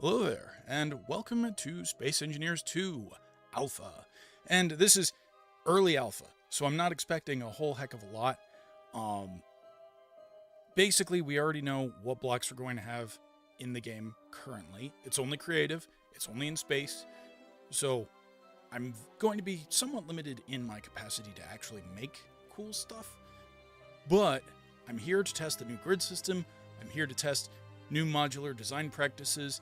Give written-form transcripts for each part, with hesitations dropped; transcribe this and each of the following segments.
Hello there, and welcome to Space Engineers 2 Alpha. And this is early alpha, so I'm not expecting a whole heck of a lot. Basically, we already know what blocks we're going to have in the game currently. It's only creative, it's only in space, so I'm going to be somewhat limited in my capacity to actually make cool stuff. But I'm here to test the new grid system, I'm here to test new modular design practices,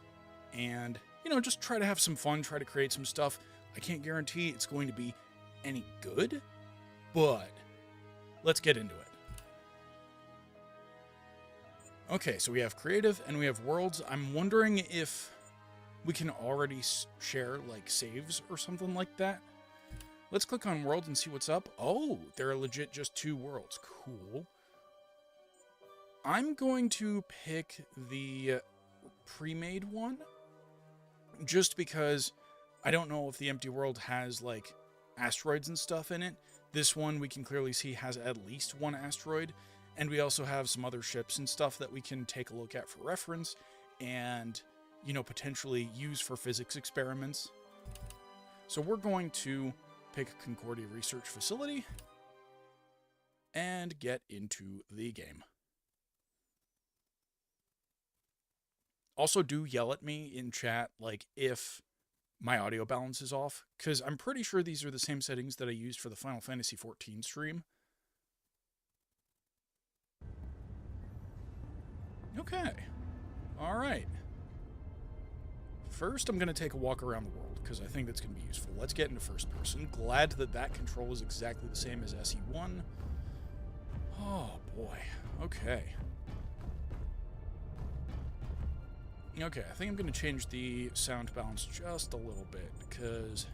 and, just try to have some fun, try to create some stuff. I can't guarantee it's going to be any good, but let's get into it. Okay, so we have creative and we have worlds. I'm wondering if we can already share, saves or something like that. Let's click on worlds and see what's up. Oh, there are legit just 2 worlds. Cool. I'm going to pick the pre-made one, just because I don't know if the empty world has, asteroids and stuff in it. This one, we can clearly see, has at least 1 asteroid, and we also have some other ships and stuff that we can take a look at for reference, and, potentially use for physics experiments. So we're going to pick Concordia Research Facility, and get into the game. Also, do yell at me in chat, if my audio balance is off, because I'm pretty sure these are the same settings that I used for the Final Fantasy XIV stream. Okay. Alright. First, I'm going to take a walk around the world, because I think that's going to be useful. Let's get into first person. Glad that control is exactly the same as SE1. Oh, boy. Okay. Okay, I think I'm going to change the sound balance just a little bit, because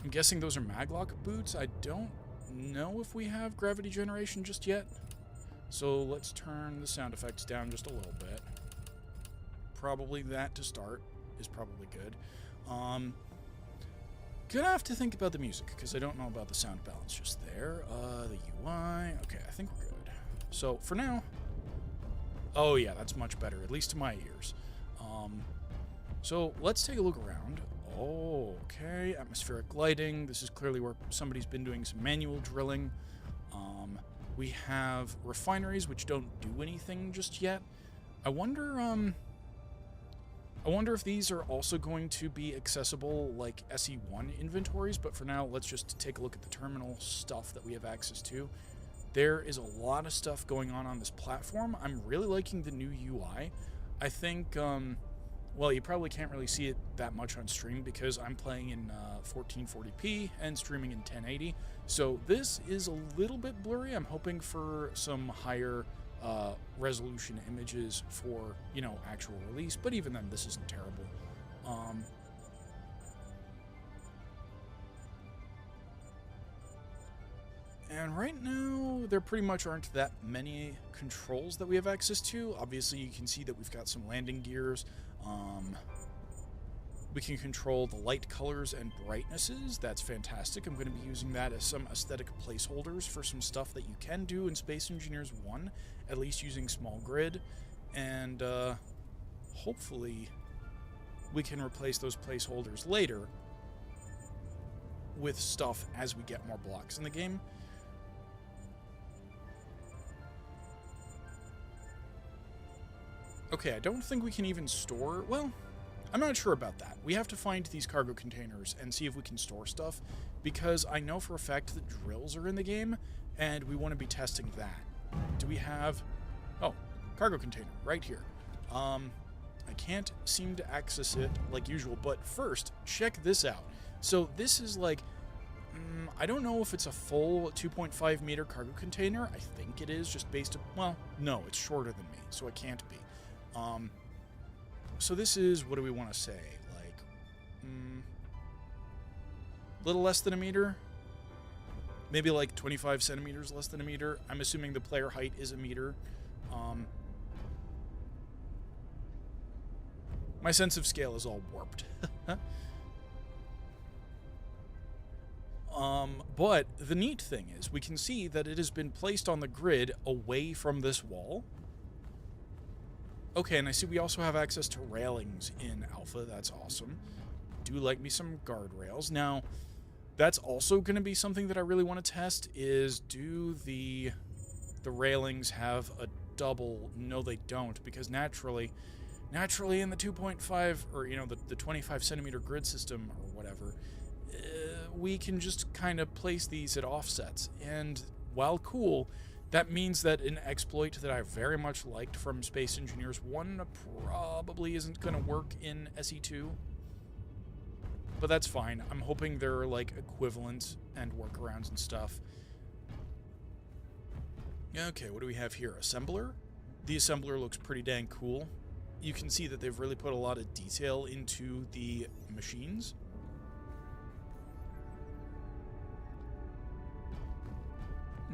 I'm guessing those are Maglock boots. I don't know if we have gravity generation just yet. So let's turn the sound effects down just a little bit. Probably that to start is probably good. Gonna have to think about the music, because I don't know about the sound balance just there. The UI. Okay, I think we're good. So for now... Oh yeah, that's much better, at least to my ears. So let's take a look around. Oh, okay, atmospheric lighting. This is clearly where somebody's been doing some manual drilling. We have refineries, which don't do anything just yet. I wonder if these are also going to be accessible like SE1 inventories, but for now, let's just take a look at the terminal stuff that we have access to. There is a lot of stuff going on this platform. I'm really liking the new UI. I think, well, you probably can't really see it that much on stream because I'm playing in 1440p and streaming in 1080. So this is a little bit blurry. I'm hoping for some higher resolution images for, actual release. But even then, this isn't terrible. And right now, there pretty much aren't that many controls that we have access to. Obviously, you can see that we've got some landing gears. We can control the light colors and brightnesses. That's fantastic. I'm going to be using that as some aesthetic placeholders for some stuff that you can do in Space Engineers 1, at least using small grid. And hopefully, we can replace those placeholders later with stuff as we get more blocks in the game. Okay, I don't think we can even store... Well, I'm not sure about that. We have to find these cargo containers and see if we can store stuff, because I know for a fact that drills are in the game, and we want to be testing that. Do we have... Oh, cargo container, right here. I can't seem to access it like usual, but first, check this out. So this is I don't know if it's a full 2.5 meter cargo container. I think it is, just based on... Well, no, it's shorter than me, so it can't be. So this is, what do we want to say? Little less than a meter? Maybe 25 centimeters less than a meter. I'm assuming the player height is a meter. My sense of scale is all warped. But the neat thing is, we can see that it has been placed on the grid away from this wall. Okay, and I see we also have access to railings in Alpha. That's awesome. Do like me some guardrails. Now, that's also going to be something that I really want to test, is do the railings have a double? No, they don't, because naturally in the 2.5, or, you know, the 25 centimeter grid system or whatever, we can just kind of place these at offsets. And while cool, that means that an exploit that I very much liked from Space Engineers 1 probably isn't going to work in SE2. But that's fine. I'm hoping they're, like, equivalent and workarounds and stuff. Okay, what do we have here? Assembler? The assembler looks pretty dang cool. You can see that they've really put a lot of detail into the machines.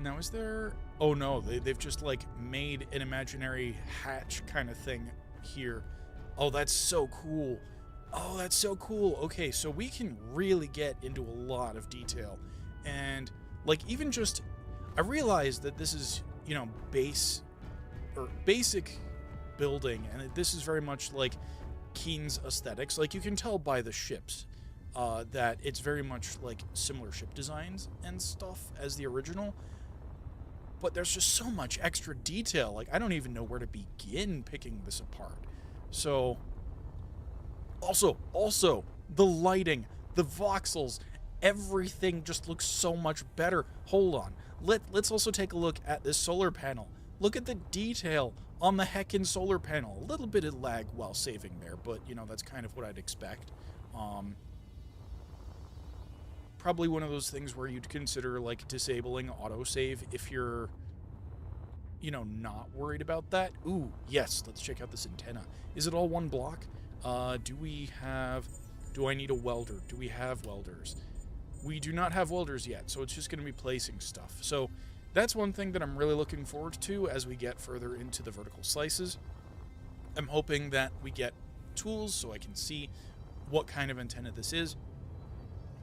Now, is there... Oh, no, they've just, like, made an imaginary hatch kind of thing here. Oh, that's so cool. Oh, that's so cool. Okay, so we can really get into a lot of detail. And, like, even just... I realize that this is, you know, basic building, and this is very much like Keen's aesthetics. Like, you can tell by the ships that it's very much like similar ship designs and stuff as the original. But there's just so much extra detail. Like, I don't even know where to begin picking this apart. So, also, the lighting, the voxels, everything just looks so much better. Hold on. Let's also take a look at this solar panel. Look at the detail on the heckin' solar panel. A little bit of lag while saving there, but, you know, that's kind of what I'd expect. Probably one of those things where you'd consider, like, disabling autosave if you're, you know, not worried about that. Ooh, yes, let's check out this antenna. Is it all one block? Do I need a welder? Do we have welders? We do not have welders yet, so it's just going to be placing stuff. So that's one thing that I'm really looking forward to as we get further into the vertical slices. I'm hoping that we get tools so I can see what kind of antenna this is.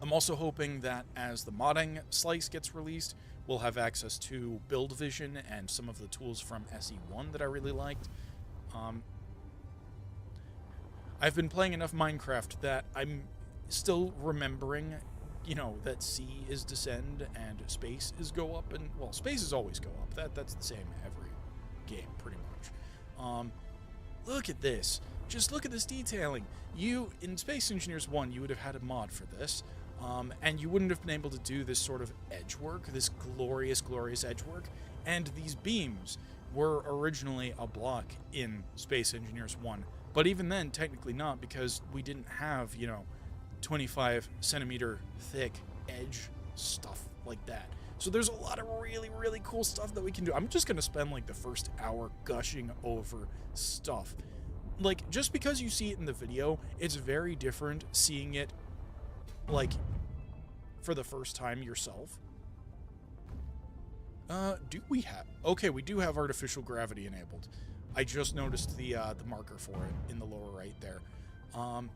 I'm also hoping that as the modding slice gets released, we'll have access to Build Vision and some of the tools from SE1 that I really liked. I've been playing enough Minecraft that I'm still remembering, you know, that sea is descend and space is go up, and, well, space is always go up. That's the same every game, pretty much. Look at this. Just look at this detailing. In Space Engineers 1, you would have had a mod for this, and you wouldn't have been able to do this sort of edge work, this glorious, glorious edge work, and these beams were originally a block in Space Engineers 1, but even then, technically not, because we didn't have, you know, 25 centimeter thick edge stuff like that. So there's a lot of really, really cool stuff that we can do. I'm just going to spend, like, the first hour gushing over stuff. Like, just because you see it in the video, it's very different seeing it, like, for the first time yourself. Do we have... Okay, we do have artificial gravity enabled. I just noticed the marker for it in the lower right there. Wow,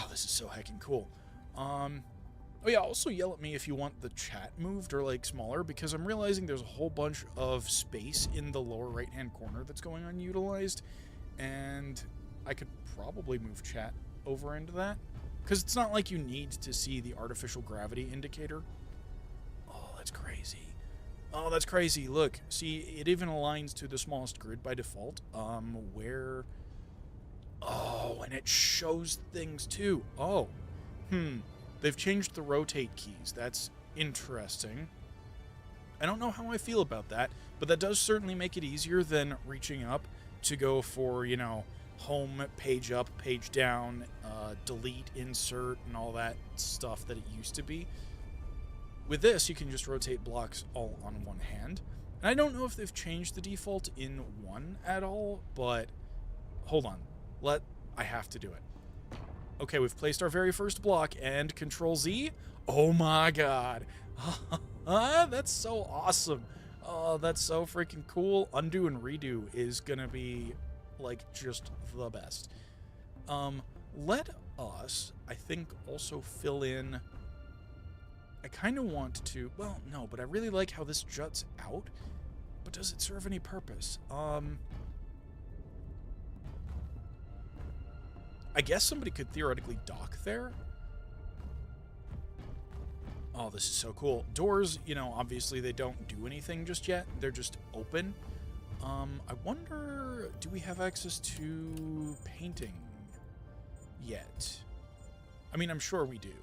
this is so heckin' cool. Oh yeah, also yell at me if you want the chat moved or, like, smaller, because I'm realizing there's a whole bunch of space in the lower right-hand corner that's going unutilized, and I could probably move chat over into that, because it's not like you need to see the artificial gravity indicator. Oh, that's crazy. Oh, that's crazy. Look, see, it even aligns to the smallest grid by default. Where... Oh, and it shows things too. Oh, they've changed the rotate keys. That's interesting. I don't know how I feel about that, but that does certainly make it easier than reaching up to go for, you know, home, page up, page down, delete, insert, and all that stuff that it used to be. With this, you can just rotate blocks all on one hand. And I don't know if they've changed the default in 1 at all, but hold on. I have to do it. Okay, we've placed our very first block, and Control Z. Oh my god. That's so awesome. Oh, that's so freaking cool. Undo and redo is gonna be, like, just the best. Let us, I think, also fill in... I kind of want to... Well, no, but I really like how this juts out. But does it serve any purpose? I guess somebody could theoretically dock there. Oh, this is so cool. Doors, you know, obviously they don't do anything just yet. They're just open. I wonder, do we have access to painting yet? I mean, I'm sure we do.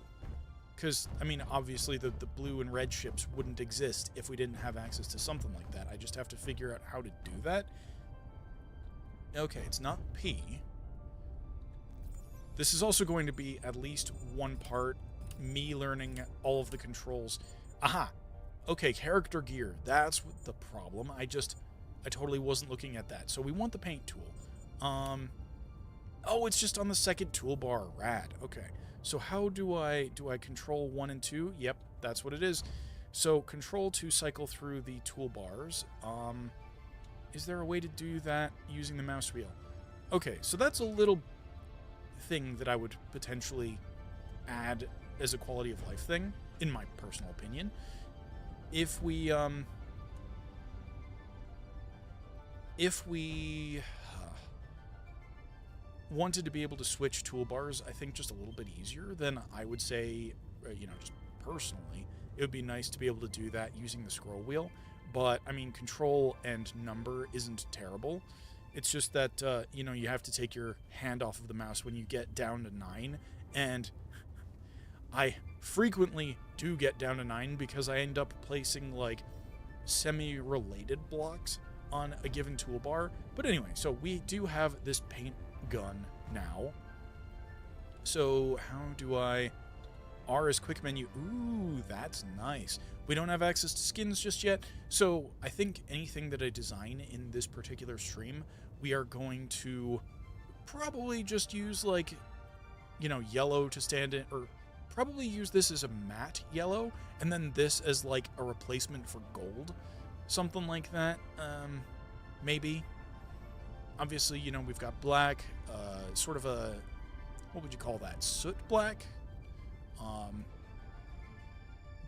Because, I mean, obviously the blue and red ships wouldn't exist if we didn't have access to something like that. I just have to figure out how to do that. Okay, it's not P. This is also going to be at least one part me learning all of the controls. Aha! Okay, character gear. That's the problem. I totally wasn't looking at that. So we want the paint tool. Oh, it's just on the second toolbar. Rad. Okay. So how do I control 1 and 2? Yep, that's what it is. So control to cycle through the toolbars. Is there a way to do that using the mouse wheel? Okay, so that's a little thing that I would potentially add as a quality of life thing, in my personal opinion. If we wanted to be able to switch toolbars, I think just a little bit easier, then I would say, you know, just personally, it would be nice to be able to do that using the scroll wheel. But, I mean, control and number isn't terrible. It's just that, you know, you have to take your hand off of the mouse when you get down to 9. And I frequently do get down to 9 because I end up placing, like, semi-related blocks on a given toolbar. But anyway, so we do have this paint gun now. So how do I... R is quick menu. Ooh, that's nice. We don't have access to skins just yet, so I think anything that I design in this particular stream, we are going to probably just use, like, you know, yellow to stand in, or probably use this as a matte yellow, and then this as, like, a replacement for gold. Something like that, maybe. Obviously, you know, we've got black, sort of a, what would you call that, soot black?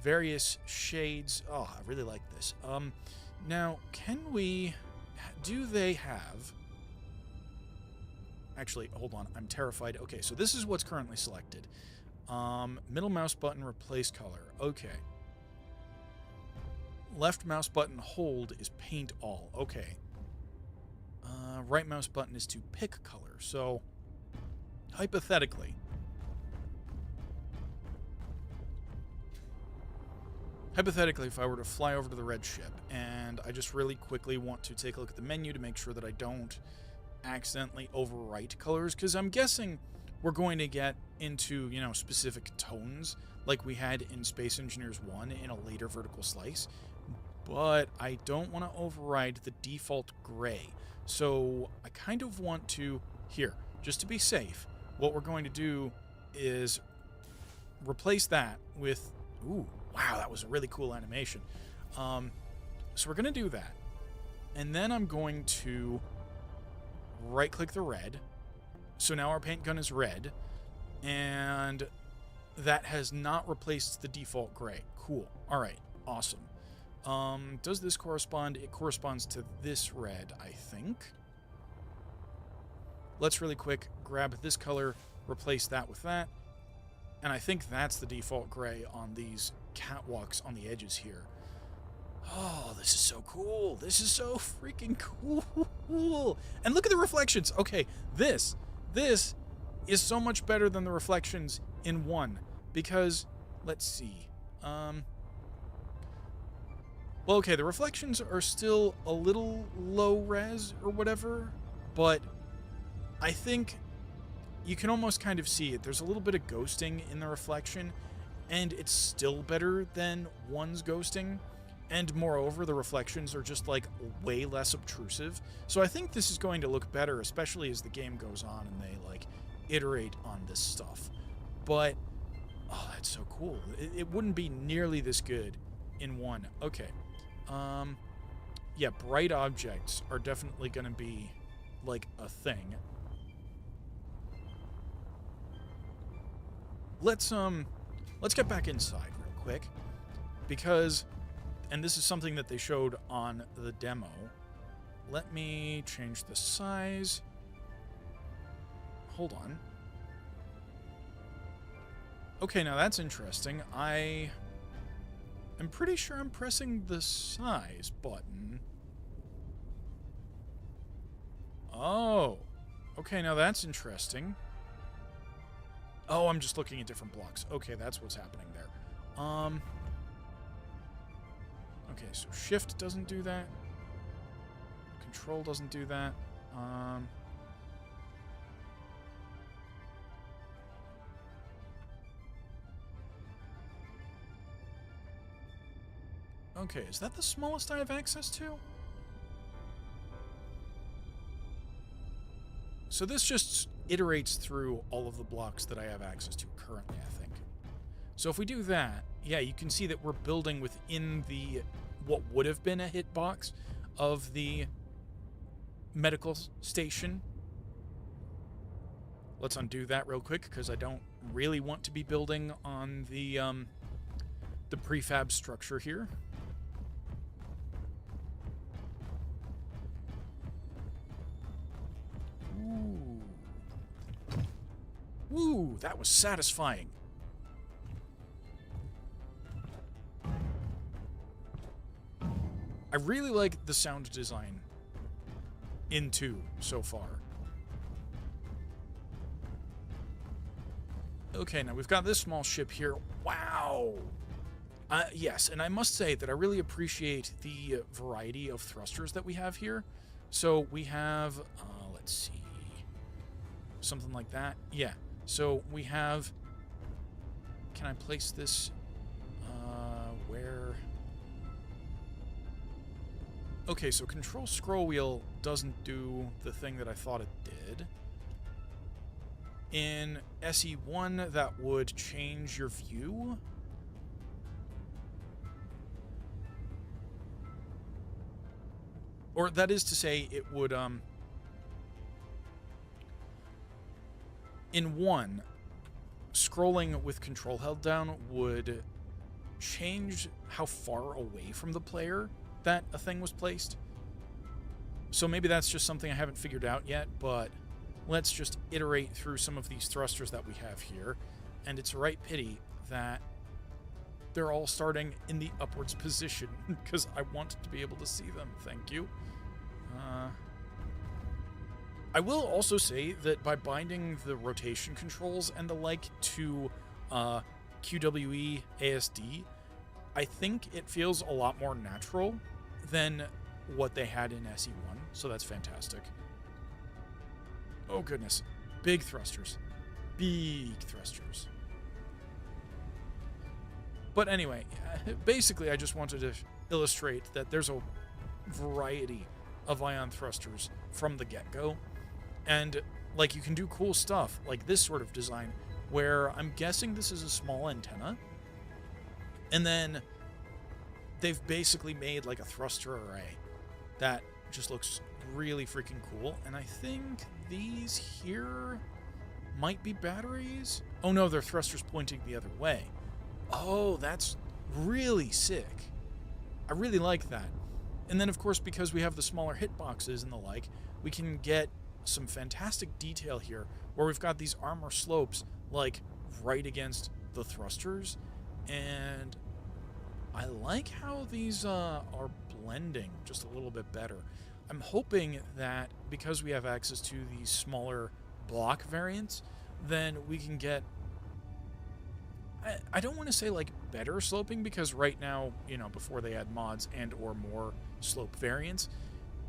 Various shades. Oh, I really like this. Now, do they have... Actually, hold on, I'm terrified. Okay, so this is what's currently selected. Middle mouse button, replace color. Okay. Left mouse button, hold, is paint all. Okay. Right mouse button is to pick color. So, hypothetically, if I were to fly over to the red ship, and I just really quickly want to take a look at the menu to make sure that I don't accidentally overwrite colors, because I'm guessing we're going to get into, you know, specific tones like we had in Space Engineers 1 in a later vertical slice, but I don't want to override the default gray. So I kind of want to, here, just to be safe, what we're going to do is replace that with, ooh, wow, that was a really cool animation. So we're going to do that. And then I'm going to right-click the red. So now our paint gun is red. And that has not replaced the default gray. Cool. All right. Awesome. Does this correspond? It corresponds to this red, I think. Let's really quick grab this color, replace that with that. And I think that's the default gray on these catwalks on the edges here. Oh, this is so cool. This is so freaking cool. And look at the reflections. Okay, this is so much better than the reflections in 1. Because, let's see. Well, okay, the reflections are still a little low res or whatever. But I think you can almost kind of see it. There's a little bit of ghosting in the reflection, and it's still better than 1's ghosting. And moreover, the reflections are just, like, way less obtrusive. So I think this is going to look better, especially as the game goes on and they, like, iterate on this stuff. But, oh, that's so cool. It wouldn't be nearly this good in 1. Okay. Yeah, bright objects are definitely going to be, like, a thing. Let's get back inside real quick, because, and this is something that they showed on the demo. Let me change the size. Hold on. Okay, now that's interesting. I'm pretty sure I'm pressing the size button. Oh. Okay, now that's interesting. Oh, I'm just looking at different blocks. Okay, that's what's happening there. Okay, so shift doesn't do that. Control doesn't do that. Okay, is that the smallest I have access to? So this just iterates through all of the blocks that I have access to currently, I think. So if we do that, yeah, you can see that we're building within the what would have been a hitbox of the medical station. Let's undo that real quick because I don't really want to be building on the prefab structure here. Ooh, that was satisfying. I really like the sound design in 2 so far. Okay, now we've got this small ship here. Wow! Yes, and I must say that I really appreciate the variety of thrusters that we have here. So we have, let's see, something like that. Yeah, so we have, can I place this, where? Okay, so control scroll wheel doesn't do the thing that I thought it did. In SE1, that would change your view. Or that is to say, it would, in 1, scrolling with control held down would change how far away from the player that a thing was placed. So maybe that's just something I haven't figured out yet, but let's just iterate through some of these thrusters that we have here. And it's a right pity that they're all starting in the upwards position, because I want to be able to see them. Thank you. I will also say that by binding the rotation controls and the like to QWE ASD, I think it feels a lot more natural than what they had in SE1, so that's fantastic. Oh goodness, big thrusters. Big thrusters. But anyway, basically I just wanted to illustrate that there's a variety of ion thrusters from the get-go. And, like, you can do cool stuff, like this sort of design, where I'm guessing this is a small antenna. And then they've basically made, like, a thruster array that just looks really freaking cool. And I think these here might be batteries. Oh no, they're thrusters pointing the other way. Oh, that's really sick. I really like that. And then, of course, because we have the smaller hitboxes and the like, we can get some fantastic detail here where we've got these armor slopes, like, right against the thrusters. And I like how these are blending just a little bit better. I'm hoping that because we have access to these smaller block variants, then we can get, I don't want to say like better sloping, because right now, you know, before they add mods and or more slope variants,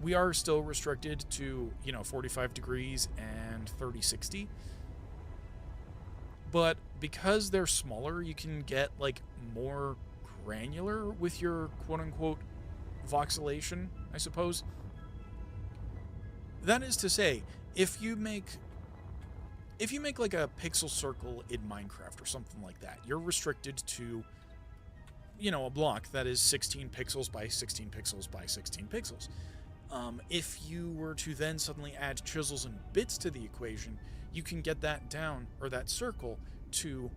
we are still restricted to, you know, 45 degrees and 30-60. But because they're smaller, you can get like more granular with your quote-unquote voxelation, I suppose. That is to say, if you make like a pixel circle in Minecraft or something like that, you're restricted to, you know, a block that is 16 pixels by 16 pixels by 16 pixels. If you were to then suddenly add chisels and bits to the equation, you can get that down, or that circle, to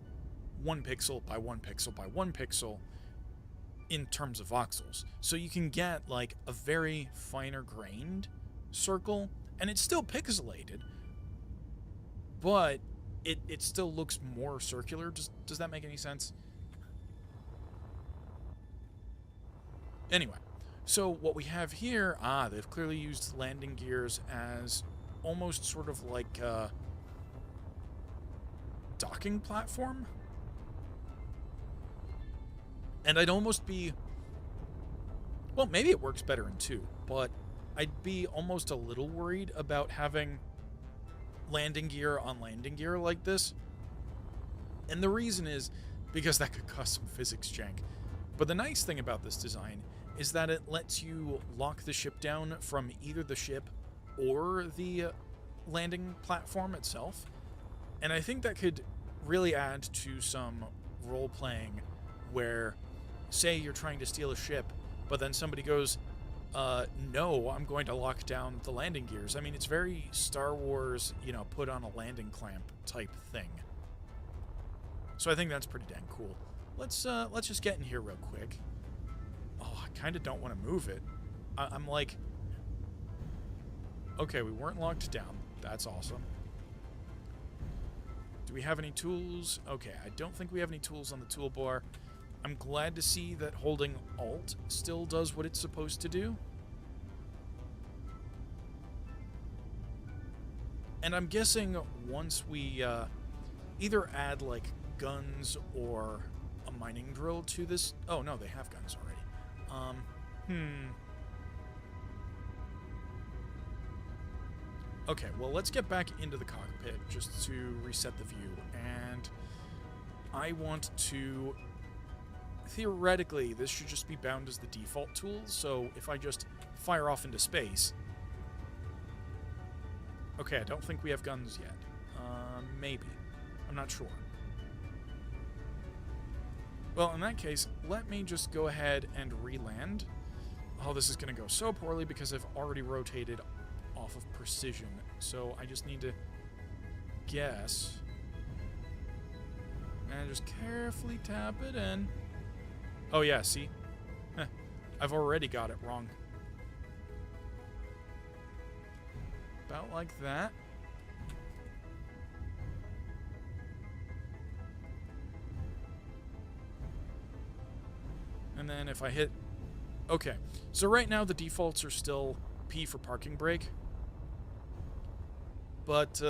1 pixel by 1 pixel by 1 pixel in terms of voxels. So you can get like a very finer grained circle, and it's still pixelated, but it still looks more circular. Does that make any sense? Anyway, so what we have here, they've clearly used landing gears as almost sort of like a docking platform. And I'd almost be, well, maybe it works better in 2, but I'd be almost a little worried about having landing gear on landing gear like this. And the reason is because that could cause some physics jank. But the nice thing about this design is that it lets you lock the ship down from either the ship or the landing platform itself. And I think that could really add to some role-playing where, say you're trying to steal a ship, but then somebody goes, no, I'm going to lock down the landing gears. I mean, it's very Star Wars, put on a landing clamp type thing. So I think that's pretty dang cool. Let's just get in here real quick. Oh, I kind of don't want to move it. I'm like, okay, we weren't locked down. That's awesome. Do we have any tools? Okay, I don't think we have any tools on the toolbar. I'm glad to see that holding Alt still does what it's supposed to do. And I'm guessing once we either add like guns or a mining drill to this... Oh, no, they have guns already. Okay, well, let's get back into the cockpit just to reset the view. And I want to... Theoretically, this should just be bound as the default tool, so if I just fire off into space... Okay, I don't think we have guns yet. Maybe. I'm not sure. Well, in that case, let me just go ahead and re-land. Oh, this is going to go so poorly because I've already rotated off of precision, so I just need to guess. And just carefully tap it in. Oh yeah, see? I've already got it wrong. About like that. And then if I hit... Okay, so right now the defaults are still P for parking brake. But,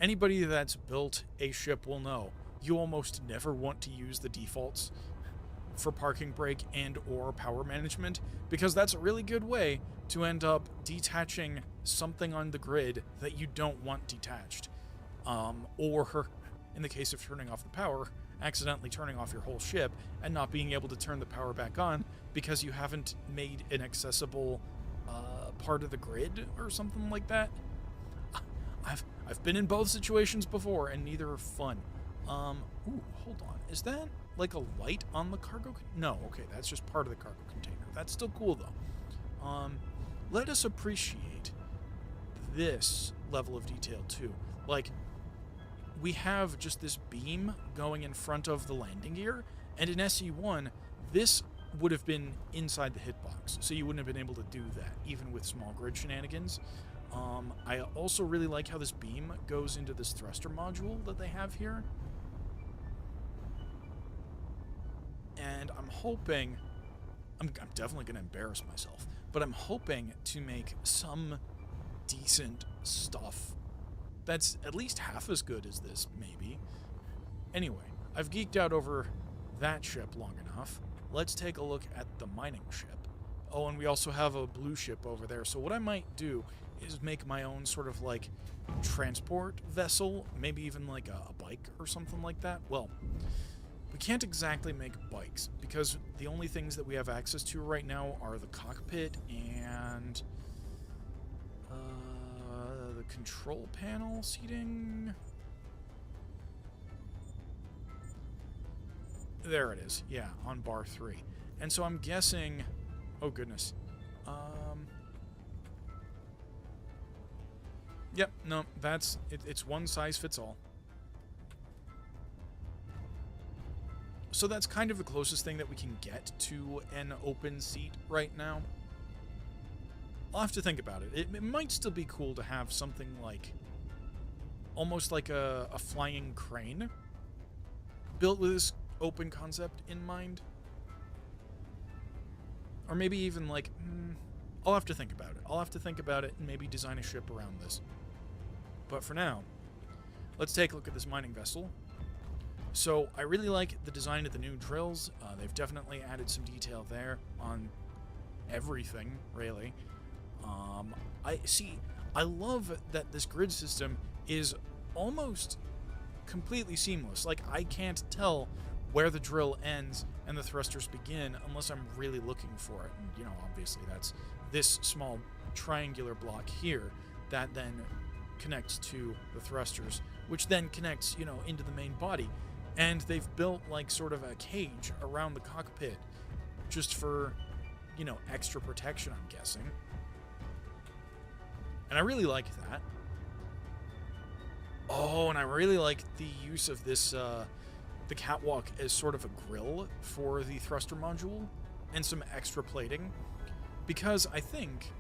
anybody that's built a ship will know you almost never want to use the defaults for parking brake and or power management, because that's a really good way to end up detaching something on the grid that you don't want detached. Or, in the case of turning off the power, accidentally turning off your whole ship and not being able to turn the power back on because you haven't made an accessible part of the grid or something like that. I've been in both situations before, and neither are fun. Ooh, hold on. Is that like a light on the cargo? No, okay, that's just part of the cargo container. That's still cool, though. Let us appreciate this level of detail, too. Like, we have just this beam going in front of the landing gear, and in SE1, this would have been inside the hitbox, so you wouldn't have been able to do that, even with small grid shenanigans. I also really like how this beam goes into this thruster module that they have here. And I'm hoping... I'm definitely going to embarrass myself, but I'm hoping to make some decent stuff that's at least half as good as this, maybe. Anyway, I've geeked out over that ship long enough. Let's take a look at the mining ship. Oh, and we also have a blue ship over there. So what I might do is make my own sort of like transport vessel, maybe even like a bike or something like that. Well, we can't exactly make bikes because the only things that we have access to right now are the cockpit and the control panel seating. There it is. Yeah, on bar 3. And so I'm guessing... Oh, goodness. Yep, no, that's... It's one size fits all. So that's kind of the closest thing that we can get to an open seat right now. I'll have to think about it. It might still be cool to have something like almost like a flying crane built with this open concept in mind. Or maybe even like, I'll have to think about it. I'll have to think about it and maybe design a ship around this. But for now, let's take a look at this mining vessel. So I really like the design of the new drills. They've definitely added some detail there on everything, really. I love that this grid system is almost completely seamless. Like, I can't tell where the drill ends and the thrusters begin unless I'm really looking for it. And, you know, obviously that's this small triangular block here that then connects to the thrusters, which then connects, you know, into the main body. And they've built, like, sort of a cage around the cockpit just for, you know, extra protection, I'm guessing. And I really like that. Oh, and I really like the use of this, the catwalk as sort of a grill for the thruster module and some extra plating. Because I think,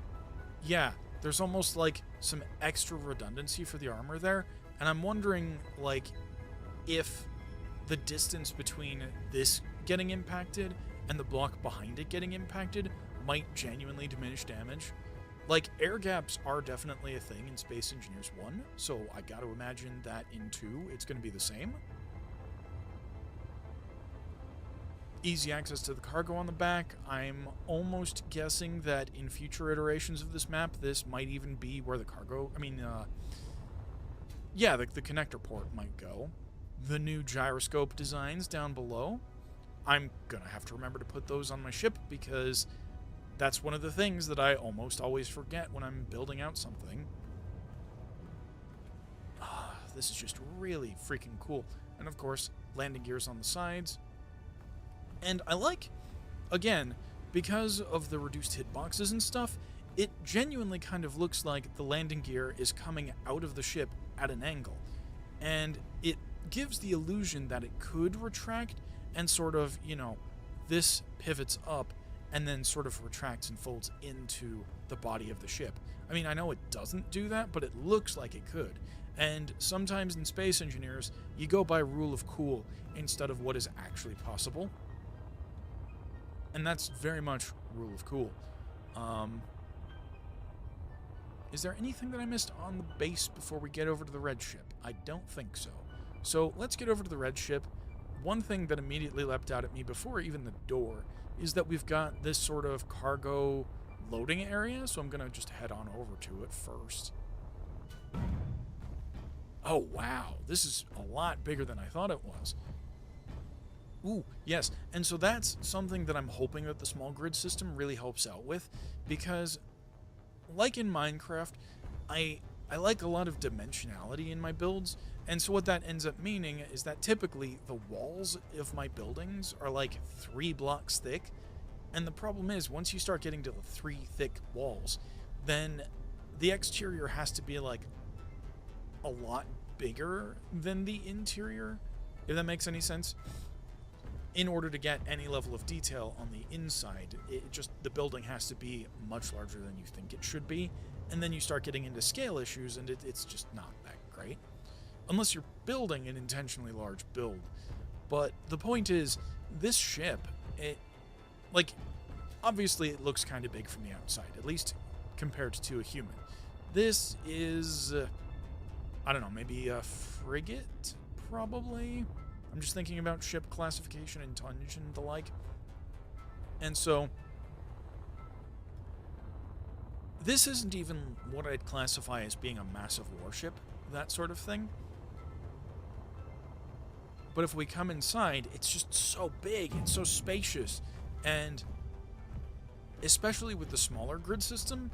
yeah, there's almost like some extra redundancy for the armor there. And I'm wondering, like, if the distance between this getting impacted and the block behind it getting impacted might genuinely diminish damage. Like, air gaps are definitely a thing in Space Engineers 1, so I gotta imagine that in 2 it's gonna be the same. Easy access to the cargo on the back. I'm almost guessing that in future iterations of this map, this might even be where the cargo... yeah, the connector port might go. The new gyroscope designs down below. I'm gonna have to remember to put those on my ship because that's one of the things that I almost always forget when I'm building out something. This is just really freaking cool. And of course, landing gears on the sides. And I like, again, because of the reduced hitboxes and stuff, it genuinely kind of looks like the landing gear is coming out of the ship at an angle. And it gives the illusion that it could retract and sort of, you know, this pivots up and then sort of retracts and folds into the body of the ship. I mean, I know it doesn't do that, but it looks like it could. And sometimes in Space Engineers, you go by rule of cool instead of what is actually possible. And that's very much rule of cool. Is there anything that I missed on the base before we get over to the red ship? I don't think so. So let's get over to the red ship. One thing that immediately leapt out at me before even the door is that we've got this sort of cargo loading area, so I'm going to just head on over to it first. Oh, wow. This is a lot bigger than I thought it was. Ooh, yes. And so that's something that I'm hoping that the small grid system really helps out with, because like in Minecraft, I like a lot of dimensionality in my builds, and so what that ends up meaning is that typically the walls of my buildings are like 3 blocks thick, and the problem is once you start getting to the 3 thick walls, then the exterior has to be like a lot bigger than the interior, if that makes any sense. In order to get any level of detail on the inside, the building has to be much larger than you think it should be, and then you start getting into scale issues, and it's just not that great. Unless you're building an intentionally large build. But the point is, this ship, obviously it looks kind of big from the outside, at least compared to a human. This is, I don't know, maybe a frigate, probably? I'm just thinking about ship classification and tonnage and the like. And so, this isn't even what I'd classify as being a massive warship, that sort of thing. But if we come inside, it's just so big, it's so spacious, and especially with the smaller grid system,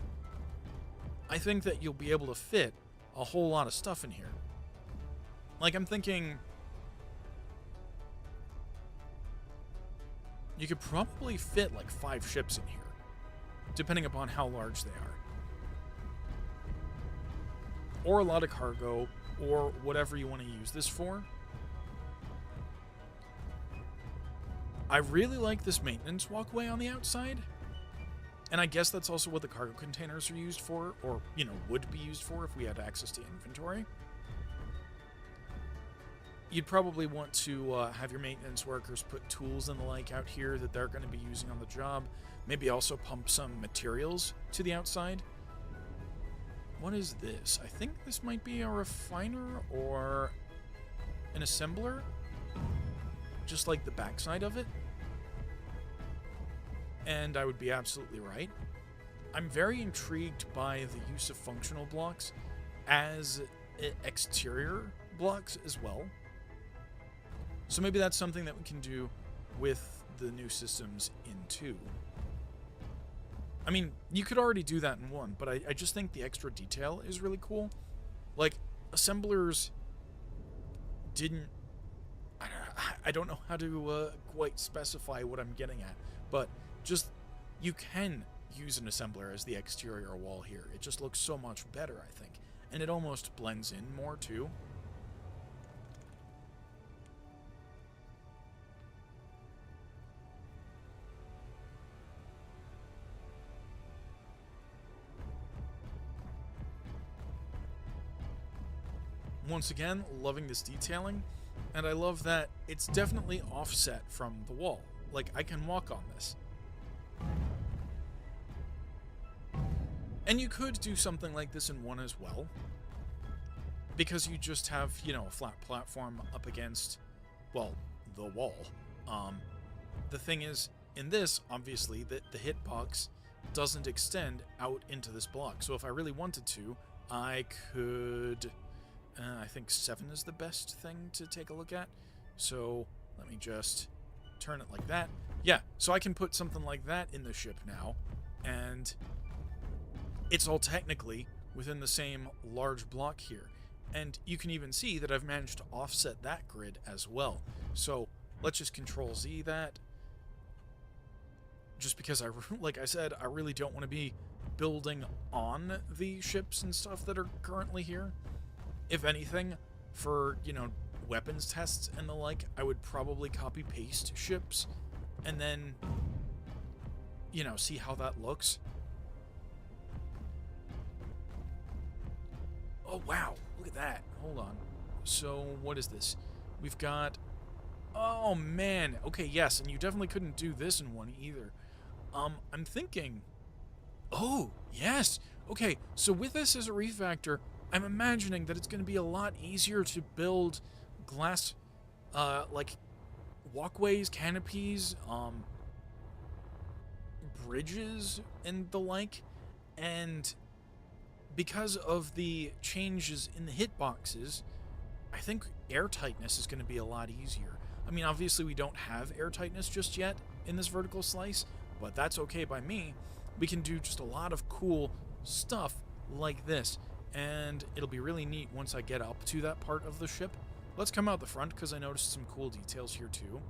I think that you'll be able to fit a whole lot of stuff in here. Like, I'm thinking you could probably fit like 5 ships in here, depending upon how large they are. Or a lot of cargo, or whatever you want to use this for. I really like this maintenance walkway on the outside. And I guess that's also what the cargo containers are used for, or, you know, would be used for if we had access to inventory. you'd probably want to have your maintenance workers put tools and the like out here that they're going to be using on the job. Maybe also pump some materials to the outside. What is this? I think this might be a refiner or an assembler. Just like the backside of it. And I would be absolutely right. I'm very intrigued by the use of functional blocks as exterior blocks as well. So maybe that's something that we can do with the new systems in 2. I mean, you could already do that in 1, but I just think the extra detail is really cool. Like, assemblers didn't... I don't know how to quite specify what I'm getting at, but just, you can use an assembler as the exterior wall here. It just looks so much better, I think. And it almost blends in more, too. Once again, loving this detailing, and I love that it's definitely offset from the wall. Like, I can walk on this. And you could do something like this in 1 as well, because you just have, you know, a flat platform up against, well, the wall. The thing is, in this, obviously, the hitbox doesn't extend out into this block. So if I really wanted to, I could... I think 7 is the best thing to take a look at. So let me just turn it like that. Yeah, so I can put something like that in the ship now, and it's all technically within the same large block here. And you can even see that I've managed to offset that grid as well. So let's just Control Z that. Just because, like I said, I really don't want to be building on the ships and stuff that are currently here. If anything, for, you know, weapons tests and the like, I would probably copy-paste ships and then, you know, see how that looks. Oh, wow. Look at that. Hold on. So, what is this? We've got... Oh, man. Okay, yes, and you definitely couldn't do this in 1 either. I'm thinking... Oh, yes. Okay, so with this as a refactor, I'm imagining that it's going to be a lot easier to build glass, like, walkways, canopies, bridges, and the like. And because of the changes in the hitboxes, I think airtightness is going to be a lot easier. I mean, obviously we don't have airtightness just yet in this vertical slice, but that's okay by me. We can do just a lot of cool stuff like this. And it'll be really neat once I get up to that part of the ship. Let's come out the front, because I noticed some cool details here too.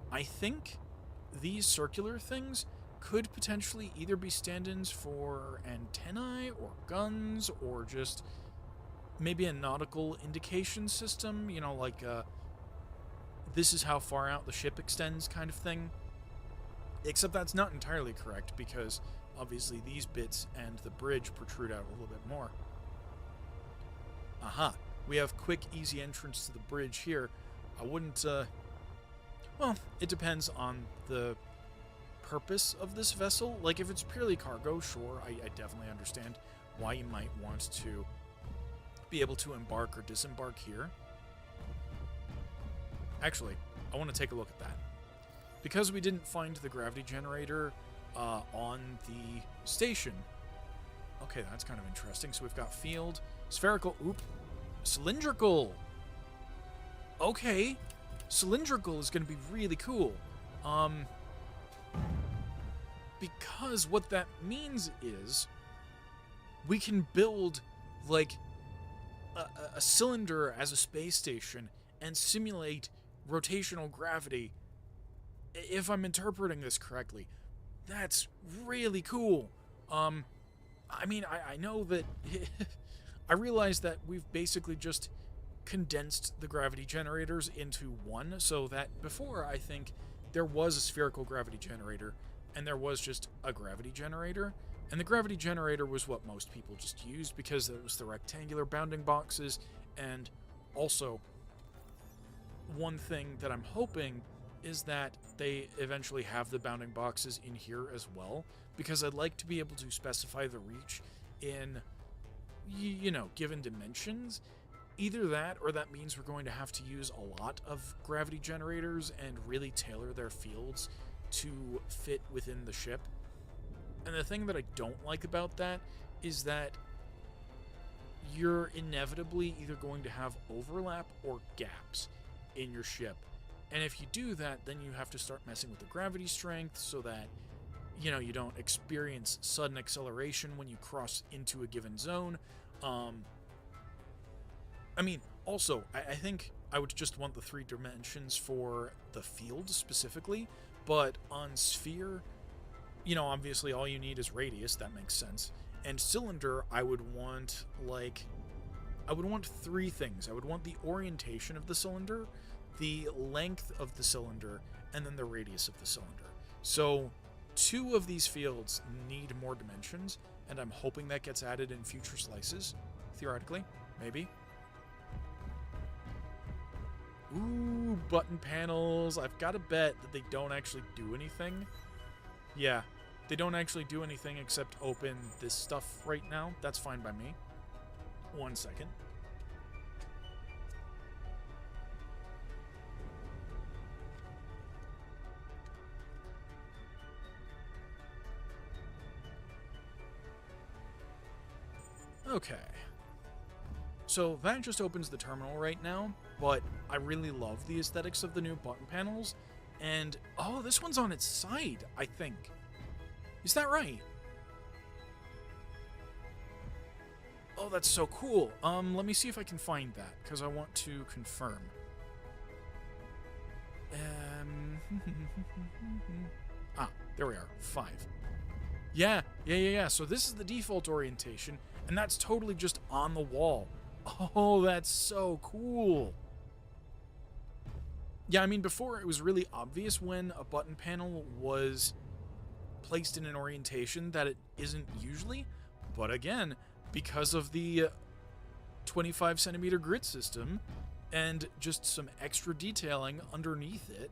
I think these circular things could potentially either be stand-ins for antennae, or guns, or just maybe a nautical indication system, you know, like this is how far out the ship extends kind of thing. Except that's not entirely correct, because obviously these bits and the bridge protrude out a little bit more. Aha. We have quick, easy entrance to the bridge here. I wouldn't, well, it depends on the purpose of this vessel. Like, if it's purely cargo, sure, I definitely understand why you might want to be able to embark or disembark here. Actually, I want to take a look at that. Because we didn't find the gravity generator on the station. Okay, that's kind of interesting. So we've got field, spherical, cylindrical. Okay, cylindrical is going to be really cool. Because what that means is we can build, like, a cylinder as a space station and simulate rotational gravity. If I'm interpreting this correctly, that's really cool. I mean, I know that... I realize that we've basically just condensed the gravity generators into one, so that before, I think, there was a spherical gravity generator, and there was just a gravity generator, and the gravity generator was what most people just used, because it was the rectangular bounding boxes, and also one thing that I'm hoping is that they eventually have the bounding boxes in here as well, because I'd like to be able to specify the reach in, given dimensions. Either that, or that means we're going to have to use a lot of gravity generators and really tailor their fields to fit within the ship. And the thing that I don't like about that is that you're inevitably either going to have overlap or gaps in your ship. And if you do that, then you have to start messing with the gravity strength so that, you don't experience sudden acceleration when you cross into a given zone. Also, I think I would just want the 3 dimensions for the field specifically, but on sphere, obviously all you need is radius, that makes sense. And cylinder, I would want 3 things. I would want the orientation of the cylinder, the length of the cylinder, and then the radius of the cylinder. So 2 of these fields need more dimensions, and I'm hoping that gets added in future slices, theoretically, maybe. Ooh, button panels. I've got to bet that they don't actually do anything. Yeah, they don't actually do anything except open this stuff right now. That's fine by me. 1 second. Okay. So that just opens the terminal right now, but I really love the aesthetics of the new button panels. And, oh, this one's on its side, I think. Is that right? Oh, that's so cool. Let me see if I can find that, because I want to confirm. There we are. 5. Yeah. So this is the default orientation, and that's totally just on the wall. Oh, that's so cool. Yeah, before it was really obvious when a button panel was placed in an orientation that it isn't usually, but again, because of the 25 centimeter grid system and just some extra detailing underneath it,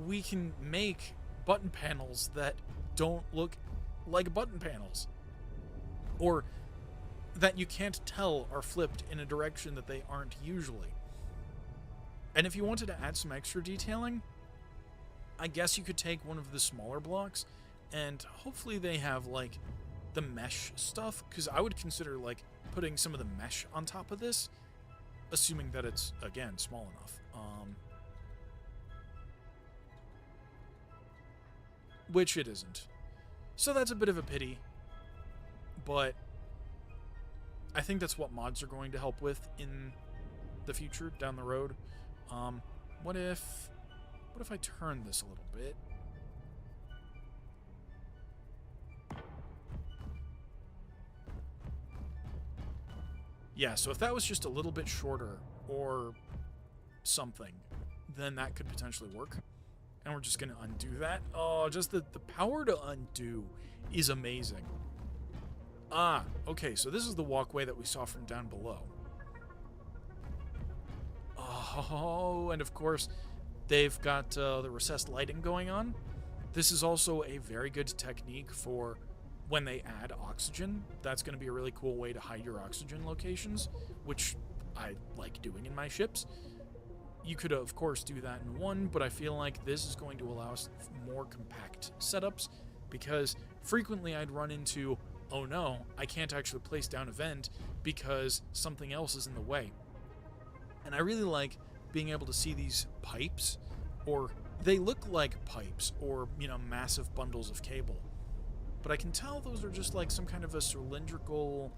we can make button panels that don't look like button panels, or that you can't tell are flipped in a direction that they aren't usually. And if you wanted to add some extra detailing, I guess you could take one of the smaller blocks, and hopefully they have the mesh stuff, because I would consider putting some of the mesh on top of this, assuming that it's, again, small enough. Which it isn't. So that's a bit of a pity, but I think that's what mods are going to help with in the future, down the road. What if I turn this a little bit? Yeah, so if that was just a little bit shorter or something, then that could potentially work. And we're just going to undo that. Oh, just the power to undo is amazing. Okay, so this is the walkway that we saw from down below. Oh, and of course, they've got the recessed lighting going on. This is also a very good technique for when they add oxygen. That's going to be a really cool way to hide your oxygen locations, which I like doing in my ships. You could, of course, do that in one, but I feel like this is going to allow us more compact setups, because frequently I'd run into, oh no, I can't actually place down a vent because something else is in the way. And I really like being able to see these pipes, or they look like pipes, or, massive bundles of cable. But I can tell those are just some kind of a cylindrical,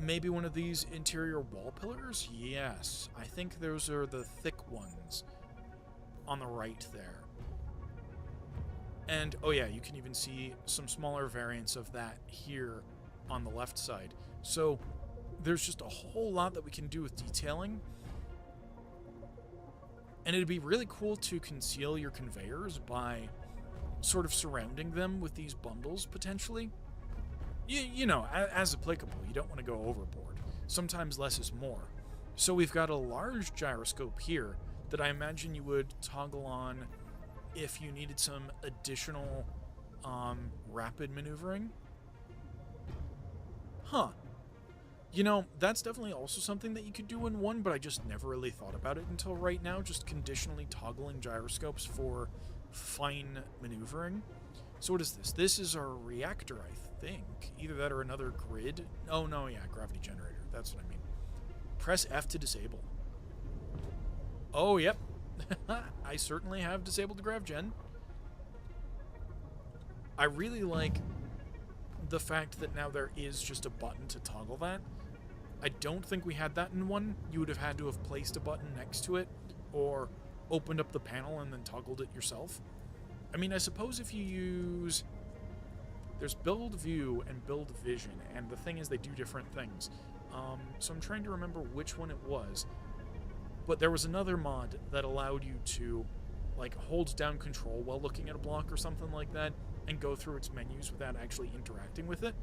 maybe one of these interior wall pillars? Yes, I think those are the thick ones on the right there. And, oh yeah, you can even see some smaller variants of that here on the left side. So there's just a whole lot that we can do with detailing. And it'd be really cool to conceal your conveyors by sort of surrounding them with these bundles, potentially. you know, as applicable, you don't want to go overboard. Sometimes less is more. So we've got a large gyroscope here that I imagine you would toggle on if you needed some additional rapid maneuvering. Huh. You know, that's definitely also something that you could do in one, but I just never really thought about it until right now, just conditionally toggling gyroscopes for fine maneuvering. So what is this? This is our reactor, I think. Either that or another grid. Oh, no, yeah, gravity generator. That's what I mean. Press F to disable. Oh, yep. I certainly have disabled the grav gen. I really like the fact that now there is just a button to toggle that. I don't think we had that in one. You would have had to have placed a button next to it or opened up the panel and then toggled it yourself. I mean, I suppose if you use... There's build view and build vision, and the thing is they do different things. So I'm trying to remember which one it was. But there was another mod that allowed you to, like, hold down control while looking at a block or something like that, and go through its menus without actually interacting with it.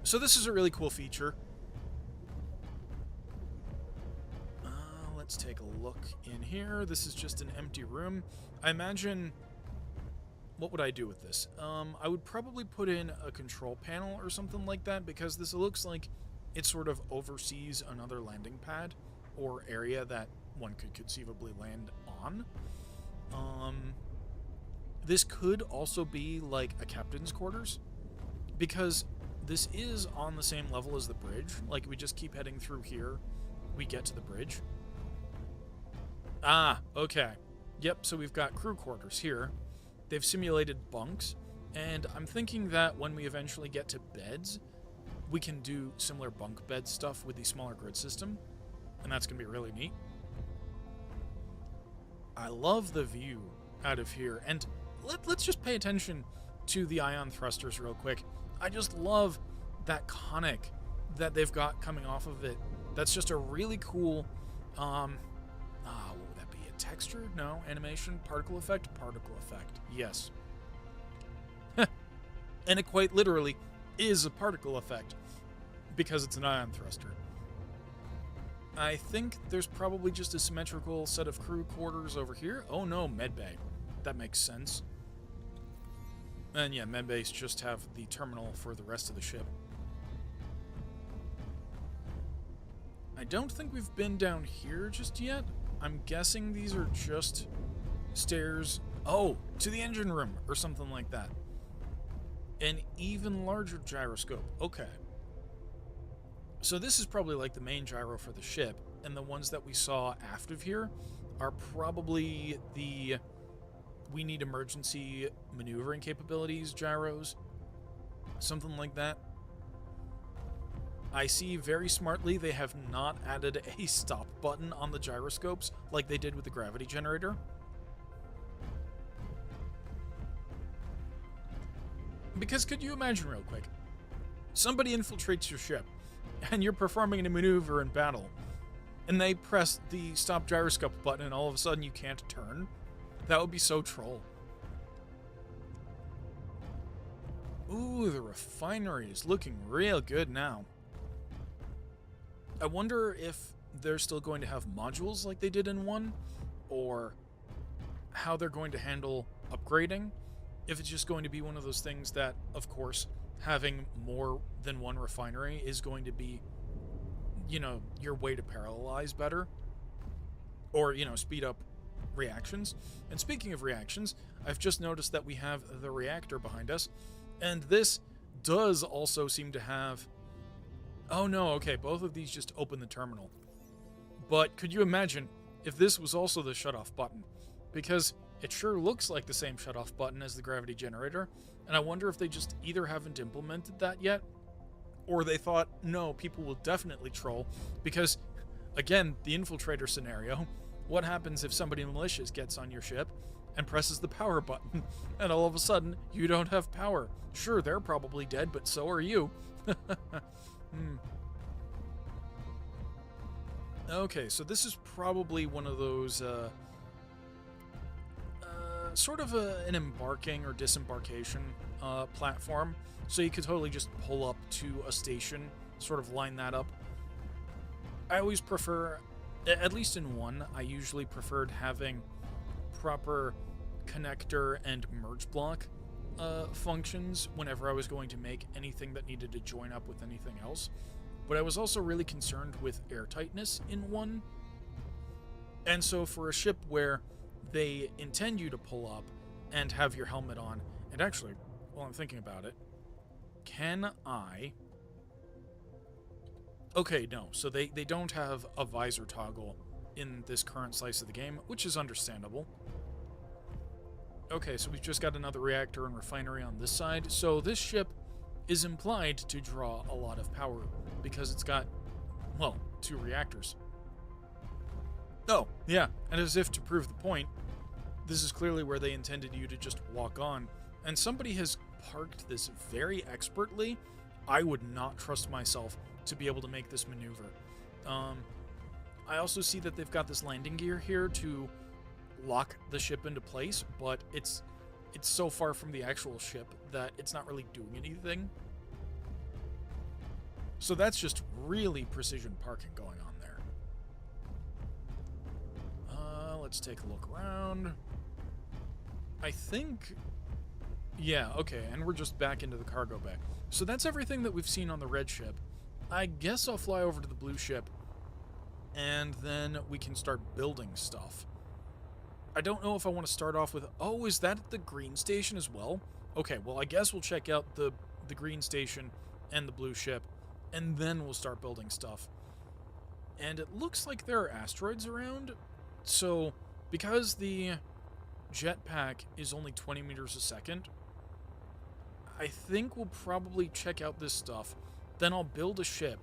So this is a really cool feature. Let's take a look in here. This is just an empty room. I imagine... What would I do with this? I would probably put in a control panel or something like that, because this looks like it sort of oversees another landing pad or area that one could conceivably land on. This could also be like a captain's quarters, because this is on the same level as the bridge. Like, we just keep heading through here, we get to the bridge. Ah, okay. Yep, so we've got crew quarters here. They've simulated bunks, and I'm thinking that when we eventually get to beds, we can do similar bunk bed stuff with the smaller grid system, and that's going to be really neat. I love the view out of here, and let's just pay attention to the ion thrusters real quick. I just love that conic that they've got coming off of it. That's just a really cool, what would that be, a texture? No, animation, particle effect, yes. And it quite literally is a particle effect, because it's an ion thruster. I think there's probably just a symmetrical set of crew quarters over here. Oh no, medbay. That makes sense. And yeah, medbays just have the terminal for the rest of the ship. I don't think we've been down here just yet. I'm guessing these are just stairs, to the engine room or something like that. An even larger gyroscope. Okay. So this is probably like the main gyro for the ship, and the ones that we saw aft of here are probably the we need emergency maneuvering capabilities gyros. Something like that. I see very smartly they have not added a stop button on the gyroscopes like they did with the gravity generator. Because could you imagine real quick, somebody infiltrates your ship and you're performing a maneuver in battle and they press the stop gyroscope button and all of a sudden you can't turn? That would be so troll. Ooh, the refinery is looking real good now. I wonder if they're still going to have modules like they did in 1, or how they're going to handle upgrading. If it's just going to be one of those things that, of course, having more than one refinery is going to be, you know, your way to parallelize better, or, you know, speed up reactions. And speaking of reactions, I've just noticed that we have the reactor behind us, and this does also seem to have... Oh no, okay, both of these just open the terminal. But could you imagine if this was also the shutoff button? Because it sure looks like the same shutoff button as the gravity generator, and I wonder if they just either haven't implemented that yet, or they thought, no, people will definitely troll, because, again, the infiltrator scenario, what happens if somebody malicious gets on your ship and presses the power button, and all of a sudden, you don't have power? Sure, they're probably dead, but so are you. Okay, so this is probably one of those, sort of an embarking or disembarkation platform. So you could totally just pull up to a station, sort of line that up. I always prefer, at least in one, I usually preferred having proper connector and merge block functions whenever I was going to make anything that needed to join up with anything else. But I was also really concerned with airtightness in one. And so for a ship where they intend you to pull up and have your helmet on, and actually, while I'm thinking about it, can I... Okay, no, so they don't have a visor toggle in this current slice of the game, which is understandable. Okay, so we've just got another reactor and refinery on this side, so this ship is implied to draw a lot of power because it's got, well, 2 reactors. Oh, yeah, and as if to prove the point, this is clearly where they intended you to just walk on, and somebody has parked this very expertly. I would not trust myself to be able to make this maneuver. I also see that they've got this landing gear here to lock the ship into place, but it's so far from the actual ship that it's not really doing anything. So that's just really precision parking going on there. Let's take a look around. I think... Yeah, okay, and we're just back into the cargo bay. So that's everything that we've seen on the red ship. I guess I'll fly over to the blue ship, and then we can start building stuff. I don't know if I want to start off with... Oh, is that at the green station as well? Okay, well, I guess we'll check out the green station and the blue ship, and then we'll start building stuff. And it looks like there are asteroids around, so because the jetpack is only 20 meters a second, I think we'll probably check out this stuff, then I'll build a ship,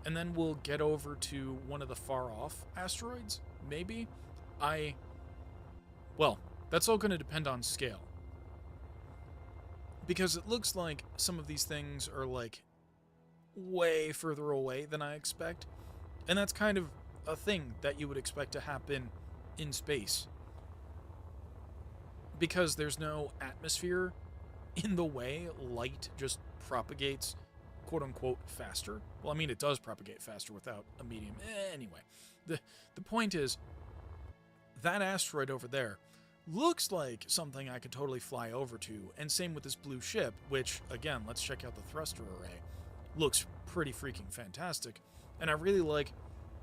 and then we'll get over to one of the far-off asteroids, maybe? Well, that's all going to depend on scale. Because it looks like some of these things are, like, way further away than I expect. And that's kind of a thing that you would expect to happen in space. Because there's no atmosphere in the way light just propagates, quote-unquote, faster. Well, I mean, it does propagate faster without a medium. Anyway, the point is, that asteroid over there looks like something I could totally fly over to, and same with this blue ship, which, again, let's check out the thruster array. Looks pretty freaking fantastic, and I really like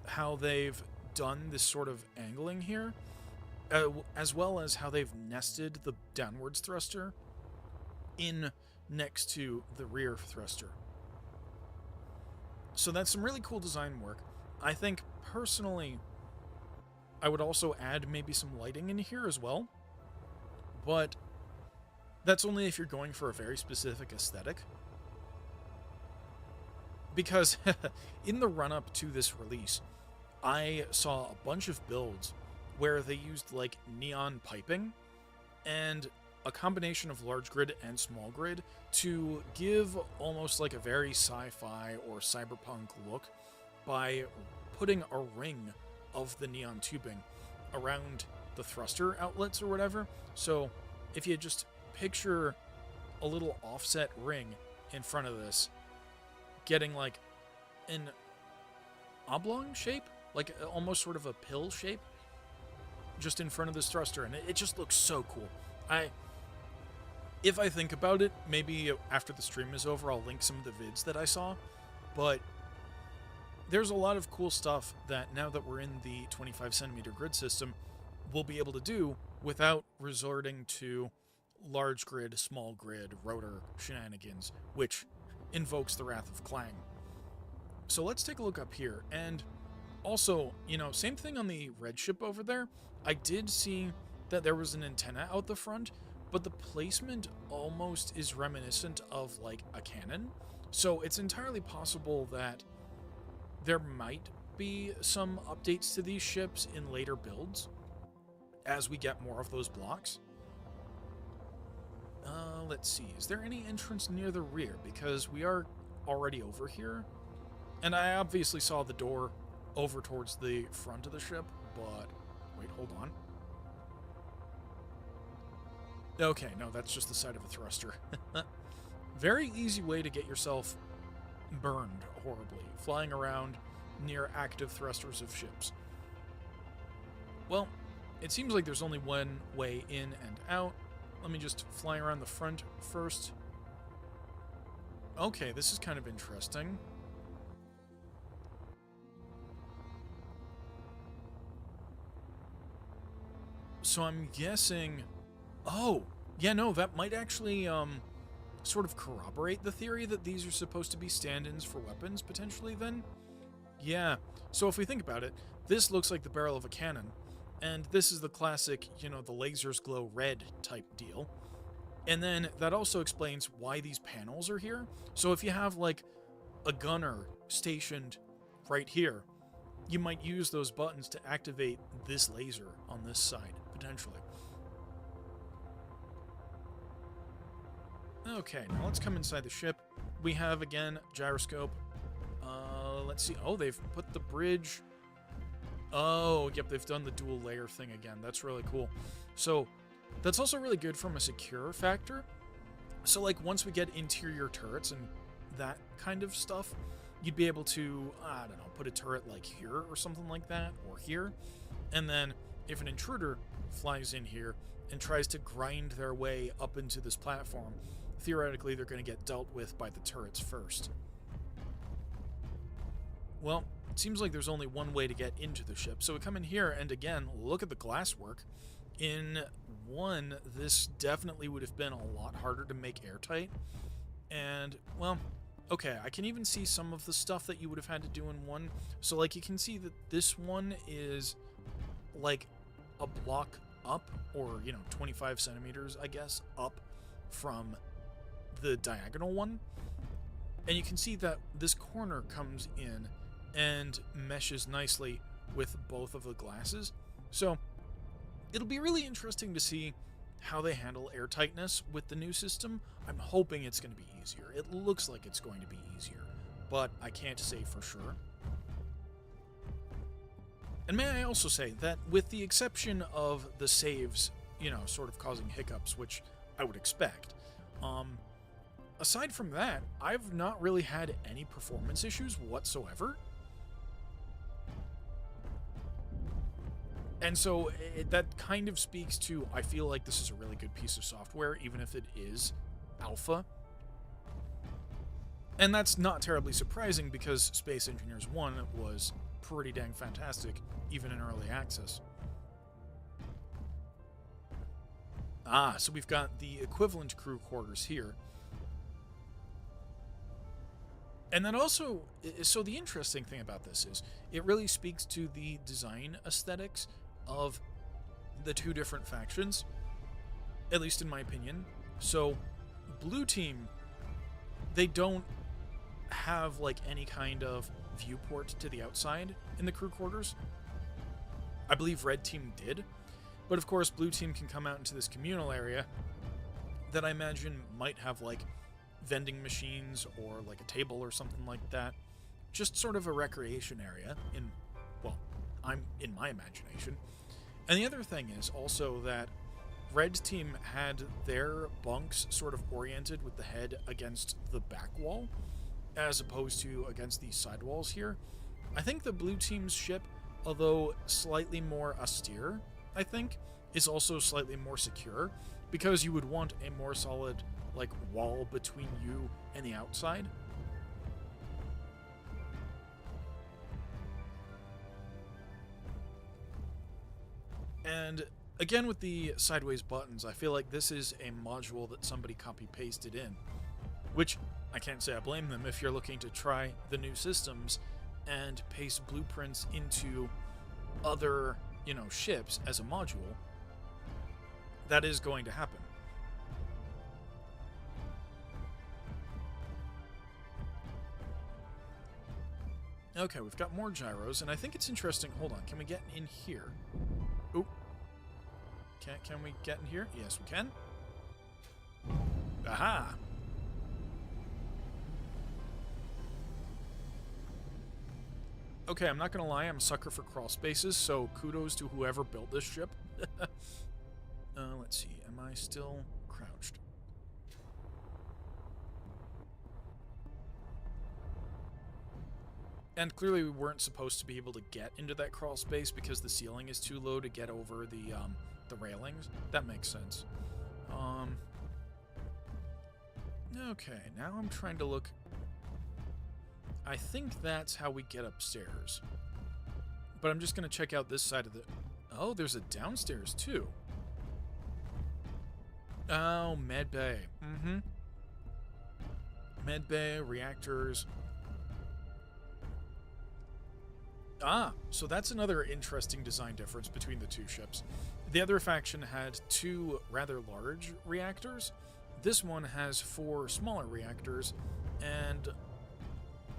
how they've done this sort of angling here, as well as how they've nested the downwards thruster in next to the rear thruster. So that's some really cool design work. I think, personally, I would also add maybe some lighting in here as well, but that's only if you're going for a very specific aesthetic. Because in the run-up to this release, I saw a bunch of builds where they used like neon piping and a combination of large grid and small grid to give almost like a very sci-fi or cyberpunk look by putting a ring of the neon tubing around the thruster outlets or whatever. So if you just picture a little offset ring in front of this, getting like an oblong shape, like almost sort of a pill shape, just in front of this thruster, and it just looks so cool. If I think about it, maybe after the stream is over, I'll link some of the vids that I saw, but there's a lot of cool stuff that now that we're in the 25 centimeter grid system, we'll be able to do without resorting to large grid, small grid, rotor shenanigans, which invokes the wrath of Clang. So let's take a look up here, and also, you know, same thing on the red ship over there. I did see that there was an antenna out the front, but the placement almost is reminiscent of like a cannon. So it's entirely possible that there might be some updates to these ships in later builds as we get more of those blocks. Let's see, is there any entrance near the rear? Because we are already over here, and I obviously saw the door over towards the front of the ship, but wait, hold on. Okay, no, that's just the side of a thruster. Very easy way to get yourself burned horribly, flying around near active thrusters of ships. Well, it seems like there's only one way in and out. Let me just fly around the front first. Okay, this is kind of interesting. So I'm guessing... Oh, yeah, no, that might actually sort of corroborate the theory that these are supposed to be stand-ins for weapons, potentially, then? Yeah, so if we think about it, this looks like the barrel of a cannon, and this is the classic, you know, the lasers glow red type deal. And then that also explains why these panels are here. So if you have, like, a gunner stationed right here, you might use those buttons to activate this laser on this side, potentially. Okay, now let's come inside the ship. We have, again, gyroscope. Let's see. Oh, they've put the bridge... Oh, yep, they've done the dual layer thing again. That's really cool. So, that's also really good from a secure factor. So, like, once we get interior turrets and that kind of stuff, you'd be able to, I don't know, put a turret, like, here or something like that, or here. And then, if an intruder flies in here and tries to grind their way up into this platform, theoretically, they're going to get dealt with by the turrets first. Well, it seems like there's only one way to get into the ship. So we come in here, and again, look at the glasswork. In one, this definitely would have been a lot harder to make airtight. And, well, okay, I can even see some of the stuff that you would have had to do in one. So, like, you can see that this one is, like, a block up, or, you know, 25 centimeters, I guess, up from the diagonal one. And you can see that this corner comes in and meshes nicely with both of the glasses. So it'll be really interesting to see how they handle airtightness with the new system. I'm hoping it's going to be easier. It looks like it's going to be easier, but I can't say for sure. And may I also say that with the exception of the saves, you know, sort of causing hiccups, which I would expect, aside from that, I've not really had any performance issues whatsoever. And so that kind of speaks to, I feel like this is a really good piece of software, even if it is alpha. And that's not terribly surprising because Space Engineers 1 was pretty dang fantastic, even in early access. Ah, so we've got the equivalent crew quarters here. And then also, so the interesting thing about this is, it really speaks to the design aesthetics of the two different factions, at least in my opinion. So, Blue Team, they don't have, like, any kind of viewport to the outside in the crew quarters. I believe Red Team did, but of course Blue Team can come out into this communal area that I imagine might have, like, vending machines or like a table or something like that. Just sort of a recreation area in, well, I'm in my imagination. And the other thing is also that Red Team had their bunks sort of oriented with the head against the back wall, as opposed to against these side walls here. I think the Blue Team's ship, although slightly more austere, I think, is also slightly more secure, because you would want a more solid, like, wall between you and the outside. And again, with the sideways buttons, I feel like this is a module that somebody copy-pasted in, which I can't say I blame them if you're looking to try the new systems and paste blueprints into other, you know, ships as a module. That is going to happen. Okay, we've got more gyros, and I think it's interesting. Hold on, can we get in here? Oop. Can we get in here? Yes, we can. Aha! Okay, I'm not gonna lie, I'm a sucker for crawl spaces, so kudos to whoever built this ship. Let's see. Am I still crouched? And clearly we weren't supposed to be able to get into that crawl space because the ceiling is too low to get over the railings. That makes sense. Okay, now I'm trying to look. I think that's how we get upstairs. But I'm just going to check out this side of the... Oh, there's a downstairs, too. Oh, med bay. Mm-hmm. Med bay, reactors. Ah, so that's another interesting design difference between the two ships. The other faction had 2 rather large reactors. This one has 4 smaller reactors, and...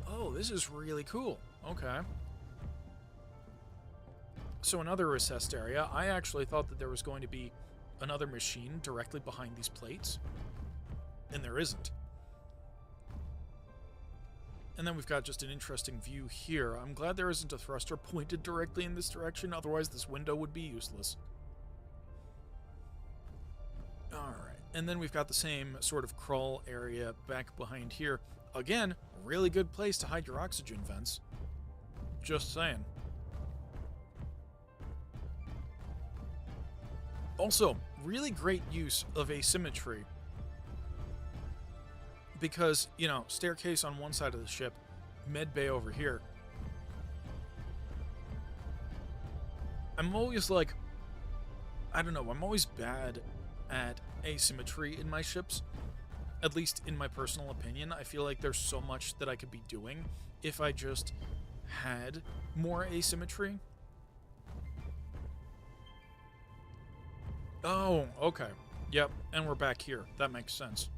Oh, this is really cool. Okay. So another recessed area. I actually thought that there was going to be another machine directly behind these plates, and there isn't. And then we've got just an interesting view here. I'm glad there isn't a thruster pointed directly in this direction, otherwise this window would be useless. Alright, and then we've got the same sort of crawl area back behind here. Again, really good place to hide your oxygen vents. Just saying. Also, really great use of asymmetry. Because, you know, staircase on one side of the ship, med bay over here. I'm always like, I don't know, I'm always bad at asymmetry in my ships. At least in my personal opinion. I feel like there's so much that I could be doing if I just had more asymmetry. Oh, okay. Yep, and we're back here. That makes sense.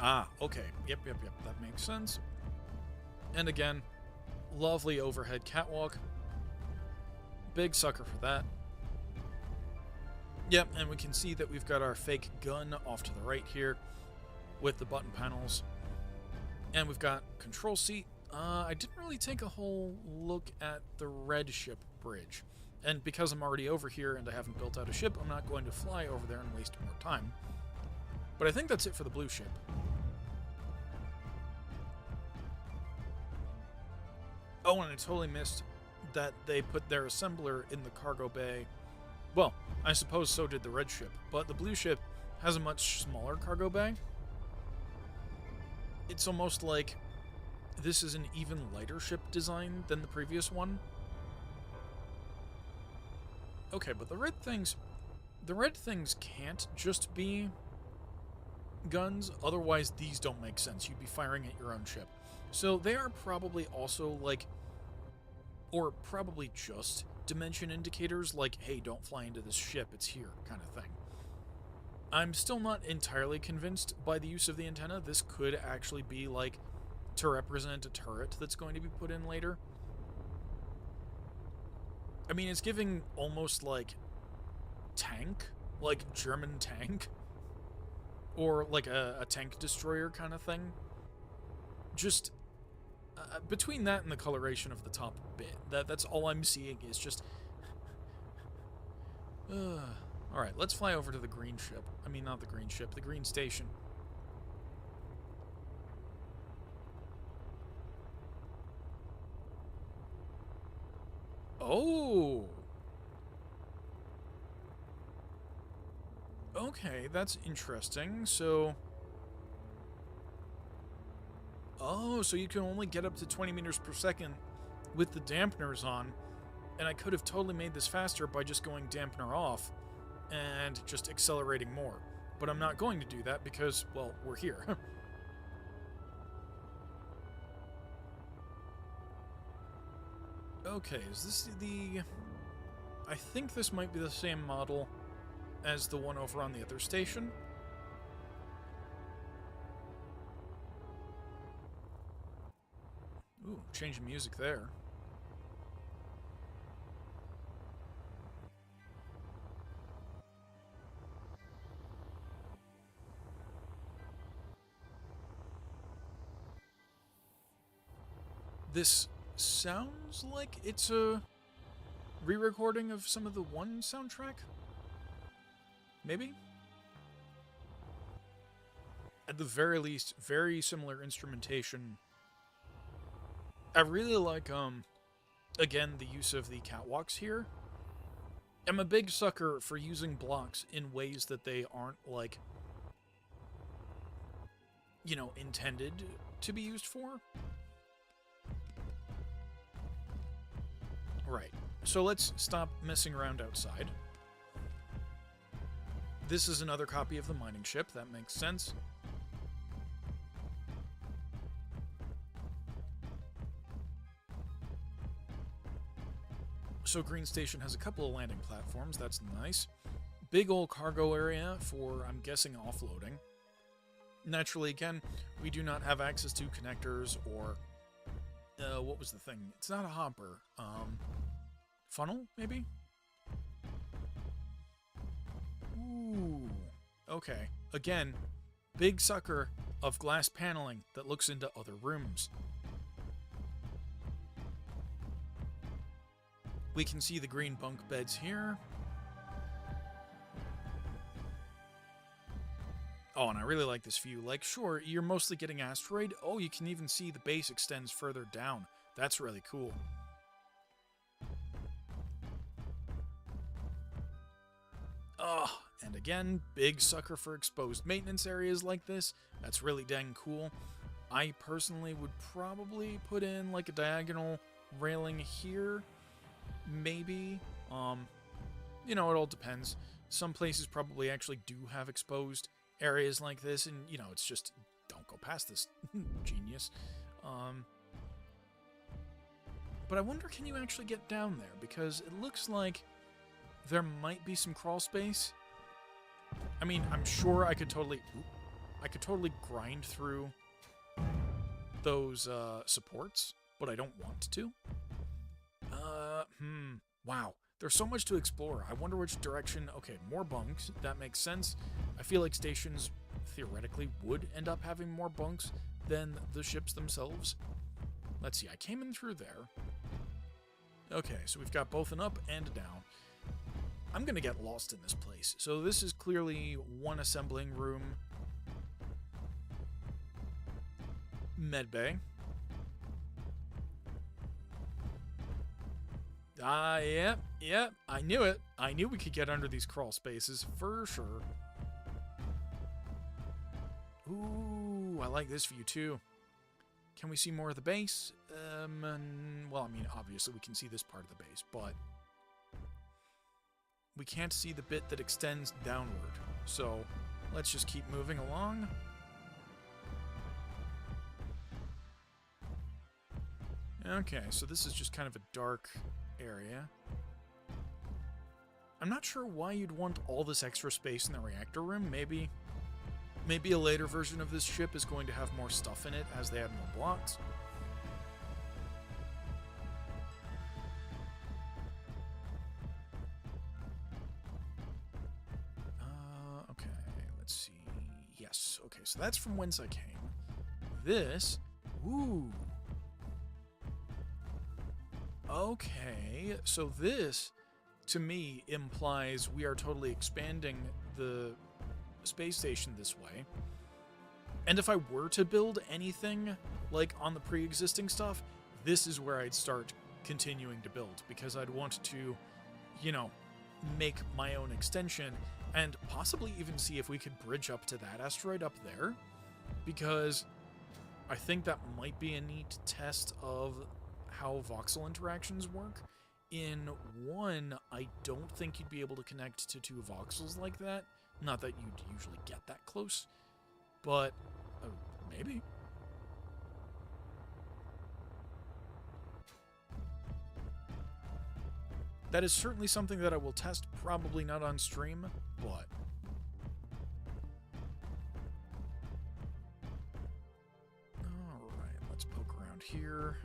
Ah, okay. Yep. That makes sense. And again, lovely overhead catwalk. Big sucker for that. Yep, and we can see that we've got our fake gun off to the right here with the button panels. And we've got control seat. I didn't really take a whole look at the red ship bridge. And because I'm already over here and I haven't built out a ship, I'm not going to fly over there and waste more time. But I think that's it for the blue ship. Oh, and I totally missed that they put their assembler in the cargo bay. Well, I suppose so did the red ship, but the blue ship has a much smaller cargo bay. It's almost like this is an even lighter ship design than the previous one. Okay, but the red things can't just be guns, otherwise these don't make sense. You'd be firing at your own ship. So they are probably also like, or probably just dimension indicators, like, hey, don't fly into this ship, it's here, kind of thing. I'm still not entirely convinced by the use of the antenna. This could actually be like to represent a turret that's going to be put in later. I mean, it's giving almost like tank, like German tank, or like a tank destroyer kind of thing. Just between that and the coloration of the top bit, that's all I'm seeing is just... Alright, let's fly over to the green ship. I mean, not the green ship, the green station. Oh! Okay, that's interesting. So... Oh, so you can only get up to 20 meters per second with the dampeners on. And I could have totally made this faster by just going dampener off and just accelerating more. But I'm not going to do that because, well, we're here. Okay, is this the... I think this might be the same model as the one over on the other station. Ooh, change of music there. This sounds like it's a re-recording of some of the One soundtrack? Maybe? At the very least, very similar instrumentation. I really like, again, the use of the catwalks here. I'm a big sucker for using blocks in ways that they aren't, like, you know, intended to be used for. Right. So let's stop messing around outside. This is another copy of the mining ship. That makes sense. So Green Station has a couple of landing platforms. That's nice. Big old cargo area for, I'm guessing, offloading. Naturally, again, we do not have access to connectors or... what was the thing? It's not a hopper. Funnel, maybe? Ooh. Okay. Again, big sucker of glass paneling that looks into other rooms. We can see the green bunk beds here. Oh, and I really like this view. Like, sure, you're mostly getting asteroid. Oh, you can even see the base extends further down. That's really cool. Oh, and again, big sucker for exposed maintenance areas like this. That's really dang cool. I personally would probably put in like a diagonal railing here. Maybe. You know, it all depends. Some places probably actually do have exposed areas like this, and, you know, it's just, don't go past this. Genius. But I wonder, can you actually get down there? Because it looks like there might be some crawl space. I mean, I'm sure I could totally grind through those supports, but I don't want to. Wow. There's so much to explore. I wonder which direction... Okay, more bunks. That makes sense. I feel like stations, theoretically, would end up having more bunks than the ships themselves. Let's see. I came in through there. Okay, so we've got both an up and a down. I'm going to get lost in this place. So this is clearly one assembling room. Medbay. Yep, I knew it. I knew we could get under these crawl spaces, for sure. Ooh, I like this view, too. Can we see more of the base? Well, I mean, obviously we can see this part of the base, but we can't see the bit that extends downward. So, let's just keep moving along. Okay, so this is just kind of a dark area. I'm not sure why you'd want all this extra space in the reactor room. Maybe a later version of this ship is going to have more stuff in it as they add more blocks. Okay, let's see. Yes, okay, so that's from whence I came. This, ooh. Okay, so this, to me, implies we are totally expanding the space station this way. And if I were to build anything, like, on the pre-existing stuff, this is where I'd start continuing to build, because I'd want to, you know, make my own extension, and possibly even see if we could bridge up to that asteroid up there, because I think that might be a neat test of how voxel interactions work. In one, I don't think you'd be able to connect to two voxels like that. Not that you'd usually get that close, but maybe. That is certainly something that I will test, probably not on stream, but... Alright, let's poke around here.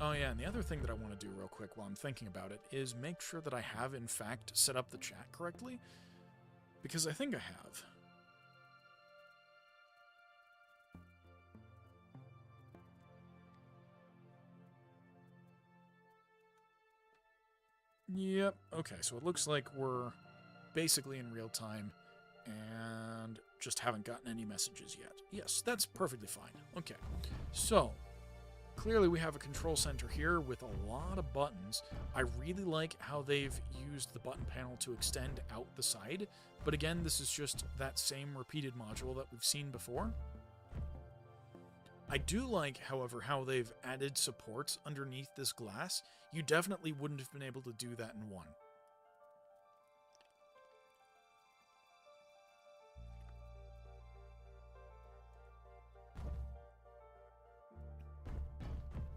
Oh yeah, and the other thing that I want to do real quick while I'm thinking about it is make sure that I have, in fact, set up the chat correctly, because I think I have. Yep. Okay, so it looks like we're basically in real time and just haven't gotten any messages yet. Yes, that's perfectly fine. Okay, so clearly we have a control center here with a lot of buttons. I really like how they've used the button panel to extend out the side, but again, this is just that same repeated module that we've seen before. I do like, however, how they've added supports underneath this glass. You definitely wouldn't have been able to do that in one.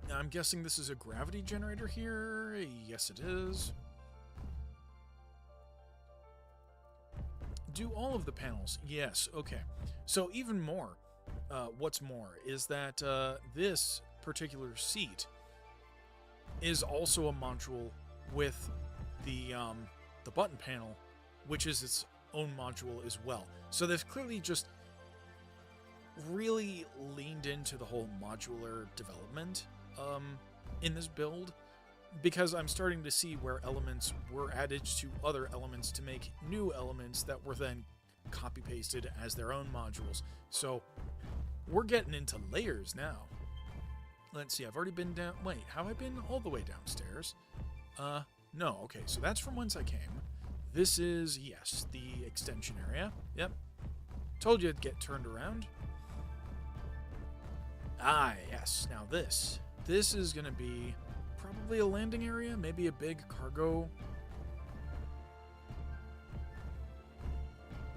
Now, I'm guessing this is a gravity generator here. Yes, it is. Do all of the panels? Yes, okay. So even more, what's more, is that this particular seat is also a module with the button panel, which is its own module as well. So they've clearly just really leaned into the whole modular development in this build, because I'm starting to see where elements were added to other elements to make new elements that were then copy-pasted as their own modules. So we're getting into layers now. Let's see, I've already been down... Wait, have I been all the way downstairs? No, okay, so that's from whence I came. This is, yes, the extension area. Yep. Told you it'd get turned around. Ah, yes, now this. This is going to be probably a landing area, maybe a big cargo.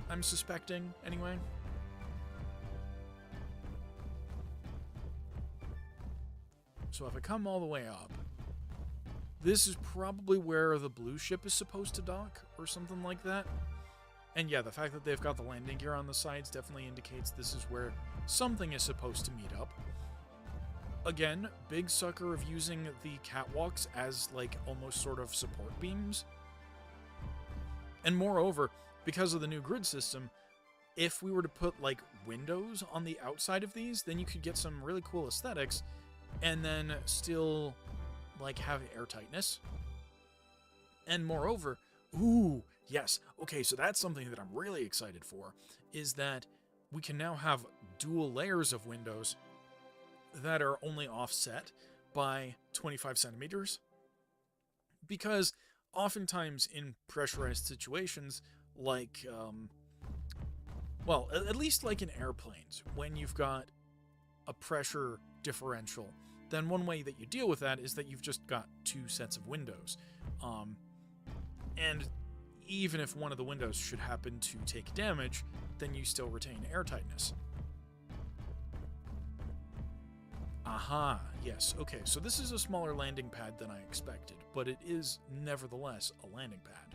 I'm suspecting, anyway. So if I come all the way up, this is probably where the blue ship is supposed to dock, or something like that. And yeah, the fact that they've got the landing gear on the sides definitely indicates this is where something is supposed to meet up. Again, big sucker of using the catwalks as, like, almost sort of support beams. And moreover, because of the new grid system, if we were to put, like, windows on the outside of these, then you could get some really cool aesthetics, and then still, like, have airtightness. And moreover, ooh, yes, okay, so that's something that I'm really excited for, is that we can now have dual layers of windows that are only offset by 25 centimeters. Because oftentimes in pressurized situations, like, well, at least like in airplanes, when you've got a pressure differential, then one way that you deal with that is that you've just got two sets of windows. And even if one of the windows should happen to take damage, then you still retain airtightness. Aha, yes, okay, so this is a smaller landing pad than I expected, but it is nevertheless a landing pad.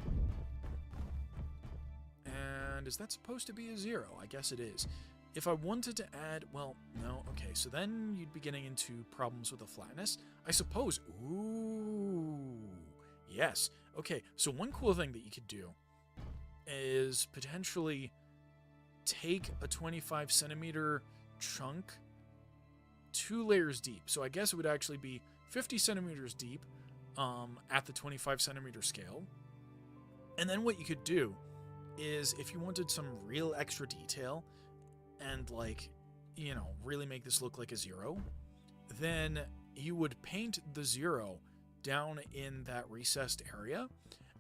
And is that supposed to be a 0? I guess it is. If I wanted to add, well, no, okay, so then you'd be getting into problems with the flatness. I suppose, ooh, yes. Okay, so one cool thing that you could do is potentially take a 25 centimeter chunk 2 layers deep. So I guess it would actually be 50 centimeters deep at the 25 centimeter scale. And then what you could do is, if you wanted some real extra detail and, like, you know, really make this look like a 0, then you would paint the 0 down in that recessed area,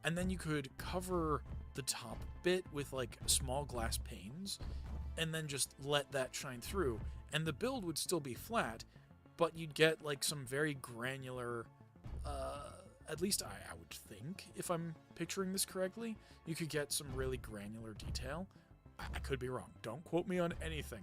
and then you could cover the top bit with, like, small glass panes, and then just let that shine through. And the build would still be flat, but you'd get, like, some very granular, at least I would think, if I'm picturing this correctly, you could get some really granular detail. I could be wrong. Don't quote me on anything.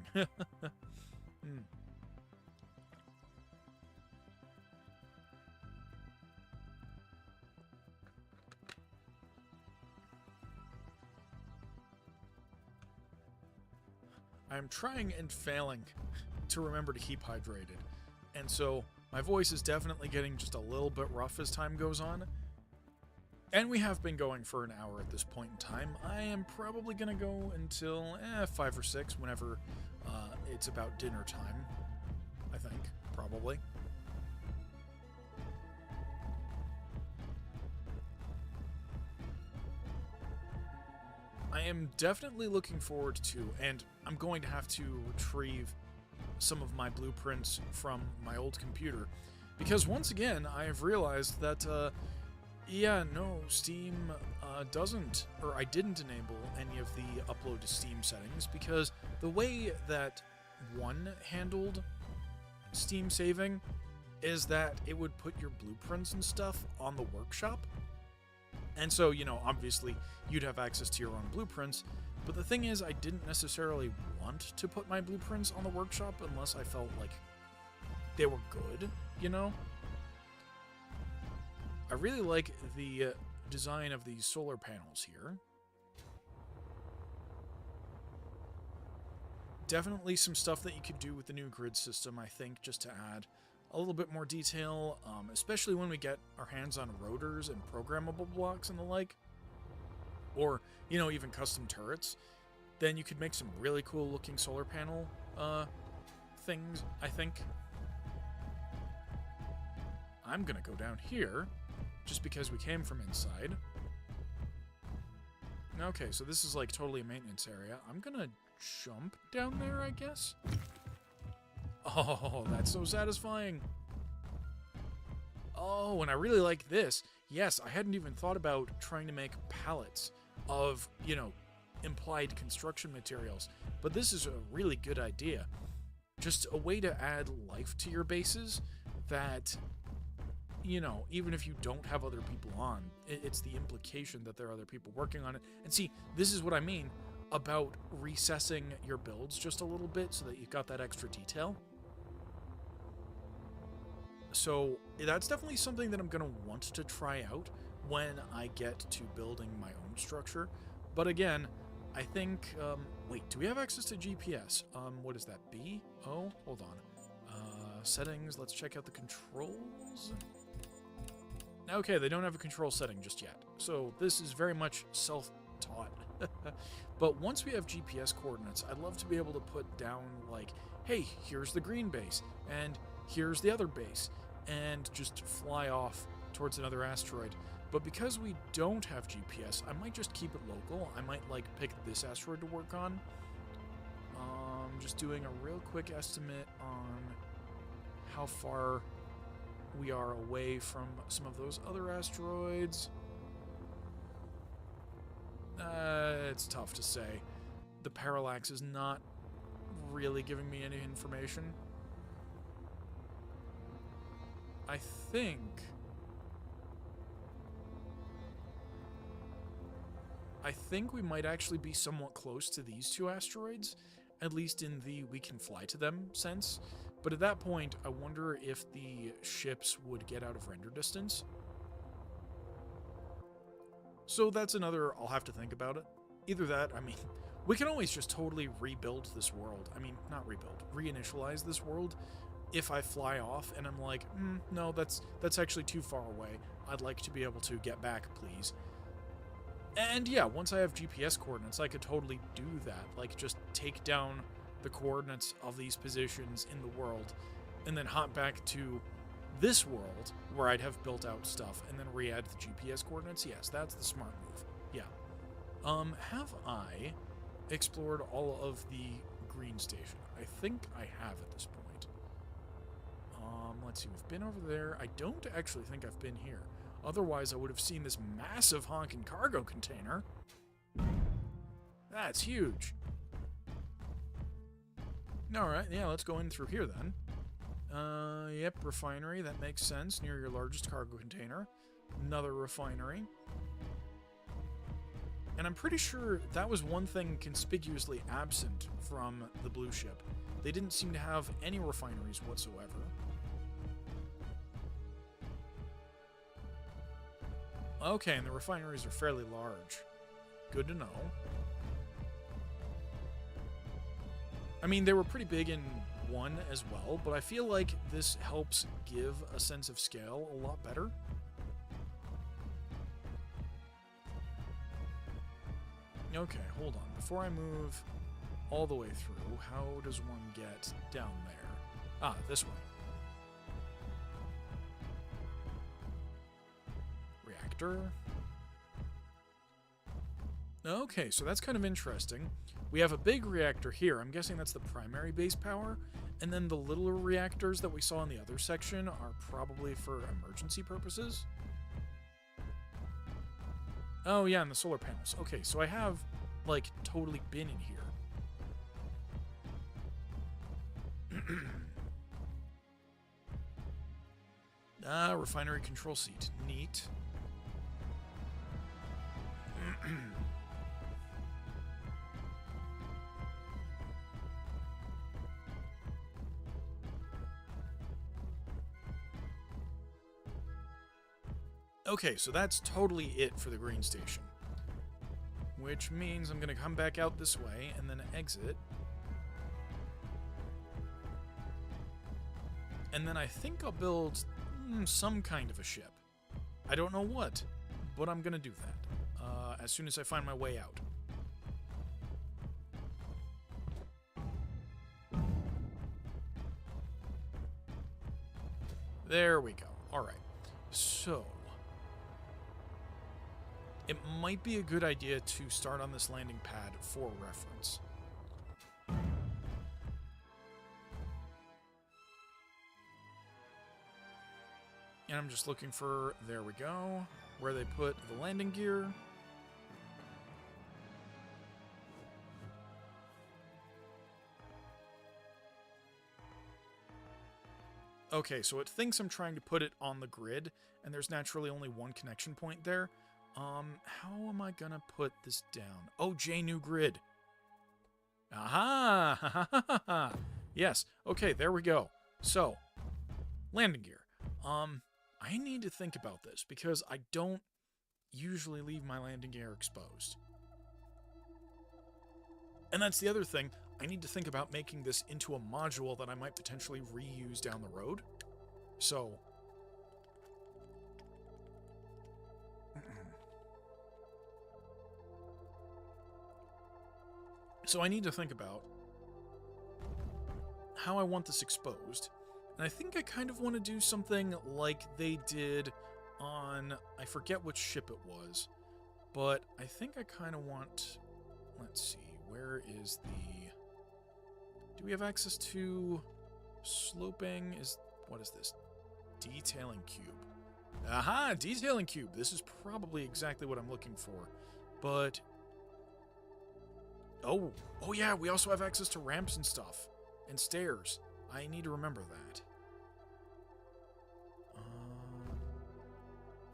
I'm trying and failing to remember to keep hydrated, and so my voice is definitely getting just a little bit rough as time goes on. And we have been going for an hour at this point in time. I am probably going to go until 5 or 6, whenever it's about dinner time, I think, probably. I am definitely looking forward to, and I'm going to have to retrieve some of my blueprints from my old computer, because once again, I have realized that, yeah, no, Steam doesn't, or I didn't enable any of the upload to Steam settings, because the way that one handled Steam saving is that it would put your blueprints and stuff on the workshop. And so, you know, obviously you'd have access to your own blueprints, but the thing is, I didn't necessarily want to put my blueprints on the workshop unless I felt like they were good, you know? I really like the design of these solar panels here. Definitely some stuff that you could do with the new grid system, I think, just to add a little bit more detail, especially when we get our hands on rotors and programmable blocks and the like. Or, you know, even custom turrets. Then you could make some really cool looking solar panel things, I think. I'm gonna go down here, just because we came from inside. Okay, so this is like totally a maintenance area. I'm gonna jump down there, I guess? Oh, that's so satisfying. Oh, and I really like this. Yes, I hadn't even thought about trying to make pallets of, you know, implied construction materials, but this is a really good idea. Just a way to add life to your bases that, you know, even if you don't have other people on, it's the implication that there are other people working on it. And see, this is what I mean about recessing your builds just a little bit so that you've got that extra detail. So that's definitely something that I'm going to want to try out when I get to building my own structure. But again, I think, wait, do we have access to GPS? What is that, B? Oh, hold on. Settings, let's check out the controls. Okay, they don't have a control setting just yet. So this is very much self-taught. But once we have GPS coordinates, I'd love to be able to put down, like, hey, here's the green base, and here's the other base, and just fly off towards another asteroid. But because we don't have GPS, I might just keep it local. I might, like, pick this asteroid to work on. Just doing a real quick estimate on how far we are away from some of those other asteroids. It's tough to say. The parallax is not really giving me any information. I think we might actually be somewhat close to these two asteroids, at least in the we can fly to them sense. But at that point, I wonder if the ships would get out of render distance. So that's another, I'll have to think about it. Either that, I mean, we can always just totally rebuild this world. I mean, not rebuild, reinitialize this world if I fly off and I'm like, no, that's actually too far away. I'd like to be able to get back, please. And yeah, once I have GPS coordinates, I could totally do that. Like, just take down the coordinates of these positions in the world and then hop back to this world where I'd have built out stuff and then re-add the GPS coordinates. Yes, that's the smart move. Yeah. Have I explored all of the green station? I think I have at this point. Let's see, we've been over there. I don't actually think I've been here. Otherwise, I would have seen this massive honking cargo container. That's huge. Alright, yeah, let's go in through here then. Yep, refinery, that makes sense, near your largest cargo container. Another refinery. And I'm pretty sure that was one thing conspicuously absent from the blue ship. They didn't seem to have any refineries whatsoever. Okay, and the refineries are fairly large. Good to know. I mean, they were pretty big in one as well, but I feel like this helps give a sense of scale a lot better. Okay, hold on. Before I move all the way through, how does one get down there? Ah, this way. Reactor. Okay, so that's kind of interesting. We have a big reactor here. I'm guessing that's the primary base power. And then the littler reactors that we saw in the other section are probably for emergency purposes. Oh, yeah, and the solar panels. Okay, so I have, like, totally been in here. Refinery control seat. Neat. Okay, so that's totally it for the green station. Which means I'm going to come back out this way and then exit. And then I think I'll build some kind of a ship. I don't know what, but I'm going to do that as soon as I find my way out. There we go. All right. So it might be a good idea to start on this landing pad for reference. And I'm just looking for, there we go, where they put the landing gear. Okay, so it thinks I'm trying to put it on the grid, and there's naturally only one connection point there. How am I gonna put this down? Oh, J new grid. Aha! Yes. Okay, there we go. So, landing gear. I need to think about this because I don't usually leave my landing gear exposed. And that's the other thing. I need to think about making this into a module that I might potentially reuse down the road. So I need to think about how I want this exposed. And I think I kind of want to do something like they did on, I forget which ship it was, but I think I kind of want, let's see, where is the, do we have access to sloping? What is this? Detailing cube. Aha, detailing cube. This is probably exactly what I'm looking for. But, oh yeah, we also have access to ramps and stuff. And stairs. I need to remember that.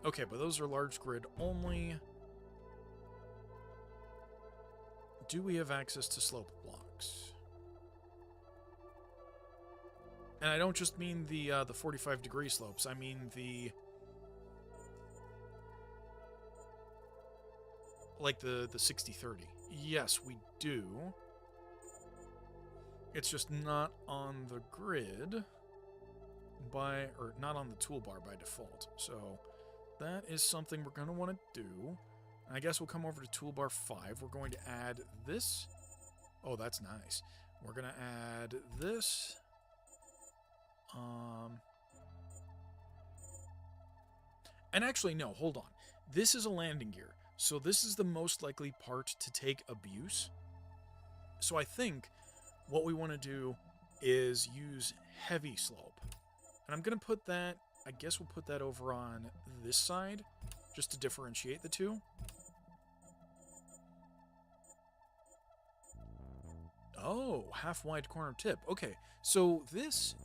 Okay, but those are large grid only. Do we have access to slope blocks? And I don't just mean the 45-degree slopes. I mean the like the 60-30. Yes, we do. It's just not on the grid or not on the toolbar by default. So that is something we're going to want to do. I guess we'll come over to toolbar 5. We're going to add this. Oh, that's nice. We're going to add this. And actually, no, hold on. This is a landing gear. So this is the most likely part to take abuse. So I think what we want to do is use heavy slope. And I'm going to put that, I guess we'll put that over on this side, just to differentiate the two. Oh, half wide corner tip. Okay, so this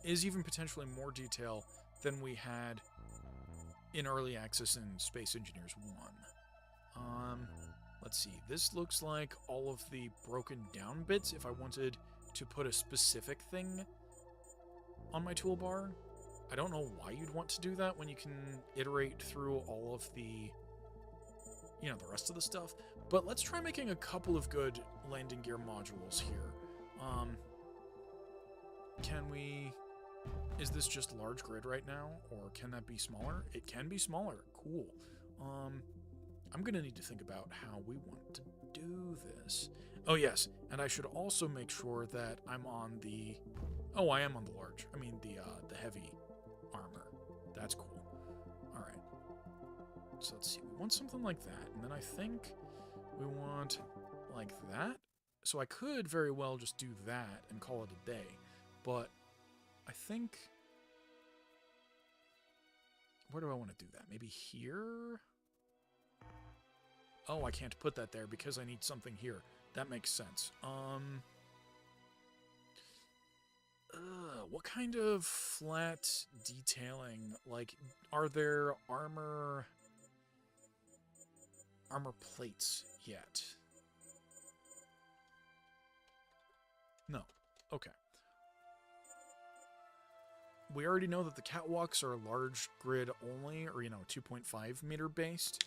is even potentially more detail than we had in early access in Space Engineers 1. Let's see. This looks like all of the broken down bits if I wanted to put a specific thing on my toolbar. I don't know why you'd want to do that when you can iterate through all of the, the rest of the stuff. But let's try making a couple of good landing gear modules here. Is this just large grid right now, or can that be smaller? It can be smaller. Cool. I'm going to need to think about how we want to do this. Oh, yes, and I should also make sure that I'm on the... Oh, I am on the large. I mean, the heavy armor. That's cool. All right. So let's see. We want something like that, and then I think We want like that. So I could very well just do that and call it a day. But I think... Where do I want to do that? Maybe here? Oh, I can't put that there because I need something here. That makes sense. What kind of flat detailing? Like, are there armor plates yet? No. Okay. We already know that the catwalks are large grid only, or, 2.5 meter based.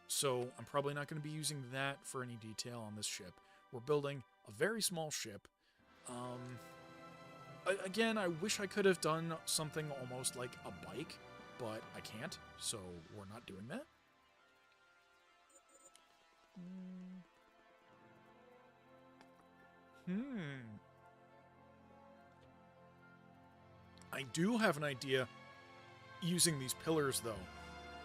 So I'm probably not going to be using that for any detail on this ship. We're building a very small ship. Again, I wish I could have done something almost like a bike, but I can't, so we're not doing that. I do have an idea using these pillars, though.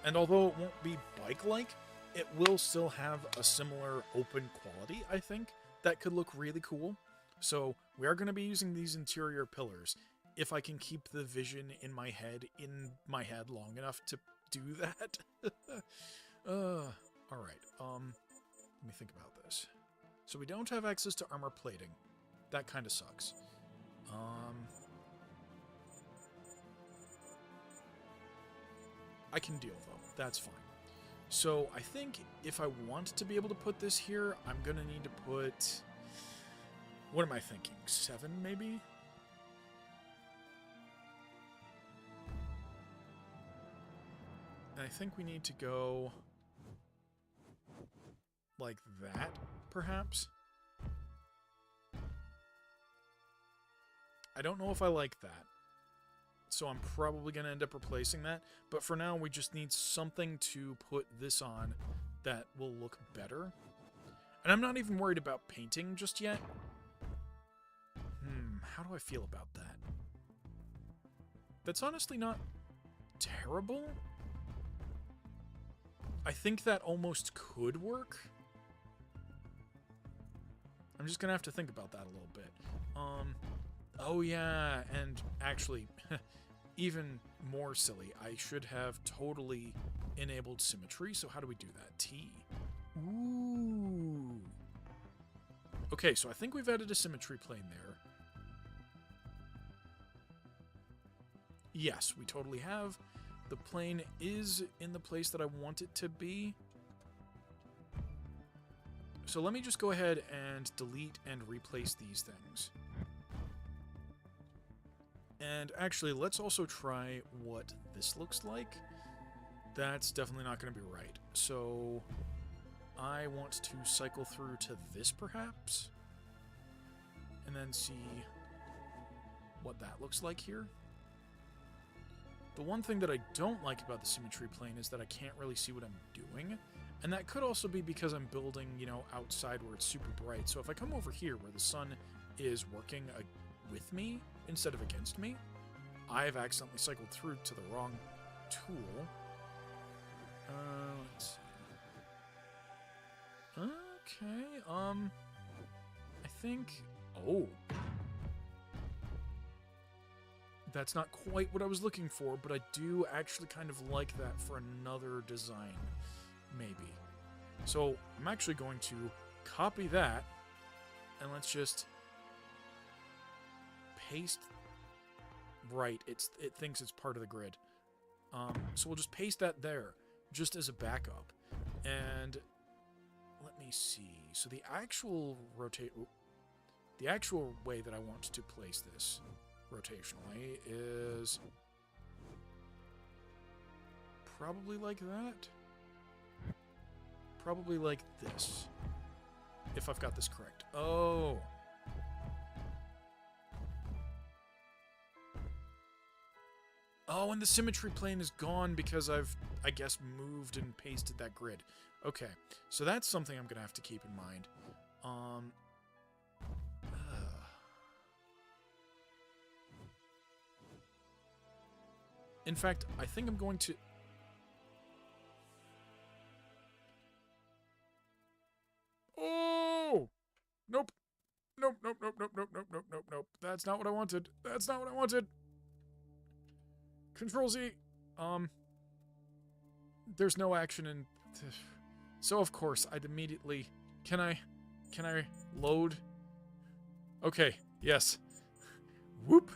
And although it won't be bike-like, it will still have a similar open quality, I think, that could look really cool. So we are going to be using these interior pillars. If I can keep the vision in my head long enough to do that. Alright, let me think about this. So we don't have access to armor plating. That kind of sucks. I can deal, though. That's fine. So I think if I want to be able to put this here, I'm going to need to put... What am I thinking? 7, maybe? And I think we need to go... like that, perhaps? I don't know if I like that. So I'm probably going to end up replacing that. But for now, we just need something to put this on that will look better. And I'm not even worried about painting just yet. How do I feel about that? That's honestly not terrible. I think that almost could work. I'm just going to have to think about that a little bit. Oh yeah, and actually... even more silly, I should have totally enabled symmetry, so how do we do that? T. Ooh. Okay, so I think we've added a symmetry plane there. Yes, we totally have. The plane is in the place that I want it to be. So let me just go ahead and delete and replace these things. And actually, let's also try what this looks like. That's definitely not going to be right. So I want to cycle through to this, perhaps, and then see what that looks like here. The one thing that I don't like about the symmetry plane is that I can't really see what I'm doing. And that could also be because I'm building, outside where it's super bright. So if I come over here where the sun is working with me instead of against me, I've accidentally cycled through to the wrong tool. Let's see. Okay, I think... Oh. That's not quite what I was looking for, but I do actually kind of like that for another design, maybe. So I'm actually going to copy that, and let's just paste. Right, it thinks it's part of the grid. So we'll just paste that there, just as a backup. And let me see. So the actual the actual way that I want to place this rotationally is probably like that. Probably like this. If I've got this correct. Oh. Oh, and the symmetry plane is gone because I've, I guess, moved and pasted that grid. Okay, so that's something I'm going to have to keep in mind. In fact, I think I'm going to... Nope. Nope, nope, nope, nope, nope, nope, nope, nope, nope. That's not what I wanted. That's not what I wanted. Control Z. There's no action in... So, of course, I'd immediately... Can I load? Okay, yes. Whoop.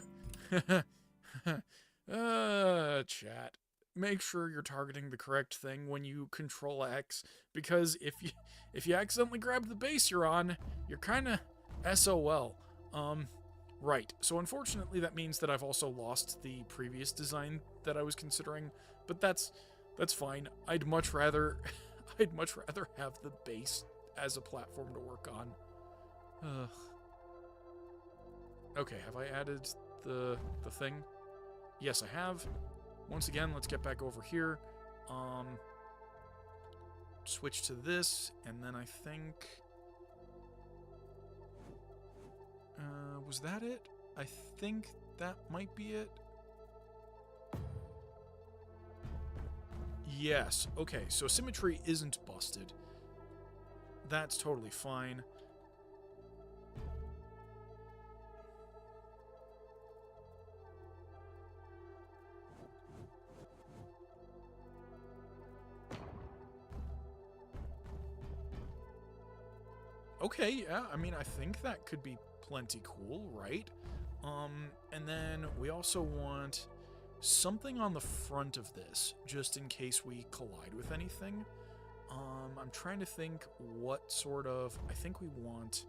Chat. Make sure you're targeting the correct thing when you control X, because if you accidentally grab the base you're on, you're kind of SOL. Right. So unfortunately that means that I've also lost the previous design that I was considering, but that's fine. I'd much rather have the base as a platform to work on. Ugh. Okay, have I added the thing? Yes, I have. Once again, let's get back over here. Switch to this, and then I think... was that it? I think that might be it. Yes, okay, so symmetry isn't busted. That's totally fine. Okay, yeah, I mean, I think that could be plenty cool, right? And then we also want something on the front of this, just in case we collide with anything. I'm trying to think what sort of... I think we want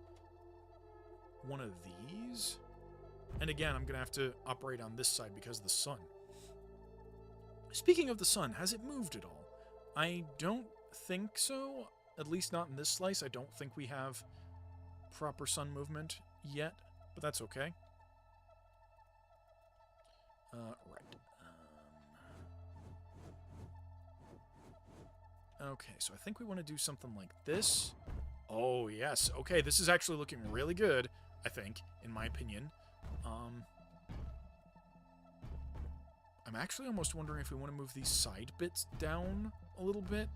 one of these. And again, I'm going to have to operate on this side because of the sun. Speaking of the sun, has it moved at all? I don't think so. At least not in this slice. I don't think we have proper sun movement yet, but that's okay. Right. Okay, so I think we want to do something like this. Oh, yes. Okay, this is actually looking really good, I think, in my opinion. I'm actually almost wondering if we want to move these side bits down a little bit.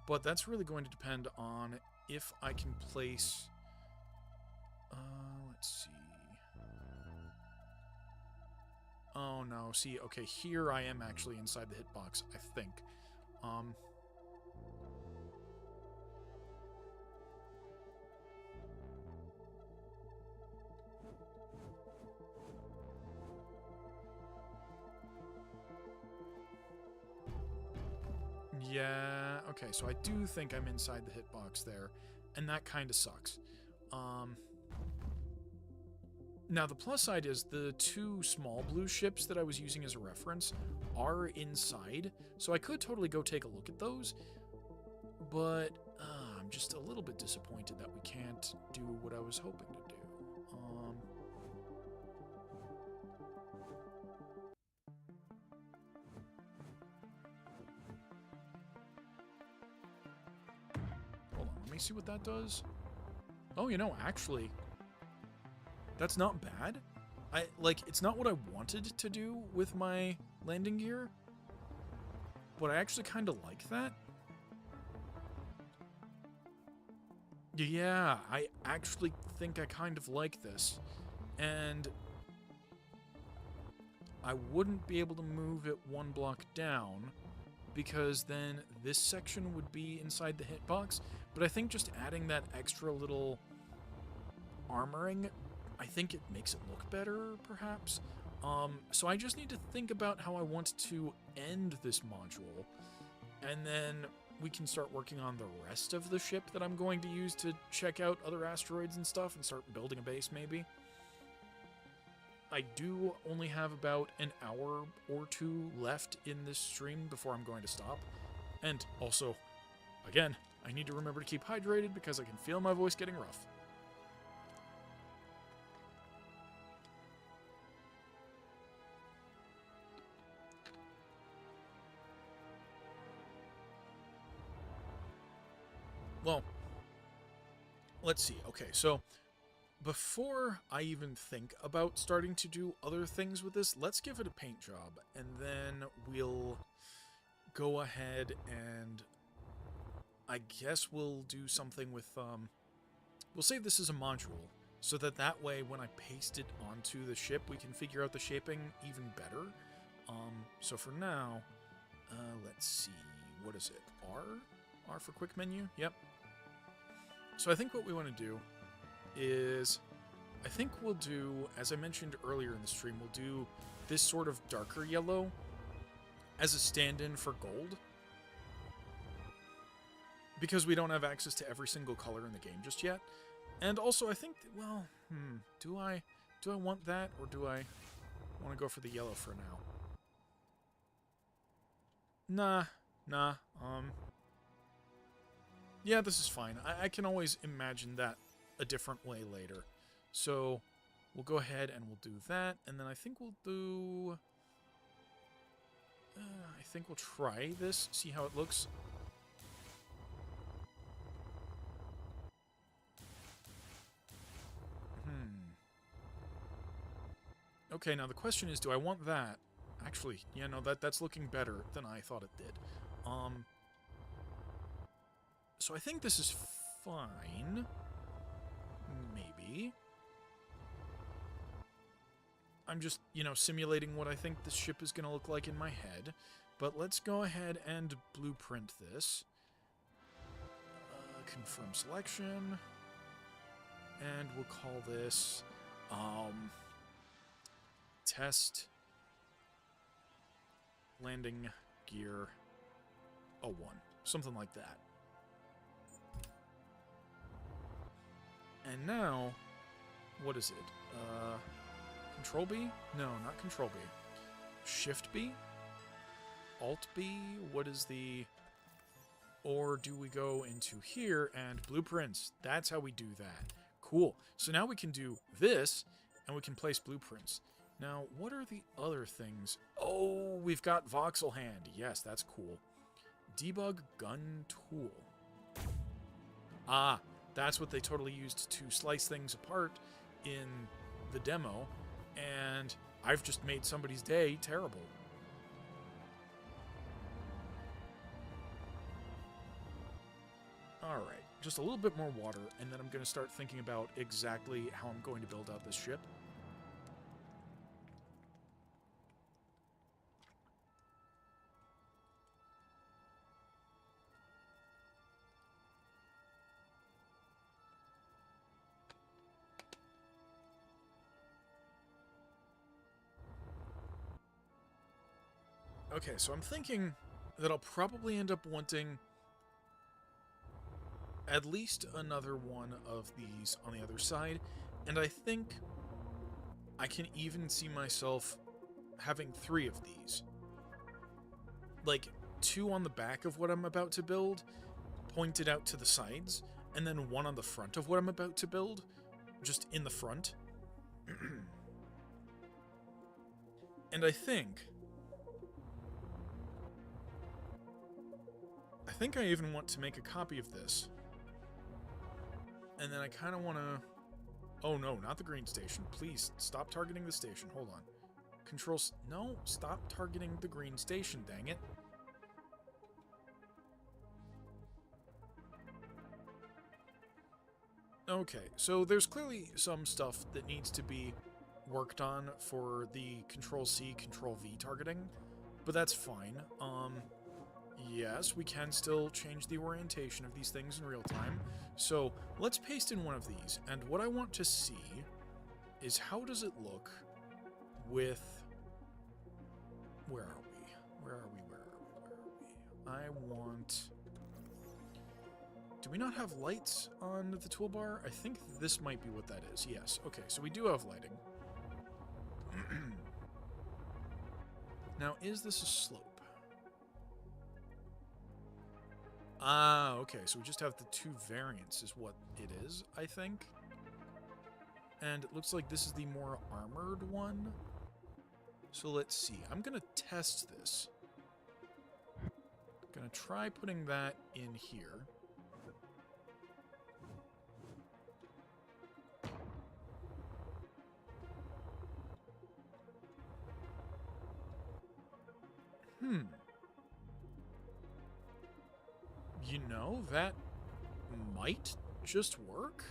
But that's really going to depend on if I can place... let's see... Oh, no. See, okay, here I am actually inside the hitbox, I think. Yeah, okay, so I do think I'm inside the hitbox there, and that kind of sucks. Now, the plus side is the two small blue ships that I was using as a reference are inside, so I could totally go take a look at those, but I'm just a little bit disappointed that we can't do what I was hoping to do. Hold on, let me see what that does. Oh, you know, actually... that's not bad. It's not what I wanted to do with my landing gear, but I actually kind of like that. Yeah, I actually think I kind of like this. And I wouldn't be able to move it one block down, because then this section would be inside the hitbox, but I think just adding that extra little armoring, I think it makes it look better, perhaps. So I just need to think about how I want to end this module, and then we can start working on the rest of the ship that I'm going to use to check out other asteroids and stuff and start building a base, maybe. I do only have about an hour or two left in this stream before I'm going to stop. And also, again, I need to remember to keep hydrated because I can feel my voice getting rough. Well, let's see. Okay, so before I even think about starting to do other things with this, let's give it a paint job, and then we'll go ahead and I guess we'll do something with, we'll save this as a module, so that way when I paste it onto the ship, we can figure out the shaping even better. So for now, let's see, what is it? R? R for quick menu? Yep. So I think what we want to do is, I think we'll do, as I mentioned earlier in the stream, we'll do this sort of darker yellow as a stand-in for gold. Because we don't have access to every single color in the game just yet. And also, I think, well, do I want that, or do I want to go for the yellow for now? Nah, yeah, this is fine. I can always imagine that a different way later. So, we'll go ahead and we'll do that, and then I think we'll do... I think we'll try this, see how it looks. Okay, now the question is, do I want that? Actually, yeah, no, that's looking better than I thought it did. So I think this is fine. Maybe. I'm just, you know, simulating what I think this ship is going to look like in my head. But let's go ahead and blueprint this. Confirm selection. And we'll call this, test landing gear 01. Something like that. And now, what is it? Control B? No, not Control B. Shift B? Alt B? What is the... Or do we go into here and blueprints? That's how we do that. Cool. So now we can do this, and we can place blueprints. Now, what are the other things? Oh, we've got voxel hand. Yes, that's cool. Debug gun tool. Ah, that's what they totally used to slice things apart in the demo, and I've just made somebody's day terrible. Alright, just a little bit more water, and then I'm going to start thinking about exactly how I'm going to build out this ship. Okay, so I'm thinking that I'll probably end up wanting at least another one of these on the other side, and I think I can even see myself having 3 of these. Like, 2 on the back of what I'm about to build, pointed out to the sides, and then 1 on the front of what I'm about to build, just in the front. And I think I even want to make a copy of this. And then I kind of want to... Oh no, not the green station. Please, stop targeting the station. Hold on. Controls... No, stop targeting the green station, dang it. Okay, so there's clearly some stuff that needs to be worked on for the Control-C, Control-V targeting, but that's fine. Yes, we can still change the orientation of these things in real time. So let's paste in one of these. And what I want to see is how does it look with... Where are we? I want... Do we not have lights on the toolbar? I think this might be what that is. Yes. Okay, so we do have lighting. Now, is this a slope? Ah, okay, so we just have the 2 variants is what it is, I think. And it looks like this is the more armored one. So let's see. I'm going to test this. Going to try putting that in here. You know, that might just work.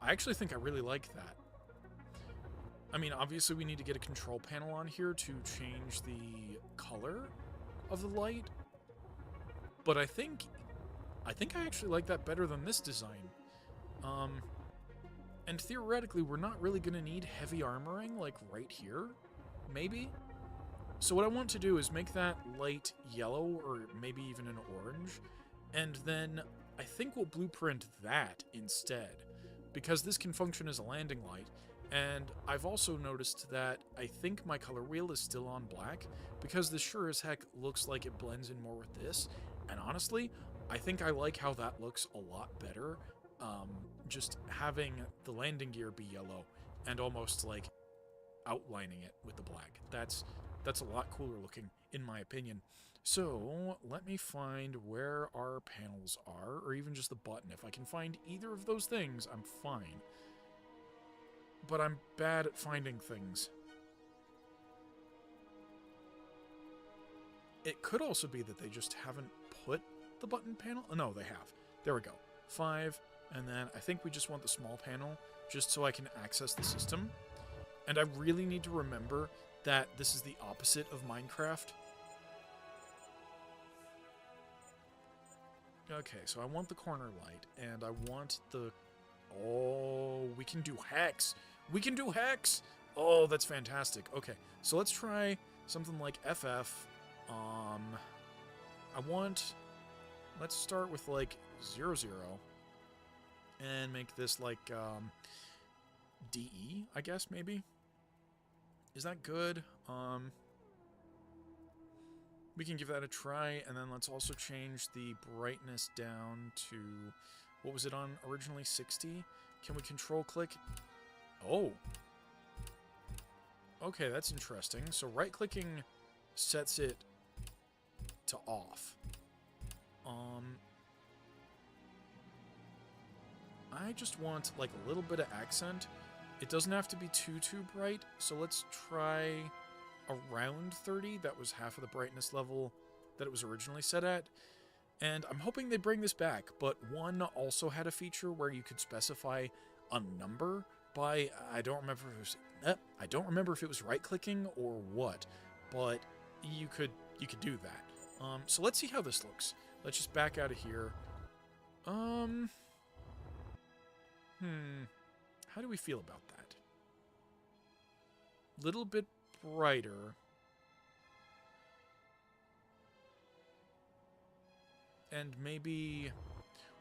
I actually think I really like that. I mean, obviously we need to get a control panel on here to change the color of the light, but I think I actually like that better than this design. And theoretically, we're not really going to need heavy armoring, like right here, maybe? So what I want to do is make that light yellow, or maybe even an orange, and then I think we'll blueprint that instead, because this can function as a landing light, and I've also noticed that I think my color wheel is still on black, because this sure as heck looks like it blends in more with this, and honestly, I think I like how that looks a lot better, just having the landing gear be yellow, and almost like outlining it with the black. That's a lot cooler looking, in my opinion. So, let me find where our panels are, or even just the button. If I can find either of those things, I'm fine. But I'm bad at finding things. It could also be that they just haven't put the button panel. Oh, no, they have. There we go. 5, and then I think we just want the small panel, just so I can access the system. And I really need to remember that this is the opposite of Minecraft. Okay, so I want the corner light, and I want the... Oh, we can do hex! We can do hex! Oh, that's fantastic. Okay, so let's try something like FF. I want... Let's start with, like, 0, 0. And make this, like, DE, I guess, maybe? Is that good? We can give that a try, and then let's also change the brightness down to... What was it on originally? 60? Can we control-click? Oh! Okay, that's interesting. So right-clicking sets it to off. I just want, like, a little bit of accent. It doesn't have to be too bright, so let's try around 30. That was half of the brightness level that it was originally set at. And I'm hoping they bring this back, but 1 also had a feature where you could specify a number by, I don't remember if it was right-clicking or what, but you could do that. So let's see how this looks. Let's just back out of here. How do we feel about that? Little bit brighter. And maybe...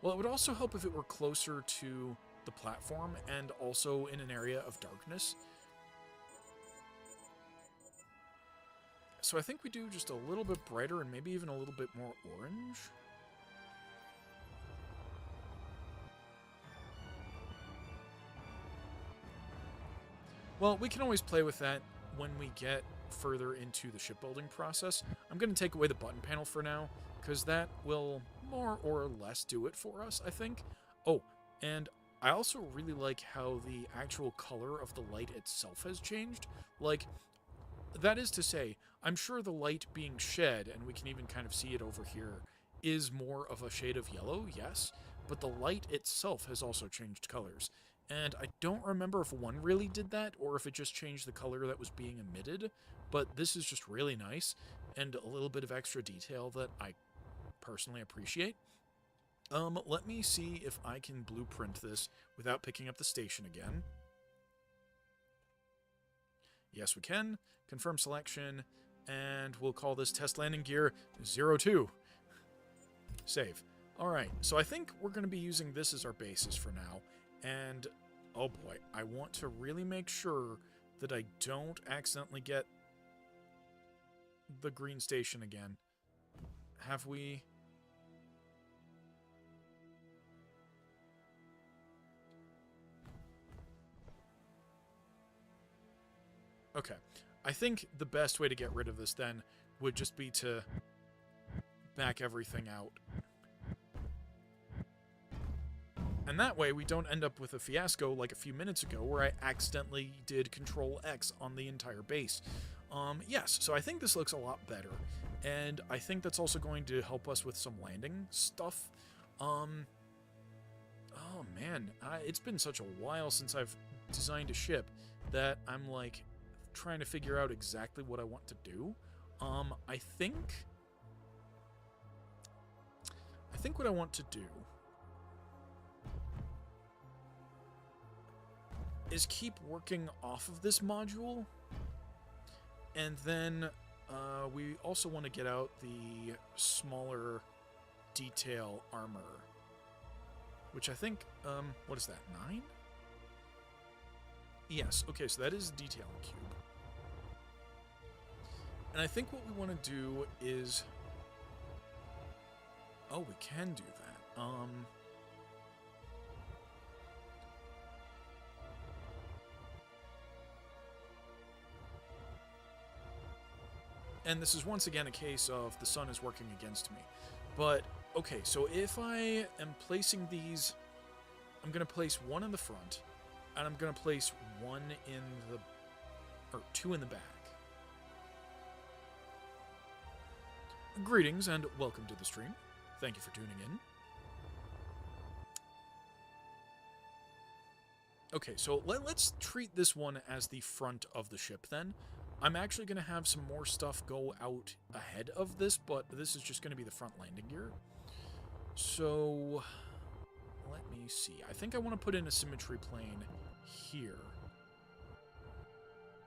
Well, it would also help if it were closer to the platform and also in an area of darkness. So I think we do just a little bit brighter and maybe even a little bit more orange. Well, we can always play with that when we get further into the shipbuilding process. I'm going to take away the button panel for now, because that will more or less do it for us, I think. Oh, and I also really like how the actual color of the light itself has changed. Like, that is to say, I'm sure the light being shed, and we can even kind of see it over here, is more of a shade of yellow, yes, but the light itself has also changed colors. And I don't remember if 1 really did that, or if it just changed the color that was being emitted, but this is just really nice, and a little bit of extra detail that I personally appreciate. Let me see if I can blueprint this without picking up the station again. Yes, we can. Confirm selection, and we'll call this test landing gear 02. Save. Alright, so I think we're going to be using this as our basis for now, and oh boy, I want to really make sure that I don't accidentally get the green station again. Have we... Okay, I think the best way to get rid of this then would just be to back everything out. And that way we don't end up with a fiasco like a few minutes ago where I accidentally did Control X on the entire base. Yes, so I think this looks a lot better. And I think that's also going to help us with some landing stuff. Oh man, it's been such a while since I've designed a ship that I'm like trying to figure out exactly what I want to do. I think what I want to do is keep working off of this module, and then we also want to get out the smaller detail armor, which I think, what is that, 9? Yes, okay, so that is a detailing cube. And I think what we want to do is... Oh, we can do that. And this is once again a case of the sun is working against me. But, okay, so if I am placing these... I'm going to place one in the front, and I'm going to place one in the... or 2 in the back. Greetings and welcome to the stream. Thank you for tuning in. Okay, so let's treat this one as the front of the ship then. I'm actually going to have some more stuff go out ahead of this, but this is just going to be the front landing gear. So, let me see. I think I want to put in a symmetry plane here.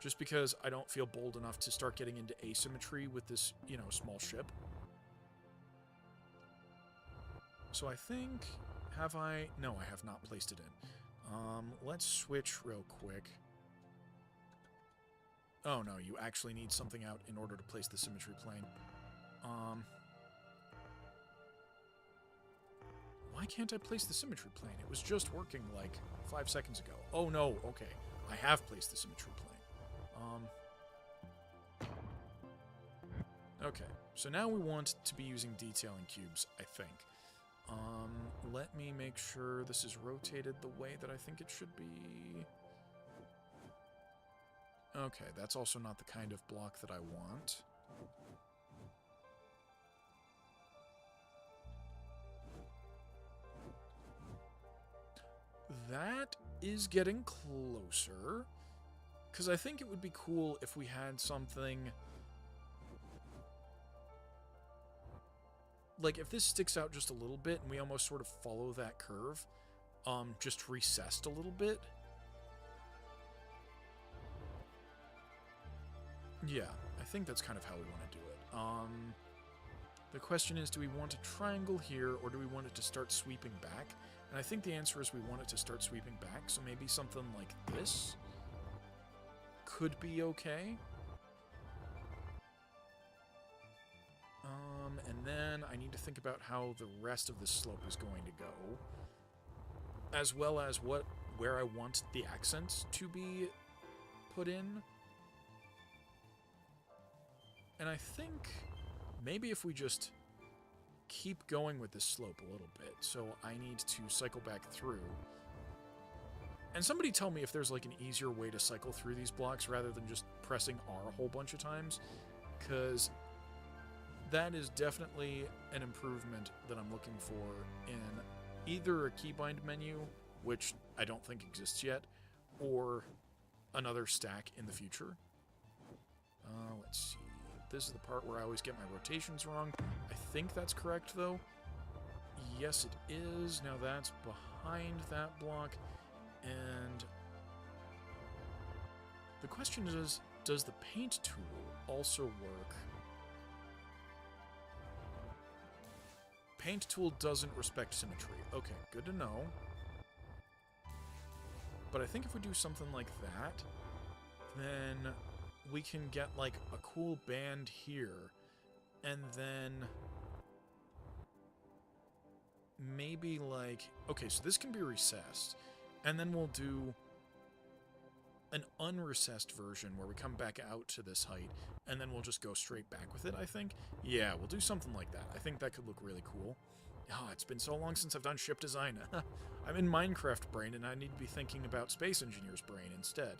Just because I don't feel bold enough to start getting into asymmetry with this, you know, small ship. So I think, have I... No, I have not placed it in. Let's switch real quick. Oh no, you actually need something out in order to place the symmetry plane. Why can't I place the symmetry plane? It was just working like 5 seconds ago. Oh no, okay. I have placed the symmetry plane. Okay, so now we want to be using detailing cubes, I think. Let me make sure this is rotated the way that I think it should be. Okay, that's also not the kind of block that I want. That is getting closer. Because I think it would be cool if we had something... Like, if this sticks out just a little bit and we almost sort of follow that curve, just recessed a little bit. Yeah, I think that's kind of how we want to do it. The question is, do we want a triangle here, or do we want it to start sweeping back? And I think the answer is we want it to start sweeping back, so maybe something like this could be okay. And then I need to think about how the rest of the slope is going to go, as well as where I want the accent to be put in. And I think maybe if we just keep going with this slope a little bit, so I need to cycle back through. And somebody tell me if there's like an easier way to cycle through these blocks rather than just pressing R a whole bunch of times, because that is definitely an improvement that I'm looking for in either a keybind menu, which I don't think exists yet, or another stack in the future. Let's see. This is the part where I always get my rotations wrong. I think that's correct, though. Yes, it is. Now that's behind that block. And the question is, does the paint tool also work? Paint tool doesn't respect symmetry. Okay, good to know. But I think if we do something like that, then we can get like a cool band here, and then maybe like, okay, so this can be recessed, and then we'll do an unrecessed version where we come back out to this height, and then we'll just go straight back with it, I think. Yeah, we'll do something like that. I think that could look really cool. Oh, it's been so long since I've done ship design. I'm in Minecraft brain, and I need to be thinking about Space Engineer's brain instead.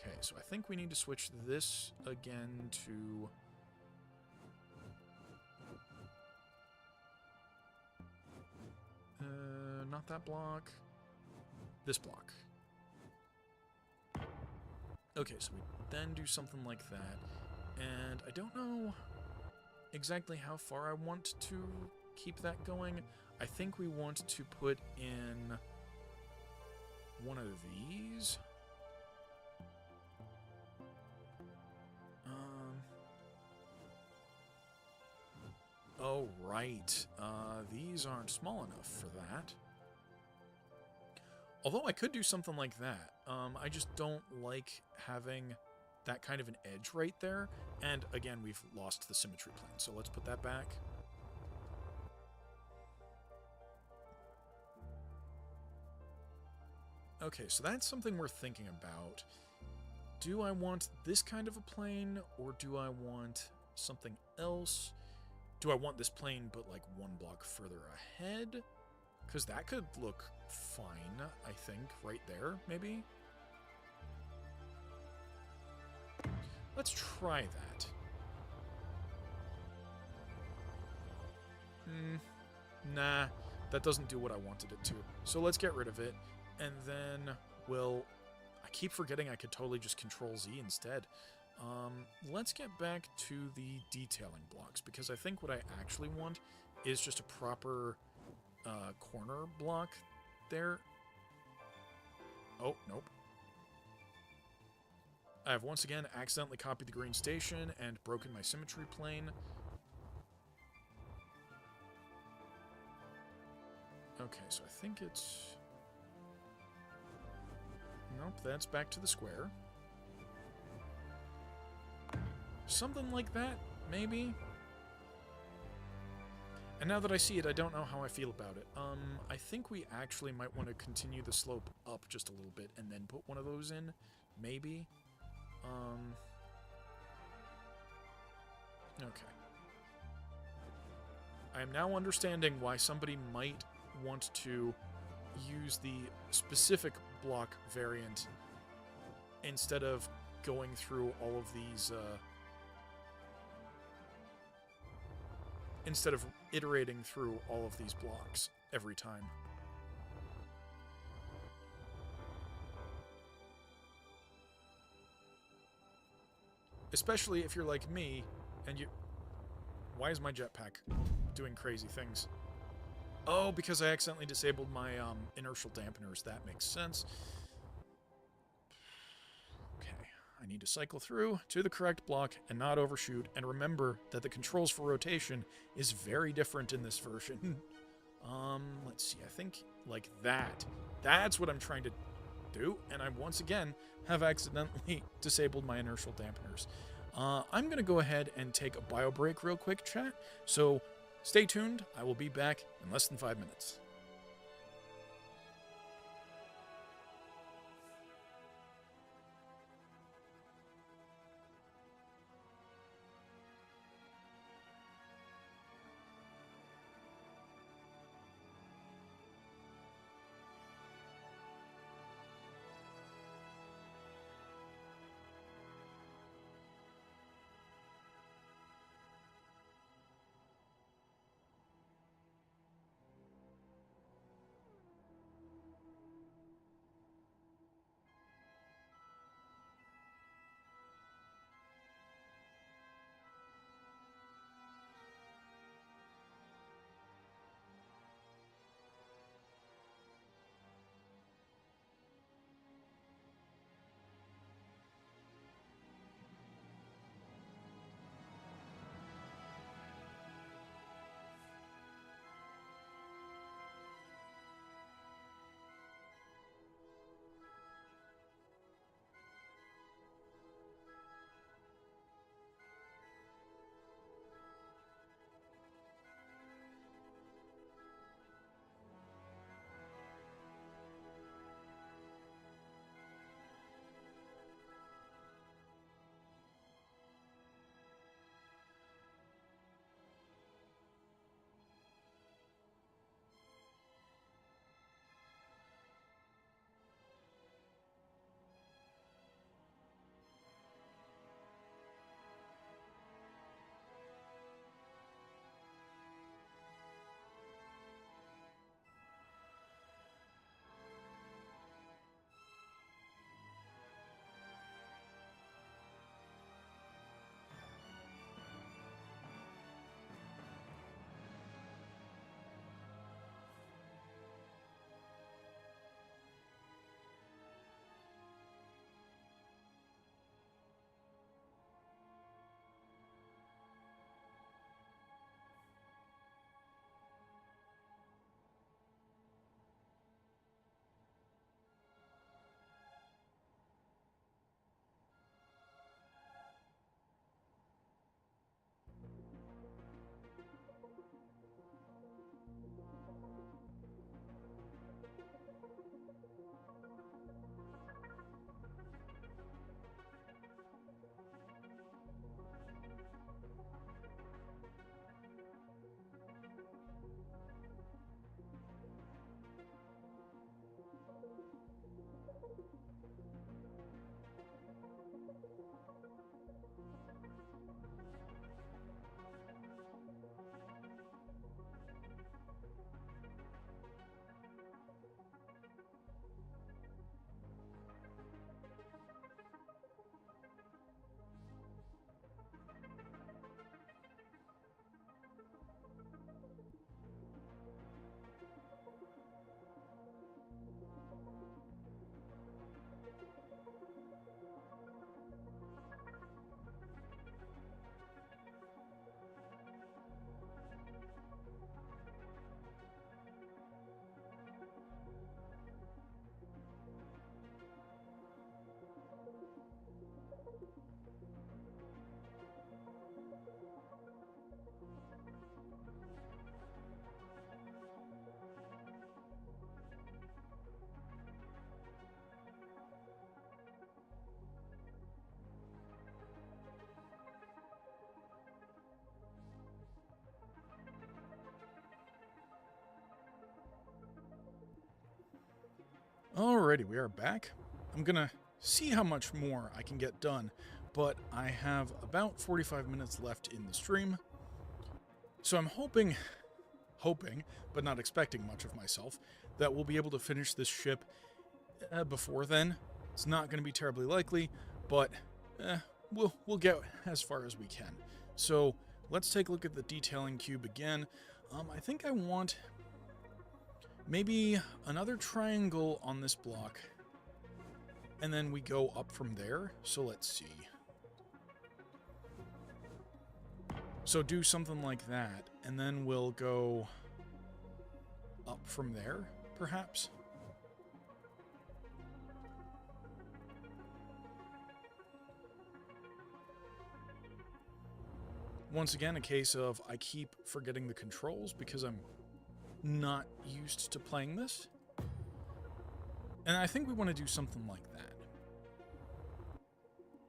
Okay, so I think we need to switch this again to... not that block. This block. Okay, so we then do something like that. And I don't know exactly how far I want to keep that going. I think we want to put in one of these. Oh, right. These aren't small enough for that. Although I could do something like that. I just don't like having that kind of an edge right there. And again, we've lost the symmetry plane, so let's put that back. Okay, so that's something we're thinking about. Do I want this kind of a plane, or do I want something else? Do I want this plane but like one block further ahead? Because that could look fine, I think, right there, maybe? Let's try that. Nah, that doesn't do what I wanted it to. So let's get rid of it, and then we'll... I keep forgetting I could totally just Control Z instead. Let's get back to the detailing blocks, because I think what I actually want is just a proper corner block there. Oh, nope. I have once again accidentally copied the green station and broken my symmetry plane. Okay, so I think it's... Nope, that's back to the square. Something like that, maybe? And now that I see it, I don't know how I feel about it. I think we actually might want to continue the slope up just a little bit and then put one of those in, maybe? Okay. I am now understanding why somebody might want to use the specific block variant instead of going through all of these, instead of iterating through all of these blocks every time. Especially if you're like me, and you... Why is my jetpack doing crazy things? Oh, because I accidentally disabled my inertial dampeners. That makes sense. Okay, I need to cycle through to the correct block and not overshoot, and remember that the controls for rotation is very different in this version. Let's see, I think like that. That's what I'm trying to do, and I once again have accidentally disabled my inertial dampeners. I'm going to go ahead and take a bio break real quick, chat, so stay tuned. I will be back in less than 5 minutes. Alrighty, we are back. I'm gonna see how much more I can get done, but I have about 45 minutes left in the stream. So I'm hoping, but not expecting much of myself, that we'll be able to finish this ship before then. It's not going to be terribly likely, but we'll get as far as we can. So let's take a look at the detailing cube again. I think I want maybe another triangle on this block, and then we go up from there. So let's see. So do something like that, and then we'll go up from there, perhaps. Once again, a case of I keep forgetting the controls because I'm not used to playing this. And I think we want to do something like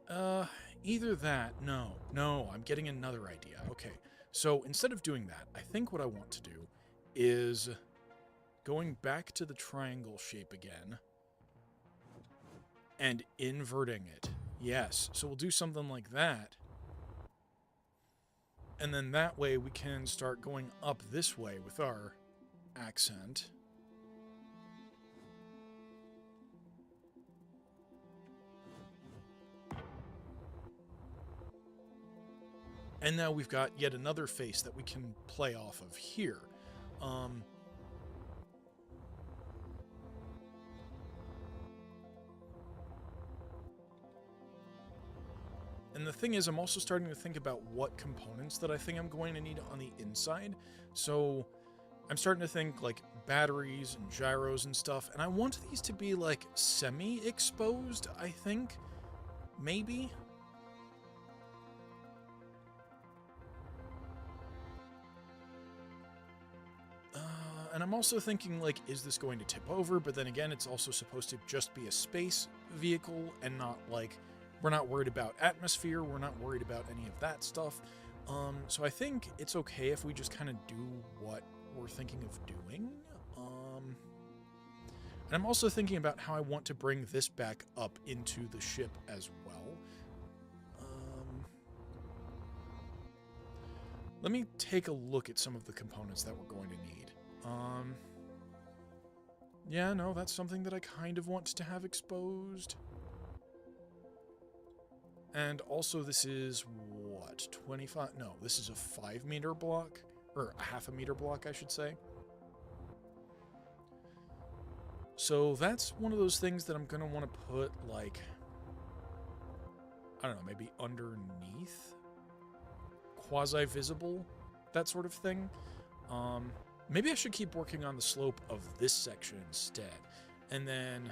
that. Either that, no, I'm getting another idea. Okay, so instead of doing that, I think what I want to do is going back to the triangle shape again and inverting it. Yes, so we'll do something like that. And then that way we can start going up this way with our accent. And now we've got yet another face that we can play off of here. And the thing is, I'm also starting to think about what components that I think I'm going to need on the inside. So I'm starting to think like batteries and gyros and stuff. And I want these to be like semi-exposed, I think. Maybe. And I'm also thinking, like, is this going to tip over? But then again, it's also supposed to just be a space vehicle and not, like, we're not worried about atmosphere. We're not worried about any of that stuff. So I think it's okay if we just kind of do what we're thinking of doing. And I'm also thinking about how I want to bring this back up into the ship as well. Let me take a look at some of the components that we're going to need. Yeah, no, that's something that I kind of want to have exposed. And also this is, what, 25? No, this is a 5-meter block, or a half a meter block, I should say. So that's one of those things that I'm going to want to put, like, I don't know, maybe underneath? Quasi-visible? That sort of thing. Maybe I should keep working on the slope of this section instead, and then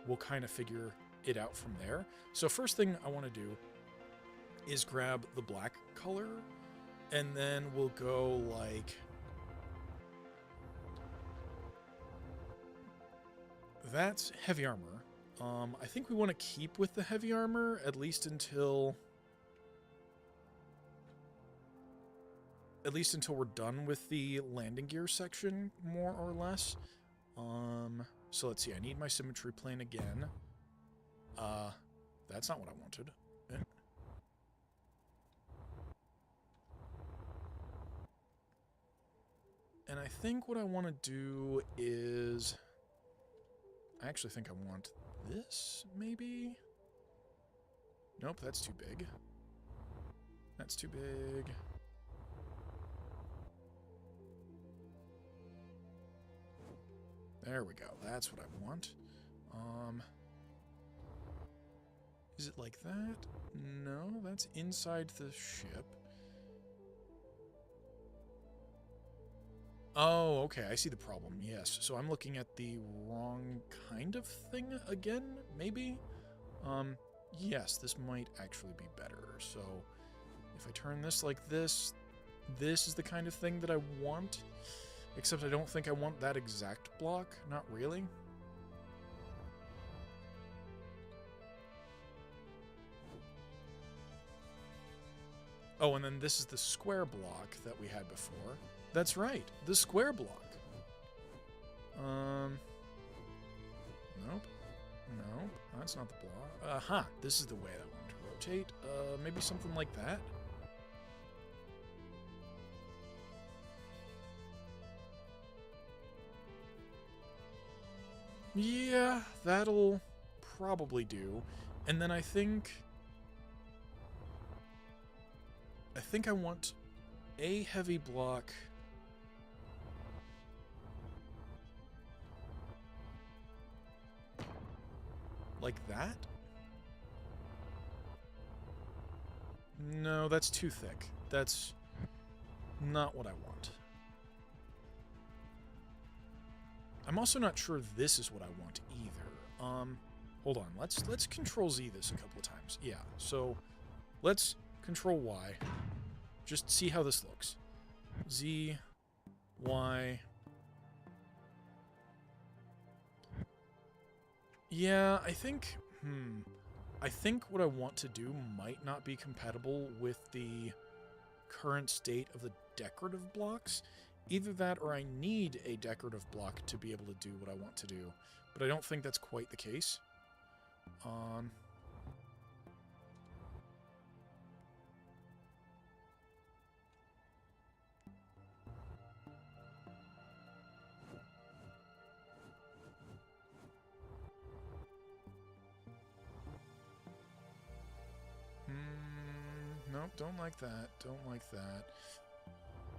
we'll kind of figure it out from there. So first thing I want to do is grab the black color, and then we'll go like... That's heavy armor. I think we want to keep with the heavy armor, at least until we're done with the landing gear section, more or less. So let's see, I need my symmetry plane again. That's not what I wanted. And I think what I want to do is... I actually think I want this, maybe? Nope, that's too big. That's too big. There we go. That's what I want. Is it like that? No, that's inside the ship. Oh, okay, I see the problem. Yes, so I'm looking at the wrong kind of thing again, maybe? Yes, this might actually be better. So if I turn this like this, this is the kind of thing that I want. Except I don't think I want that exact block. Not really. Oh, and then this is the square block that we had before. That's right, the square block. Nope. Nope. That's not the block. Aha. This is the way I want to rotate. Maybe something like that. Yeah, that'll probably do. And then I think I want a heavy block. Like that? No, that's too thick. That's not what I want. I'm also not sure this is what I want either. Hold on. Let's Control Z this a couple of times. Yeah. So, let's Control Y. Just see how this looks. Z, Y. Yeah, I think what I want to do might not be compatible with the current state of the decorative blocks. Either that or I need a decorative block to be able to do what I want to do. But I don't think that's quite the case. Nope, don't like that. Don't like that.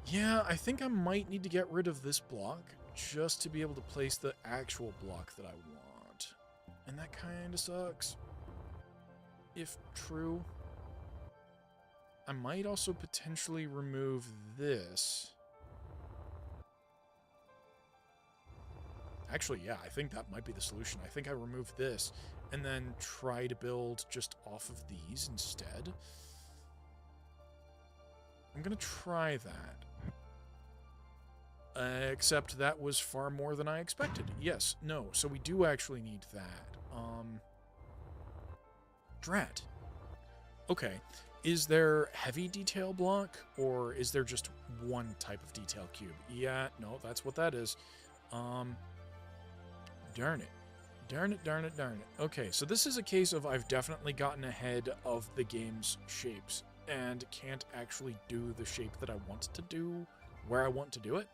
Yeah, I think I might need to get rid of this block just to be able to place the actual block that I want. And that kind of sucks. If true. I might also potentially remove this. Actually, yeah, I think that might be the solution. I think I remove this and then try to build just off of these instead. I'm going to try that. Except that was far more than I expected. Yes, no, so we do actually need that. Drat. Okay, is there heavy detail block, or is there just one type of detail cube? Yeah, no, that's what that is. Darn it. Darn it, darn it, darn it. Okay, so this is a case of I've definitely gotten ahead of the game's shapes and can't actually do the shape that I want to do where I want to do it.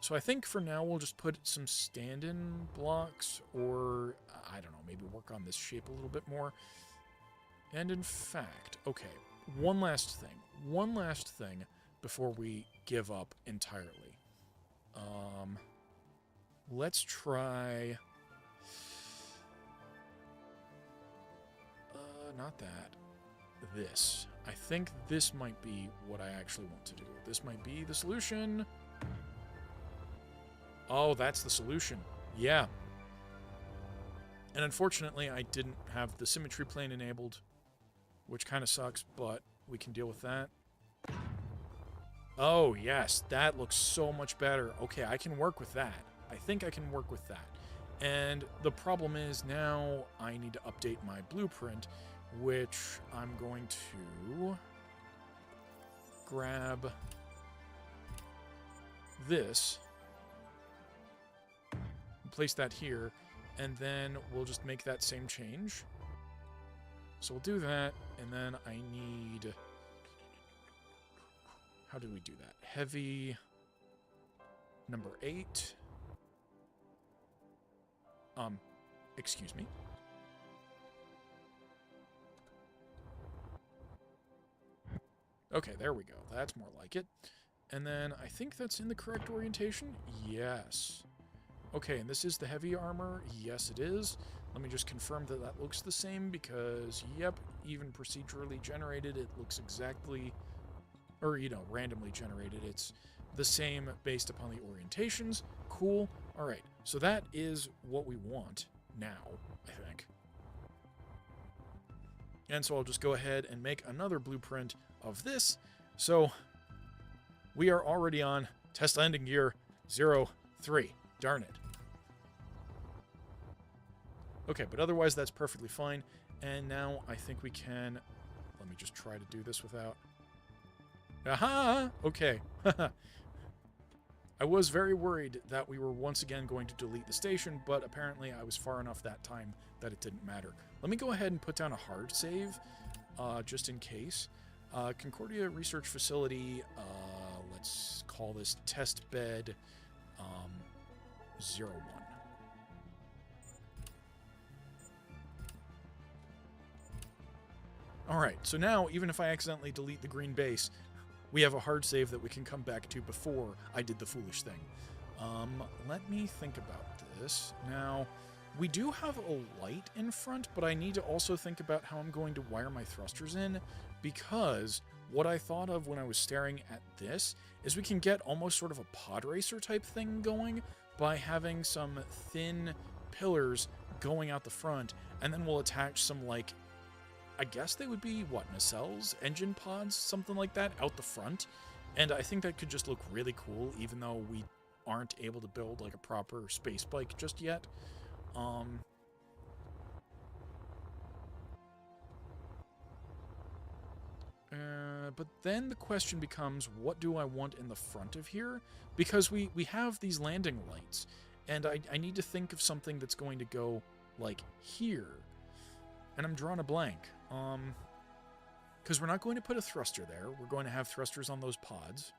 So I think for now we'll just put some stand-in blocks, or I don't know, maybe work on this shape a little bit more. And in fact, okay, one last thing before we give up entirely. Let's try, not that, this. I think this might be what I actually want to do. This might be the solution. Oh, that's the solution. Yeah. And unfortunately, I didn't have the symmetry plane enabled, which kind of sucks, but we can deal with that. Oh, yes, that looks so much better. Okay, I can work with that. I think I can work with that. And the problem is now I need to update my blueprint, which I'm going to grab this, place that here, and then we'll just make that same change. So we'll do that, and then I need... How do we do that? Heavy number 8. Excuse me. Okay, there we go. That's more like it. And then I think that's in the correct orientation. Yes. Okay, and this is the heavy armor. Yes, it is. Let me just confirm that that looks the same because, yep, even procedurally generated, it looks exactly, or, you know, randomly generated. It's the same based upon the orientations. Cool. All right, so that is what we want now, I think. And so I'll just go ahead and make another blueprint of this. So we are already on test landing gear 03. Darn it. Okay, but otherwise that's perfectly fine. And now I think we can... Let me just try to do this without... Aha! Okay. I was very worried that we were once again going to delete the station, but apparently I was far enough that time that it didn't matter. Let me go ahead and put down a hard save, just in case. Concordia Research Facility, let's call this Test Bed 01. Alright, so now, even if I accidentally delete the green base, we have a hard save that we can come back to before I did the foolish thing. Let me think about this. Now, we do have a light in front, but I need to also think about how I'm going to wire my thrusters in, because what I thought of when I was staring at this is we can get almost sort of a pod racer type thing going by having some thin pillars going out the front, and then we'll attach some, like, I guess they would be, what, nacelles? Engine pods? Something like that out the front. And I think that could just look really cool, even though we aren't able to build, like, a proper space bike just yet. But then the question becomes, what do I want in the front of here? Because we have these landing lights, and I need to think of something that's going to go, like, here. And I'm drawing a blank. Because we're not going to put a thruster there. We're going to have thrusters on those pods.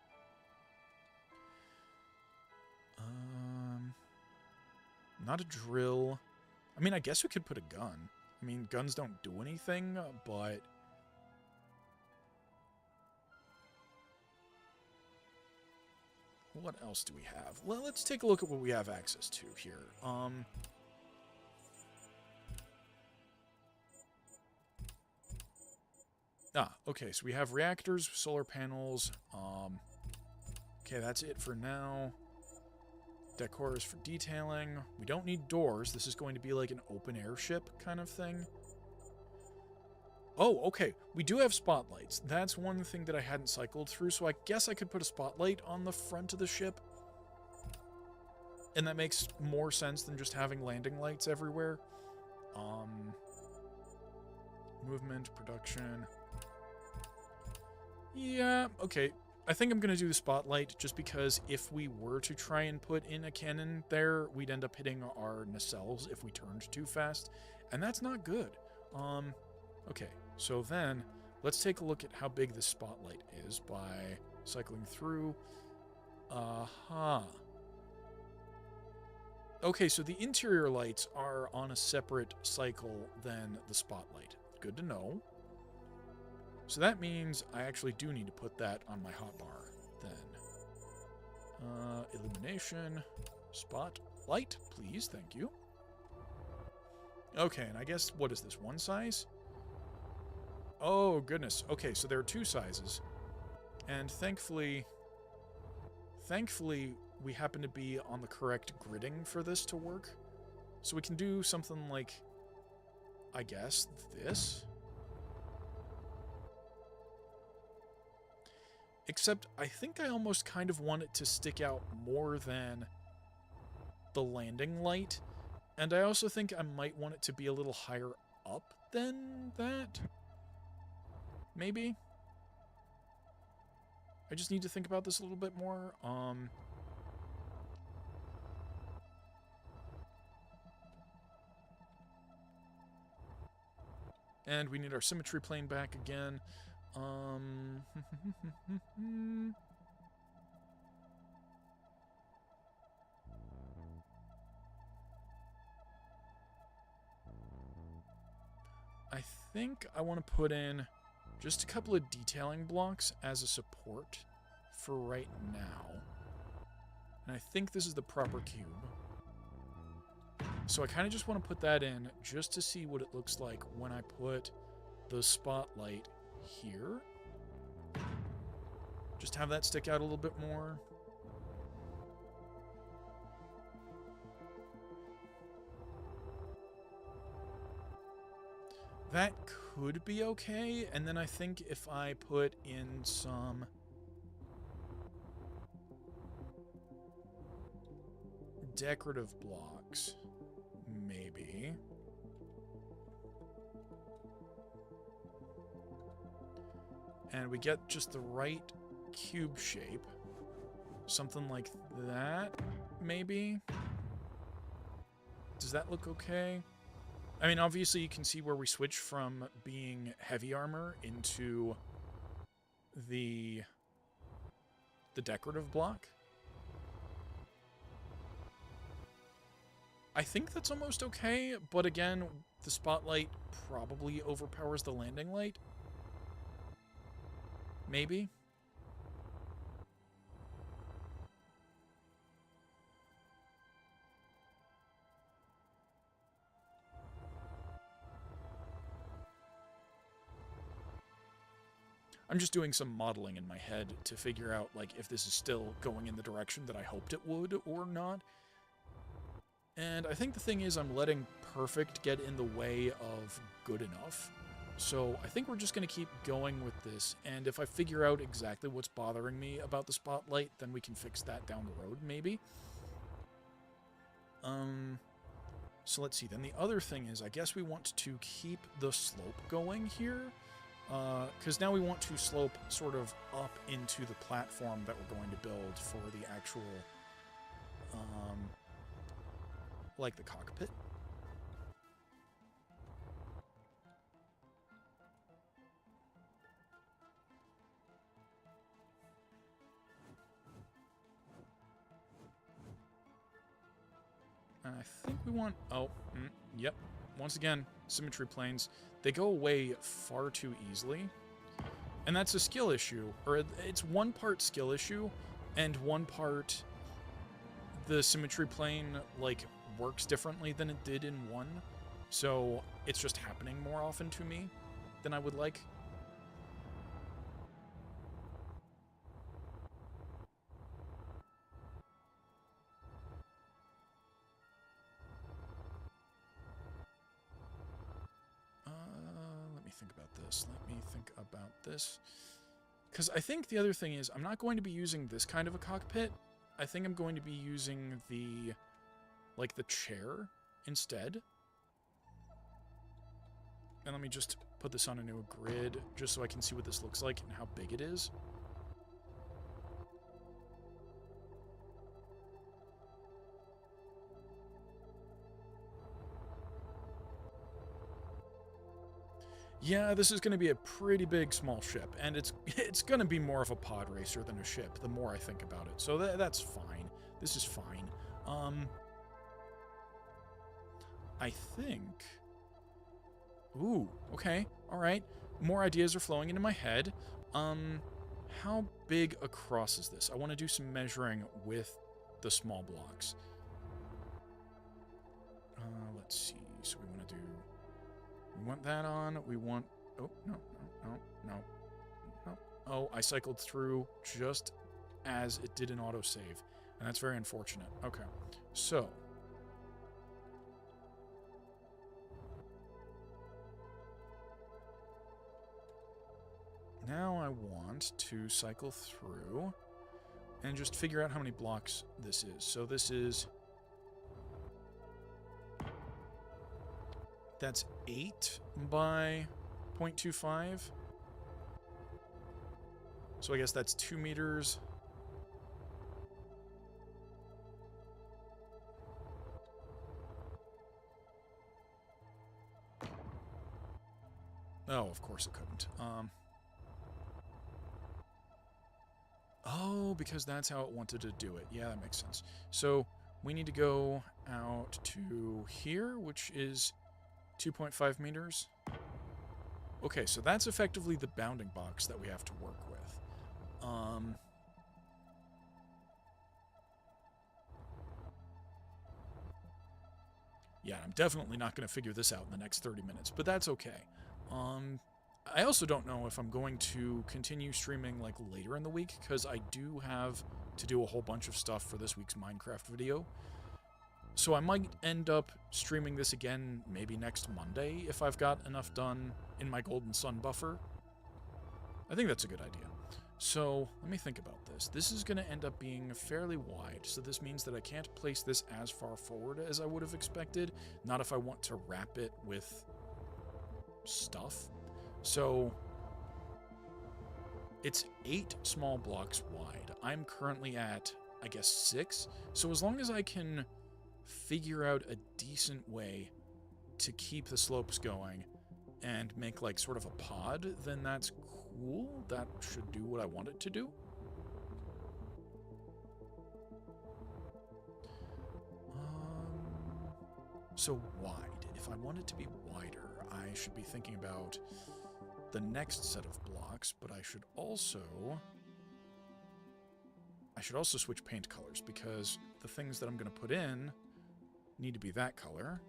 Not a drill. I mean, I guess we could put a gun. I mean, guns don't do anything, but... what else do we have? Well, let's take a look at what we have access to here. Okay, so we have reactors, solar panels. Okay, that's it for now. Decors for detailing. We don't need doors. This is going to be like an open airship kind of thing. Oh, okay. We do have spotlights. That's one thing that I hadn't cycled through, so I guess I could put a spotlight on the front of the ship. And that makes more sense than just having landing lights everywhere. Movement, production. Yeah, okay. I think I'm going to do the spotlight just because if we were to try and put in a cannon there, we'd end up hitting our nacelles if we turned too fast, and that's not good. Okay, so then let's take a look at how big this spotlight is by cycling through. Okay, so the interior lights are on a separate cycle than the spotlight. Good to know. So that means I actually do need to put that on my hotbar then. Illumination, spotlight, please, thank you. Okay, and I guess, what is this, one size? Oh, goodness. Okay, so there are two sizes. And thankfully, we happen to be on the correct gridding for this to work. So we can do something like, I guess, this. Except, I think I almost kind of want it to stick out more than the landing light. And I also think I might want it to be a little higher up than that. Maybe? I just need to think about this a little bit more. And we need our symmetry plane back again. I think I want to put in just a couple of detailing blocks as a support for right now. And I think this is the proper cube. So I kind of just want to put that in just to see what it looks like when I put the spotlight here. Just have that stick out a little bit more. That could be okay, and then I think if I put in some decorative blocks, maybe. And we get just the right cube shape. something like that, maybe? Does that look okay? I mean, obviously you can see where we switch from being heavy armor into the decorative block. I think that's almost okay, but again, the spotlight probably overpowers the landing light. Maybe. I'm just doing some modeling in my head to figure out, like, if this is still going in the direction that I hoped it would or not. And I think the thing is I'm letting perfect get in the way of good enough. So I think we're just going to keep going with this, and if I figure out exactly what's bothering me about the spotlight, then we can fix that down the road, maybe. So let's see, then the other thing is, I guess we want to keep the slope going here, because now we want to slope sort of up into the platform that we're going to build for the actual, like the cockpit. And I think we want... Oh, yep. Once again, symmetry planes. They go away far too easily. And that's a skill issue. Or it's one part skill issue, and one part the symmetry plane, like, works differently than it did in 1. So it's just happening more often to me than I would like. Let me think about this. Because I think the other thing is, I'm not going to be using this kind of a cockpit. I think I'm going to be using the, like, the chair instead. And let me just put this on a new grid, just so I can see what this looks like and how big it is. Yeah, this is going to be a pretty big small ship, and it's going to be more of a pod racer than a ship, the more I think about it. So that's fine. This is fine. I think... Ooh, okay, alright. More ideas are flowing into my head. How big across is this? I want to do some measuring with the small blocks. Let's see. So we want to do... We want that on. We want... Oh, no. Oh, I cycled through just as it did an autosave. And that's very unfortunate. Okay. So. Now I want to cycle through and just figure out how many blocks this is. So this is... That's 8 by 0.25. So I guess that's 2 meters. Oh, of course it couldn't. Oh, because that's how it wanted to do it. Yeah, that makes sense. So we need to go out to here, which is 2.5 meters. Okay, so that's effectively the bounding box that we have to work with. Yeah, I'm definitely not going to figure this out in the next 30 minutes, but that's okay. I also don't know if I'm going to continue streaming, like, later in the week, because I do have to do a whole bunch of stuff for this week's Minecraft video. So I might end up streaming this again maybe next Monday if I've got enough done in my Golden Sun buffer. I think that's a good idea. So let me think about this. This is going to end up being fairly wide, so this means that I can't place this as far forward as I would have expected, not if I want to wrap it with stuff. So it's 8 small blocks wide. I'm currently at I guess, 6. So as long as I can figure out a decent way to keep the slopes going and make like sort of a pod, then that's cool. That should do what I want it to do. So wide. If I want it to be wider, I should be thinking about the next set of blocks, but I should also switch paint colors, because the things that I'm going to put in need to be that color.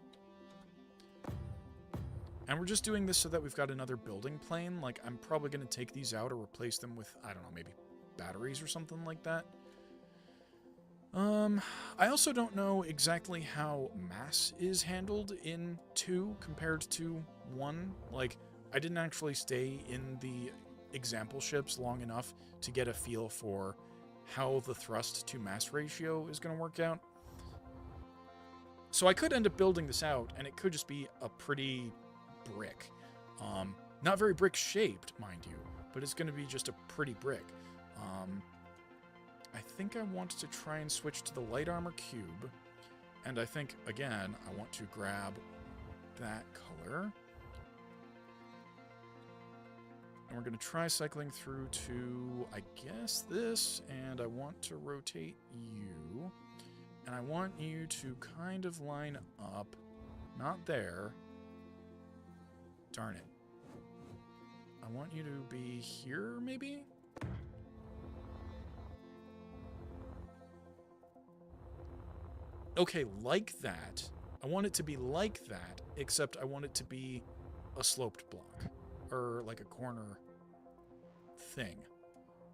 And we're just doing this so that we've got another building plane. Like, I'm probably going to take these out or replace them with, I don't know, maybe batteries or something like that. I also don't know exactly how mass is handled in 2 compared to 1. Like, I didn't actually stay in the example ships long enough to get a feel for how the thrust to mass ratio is going to work out. So I could end up building this out, and it could just be a pretty brick. Not very brick-shaped, mind you, but it's going to be just a pretty brick. I think I want to try and switch to the light armor cube, and I think, again, I want to grab that color. And we're going to try cycling through to, I guess, this, and I want to rotate you. And I want you to kind of line up, not there. Darn it. I want you to be here, maybe? Okay, like that. I want it to be like that, except I want it to be a sloped block. Or like a corner thing.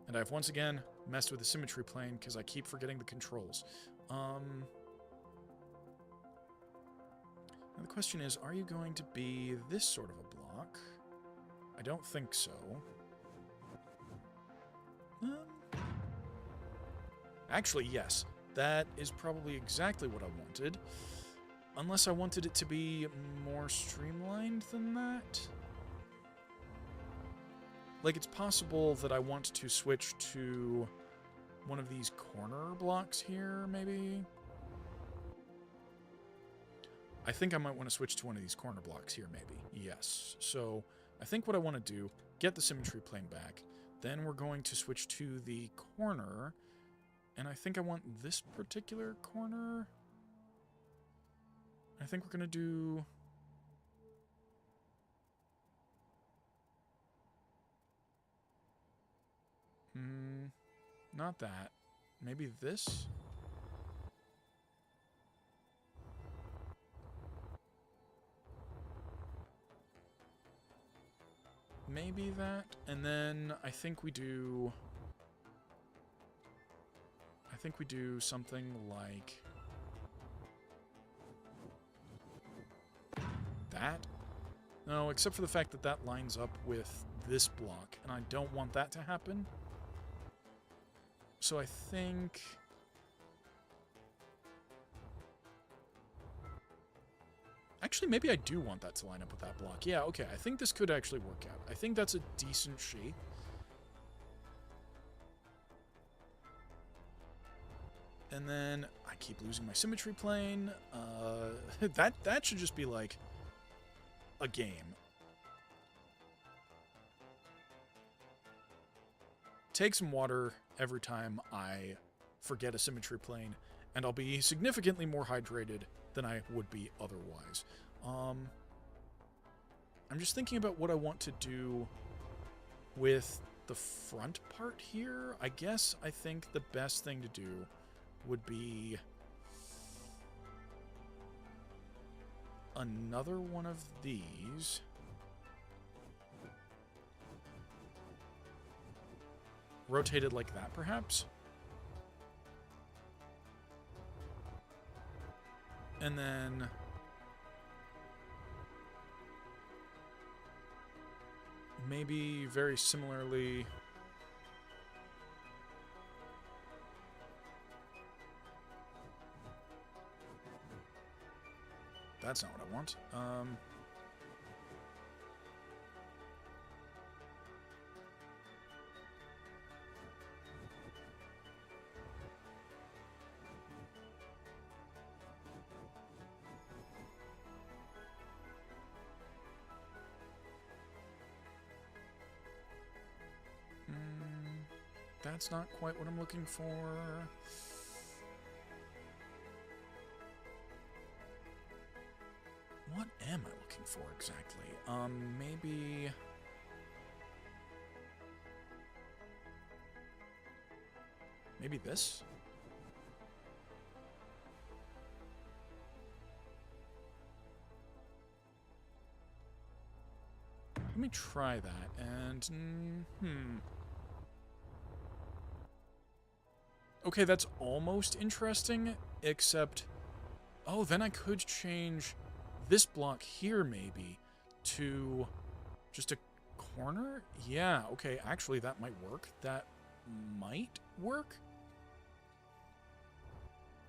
And I've once again messed with the symmetry plane because I keep forgetting the controls. Now the question is, are you going to be this sort of a block? I don't think so. Actually, yes. That is probably exactly what I wanted. Unless I wanted it to be more streamlined than that. Like, it's possible that I want to switch to one of these corner blocks here, maybe? I think I might want to switch to one of these corner blocks here, maybe. Yes. So, I think what I want to do, get the symmetry plane back, then we're going to switch to the corner, and I think I want this particular corner. I think we're going to do... not that. Maybe this? Maybe that. And then I think we do... something like... that? No, except for the fact that that lines up with this block, and I don't want that to happen. So I think... actually, maybe I do want that to line up with that block. Yeah, okay, I think this could actually work out. I think that's a decent shape. And then I keep losing my symmetry plane. That should just be like a game. Take some water every time I forget a symmetry plane, and I'll be significantly more hydrated than I would be otherwise. I'm just thinking about what I want to do with the front part here. I guess I think the best thing to do would be another one of these. Rotated like that, perhaps? And then... maybe very similarly... that's not what I want. That's not quite what I'm looking for. What am I looking for exactly? Maybe... Maybe this? Let me try that, and... Okay, that's almost interesting, except... Oh, then I could change this block here, maybe, to just a corner? Yeah, okay, actually, that might work. That might work?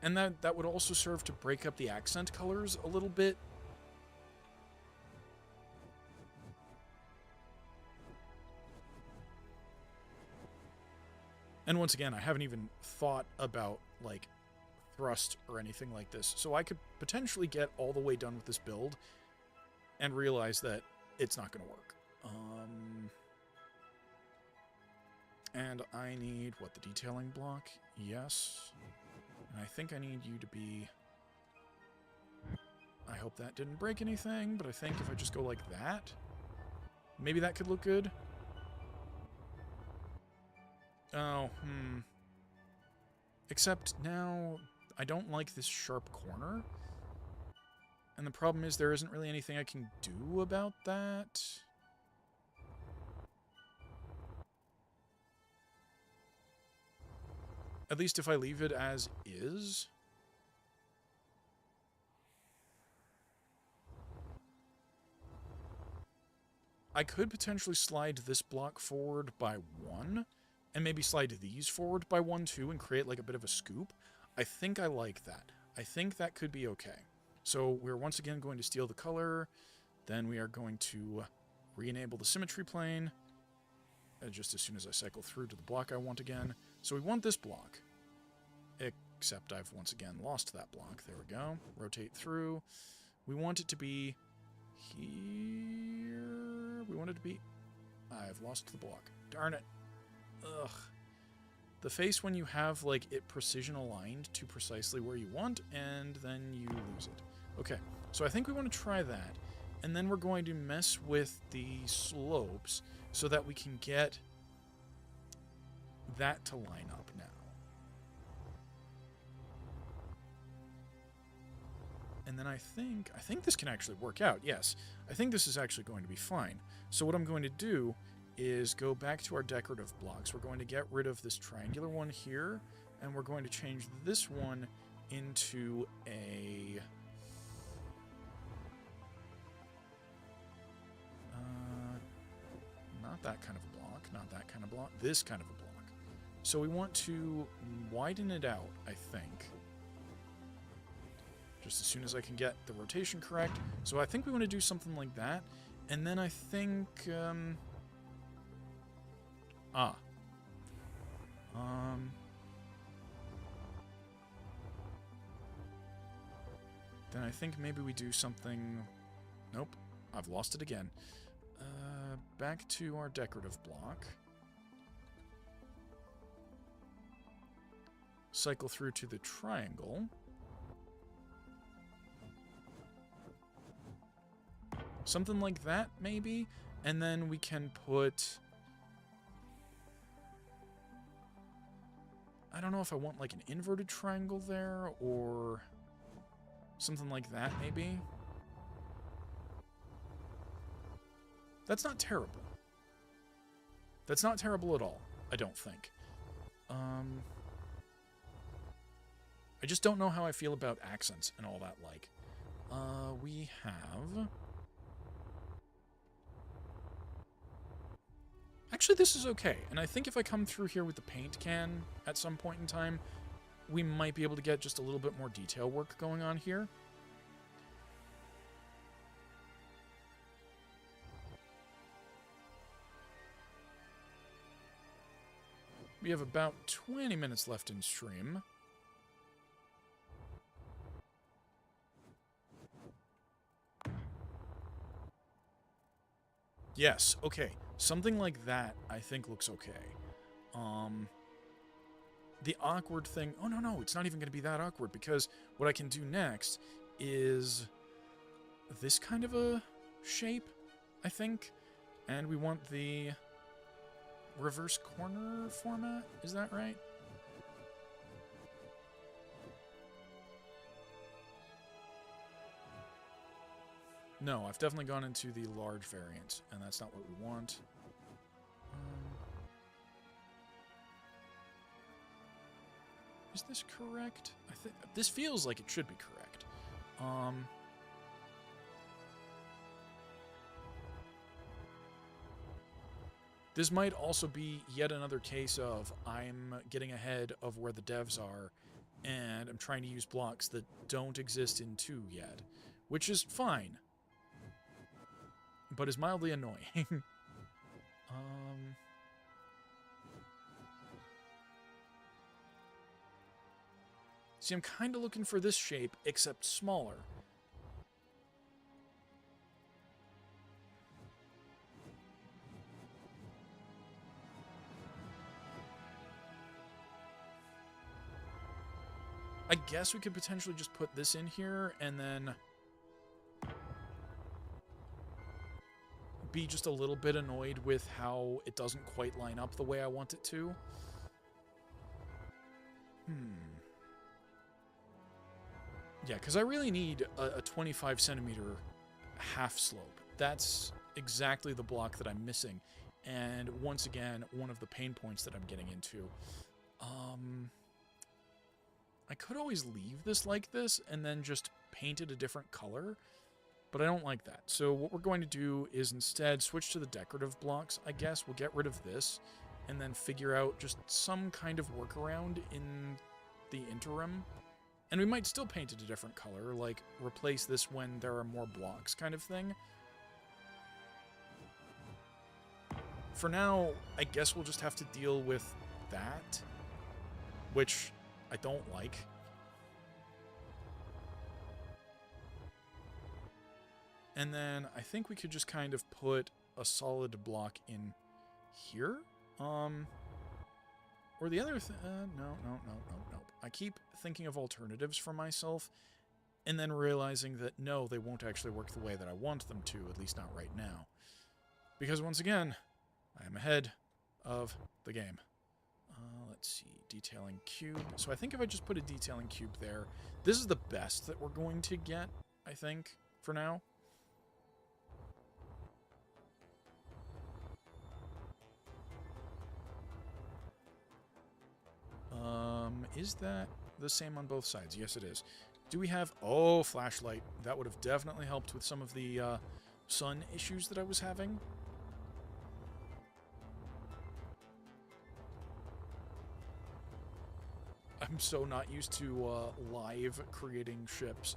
And that would also serve to break up the accent colors a little bit. And once again, I haven't even thought about, like, thrust or anything like this. So I could potentially get all the way done with this build and realize that it's not going to work. And I need, what, the detailing block? Yes. And I think I need you to be... I hope that didn't break anything, but I think if I just go like that, maybe that could look good. Oh, Except now, I don't like this sharp corner. And the problem is there isn't really anything I can do about that. At least if I leave it as is. I could potentially slide this block forward by 1, and maybe slide these forward by 1 too, and create like a bit of a scoop. I think I like that. I think that could be okay. So we're once again going to steal the color, then we are going to re-enable the symmetry plane, just as soon as I cycle through to the block I want again. So we want this block, except I've once again lost that block. There we go. Rotate through. We want it to be here. We want it to be... I've lost the block. Darn it. Ugh. The face when you have, like, it precision aligned to precisely where you want, and then you lose it. Okay, so I think we want to try that. And then we're going to mess with the slopes so that we can get that to line up now. And then I think this can actually work out, yes. I think this is actually going to be fine. So what I'm going to do is go back to our decorative blocks. We're going to get rid of this triangular one here, and we're going to change this one into a... not that kind of a block, not that kind of block, this kind of a block. So we want to widen it out, I think. Just as soon as I can get the rotation correct. So I think we want to do something like that. And then I think... then I think maybe we do something... Nope, I've lost it again. Back to our decorative block. Cycle through to the triangle. Something like that, maybe? And then we can put... I don't know if I want like an inverted triangle there, or something like that, maybe? That's not terrible. That's not terrible at all, I don't think. I just don't know how I feel about accents and all that like. We have... Actually, this is okay, and I think if I come through here with the paint can at some point in time, we might be able to get just a little bit more detail work going on here. We have about 20 minutes left in stream. Yes, okay. Something like that, I think, looks okay. the awkward thing... Oh, no, it's not even going to be that awkward, because what I can do next is this kind of a shape, I think. And we want the reverse corner format. Is that right? No, I've definitely gone into the large variant, and that's not what we want. Is this correct? I think this feels like it should be correct. This might also be yet another case of I'm getting ahead of where the devs are, and I'm trying to use blocks that don't exist in 2 yet, which is fine, but is mildly annoying. See, I'm kind of looking for this shape, except smaller. I guess we could potentially just put this in here and then be just a little bit annoyed with how it doesn't quite line up the way I want it to. Yeah, because I really need a 25 centimeter half slope. That's exactly the block that I'm missing. And once again, one of the pain points that I'm getting into. I could always leave this like this and then just paint it a different color, but I don't like that. So what we're going to do is instead switch to the decorative blocks, I guess. We'll get rid of this and then figure out just some kind of workaround in the interim. And we might still paint it a different color, like replace this when there are more blocks kind of thing. For now, I guess we'll just have to deal with that, which I don't like. And then I think we could just kind of put a solid block in here. Or the other thing... No. I keep thinking of alternatives for myself, and then realizing that, no, they won't actually work the way that I want them to, at least not right now. Because, once again, I am ahead of the game. Let's see, detailing cube. So I think if I just put a detailing cube there, this is the best that we're going to get, I think, for now. Is that the same on both sides? Yes, it is. Do we have... Oh, flashlight. That would have definitely helped with some of the sun issues that I was having. I'm so not used to live creating ships.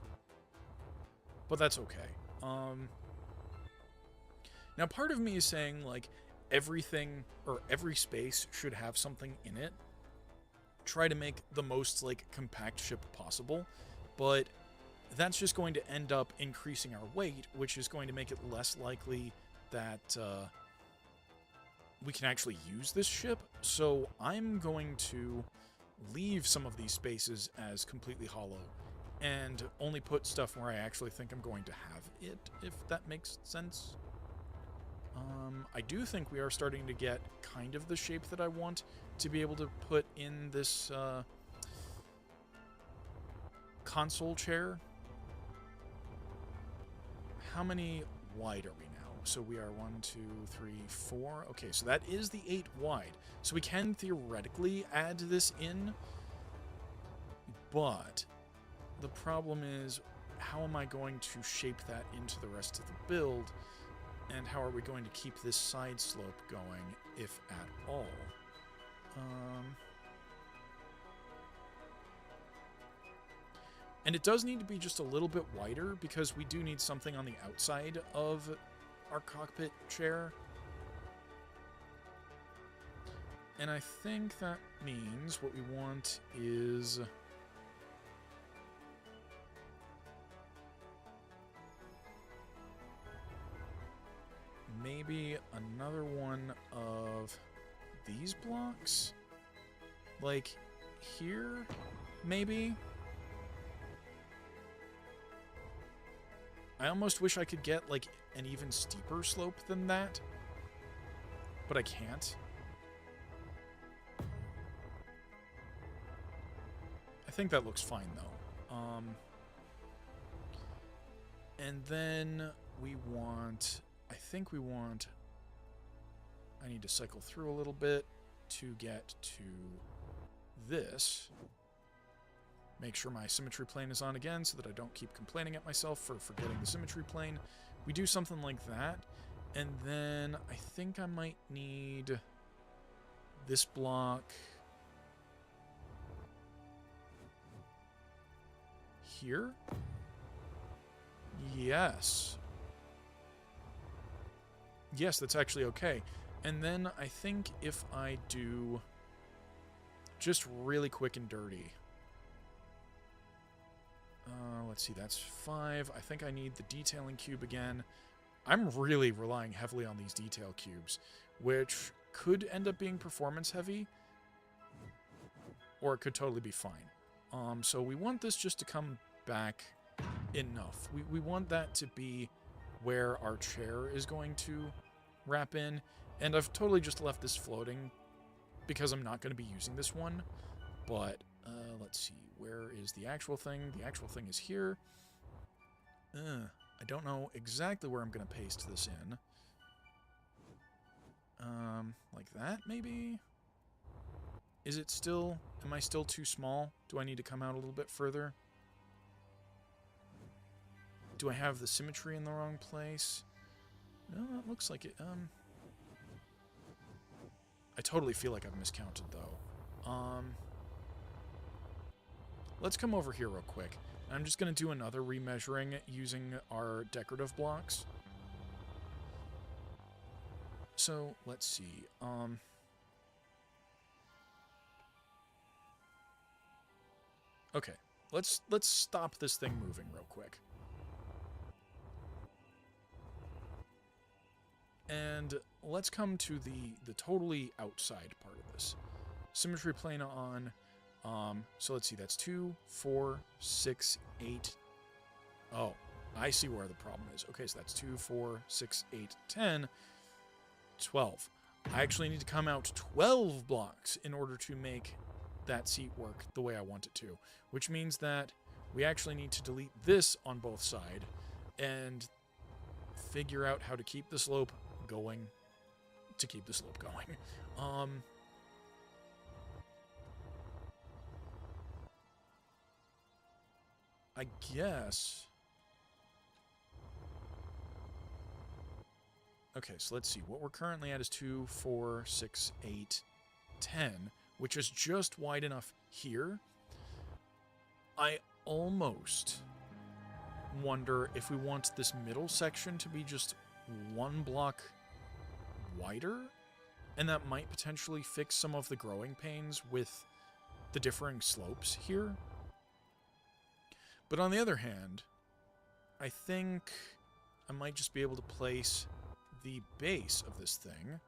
But that's okay. Now, part of me is saying, like, everything, or every space should have something in it. Try to make the most, like, compact ship possible. But that's just going to end up increasing our weight, which is going to make it less likely that we can actually use this ship. So I'm going to leave some of these spaces as completely hollow and only put stuff where I actually think I'm going to have it, if that makes sense. I do think we are starting to get kind of the shape that I want to be able to put in this console chair. How many wide are we now? So we are 1, 2, 3, 4. Okay, so that is the 8 wide. So we can theoretically add this in, but the problem is, how am I going to shape that into the rest of the build? And how are we going to keep this side slope going, if at all? And it does need to be just a little bit wider, because we do need something on the outside of our cockpit chair. And I think that means what we want is... maybe another one of these blocks? Like, here, maybe? I almost wish I could get, like, an even steeper slope than that. But I can't. I think that looks fine, though. And then we want... I think we want... I need to cycle through a little bit to get to this. Make sure my symmetry plane is on again so that I don't keep complaining at myself for forgetting the symmetry plane. We do something like that. And then I think I might need this block here. Yes. Yes, that's actually okay. And then I think if I do just really quick and dirty. Let's see, that's 5. I think I need the detailing cube again. I'm really relying heavily on these detail cubes, which could end up being performance heavy, or it could totally be fine. So we want this just to come back enough. We want that to be where our chair is going to wrap in, and I've totally just left this floating because I'm not going to be using this one, but let's see, where is the actual thing? The actual thing is here. I don't know exactly where I'm going to paste this in. Like that, maybe? Is it still... Am I still too small? Do I need to come out a little bit further? Do I have the symmetry in the wrong place? No, it looks like it. I totally feel like I've miscounted, though. Let's come over here real quick. I'm just going to do another remeasuring using our decorative blocks. So, let's see. Okay, let's stop this thing moving real quick. And let's come to the totally outside part of this. Symmetry plane on. So let's see, that's 2, 4, 6, 8. Oh, I see where the problem is. Okay, so that's 2, 4, 6, 8, 10, 12. I actually need to come out 12 blocks in order to make that seat work the way I want it to, which means that we actually need to delete this on both sides and figure out how to keep the slope going to keep the slope going. I guess... Okay, so let's see. What we're currently at is 2, 4, 6, 8, 10, which is just wide enough here. I almost wonder if we want this middle section to be just 1 block wider, and that might potentially fix some of the growing pains with the differing slopes here. But on the other hand, I think I might just be able to place the base of this thing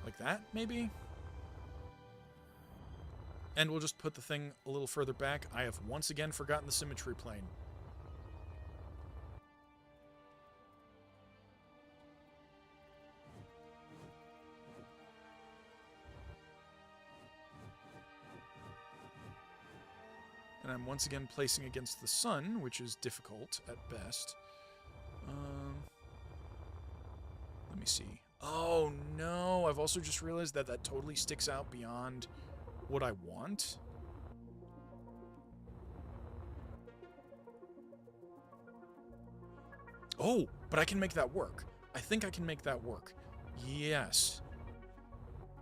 like that, maybe? And we'll just put the thing a little further back. I have once again forgotten the symmetry plane. And I'm once again placing against the sun, which is difficult at best. Let me see. Oh no, I've also just realized that that totally sticks out beyond what I want. Oh, but I can make that work. I think I can make that work. Yes.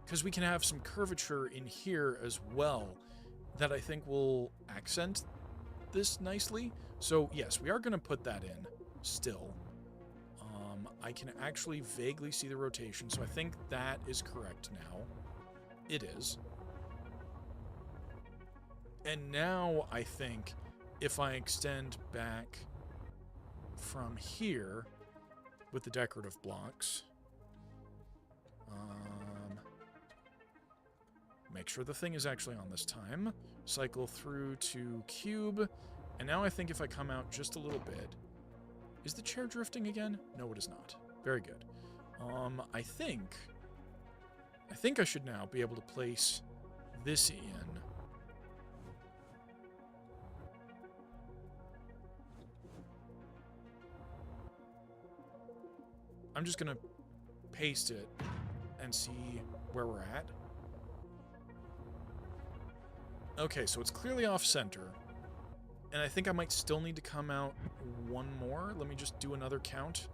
Because we can have some curvature in here as well that I think will accent this nicely. So yes, we are going to put that in still. I can actually vaguely see the rotation, so I think that is correct now. It is. And now I think if I extend back from here, with the decorative blocks. Make sure the thing is actually on this time. Cycle through to cube. And now I think if I come out just a little bit... Is the chair drifting again? No, it is not. Very good. I think I should now be able to place this in. I'm just going to paste it and see where we're at. Okay, so it's clearly off-center. And I think I might still need to come out one more. Let me just do another count.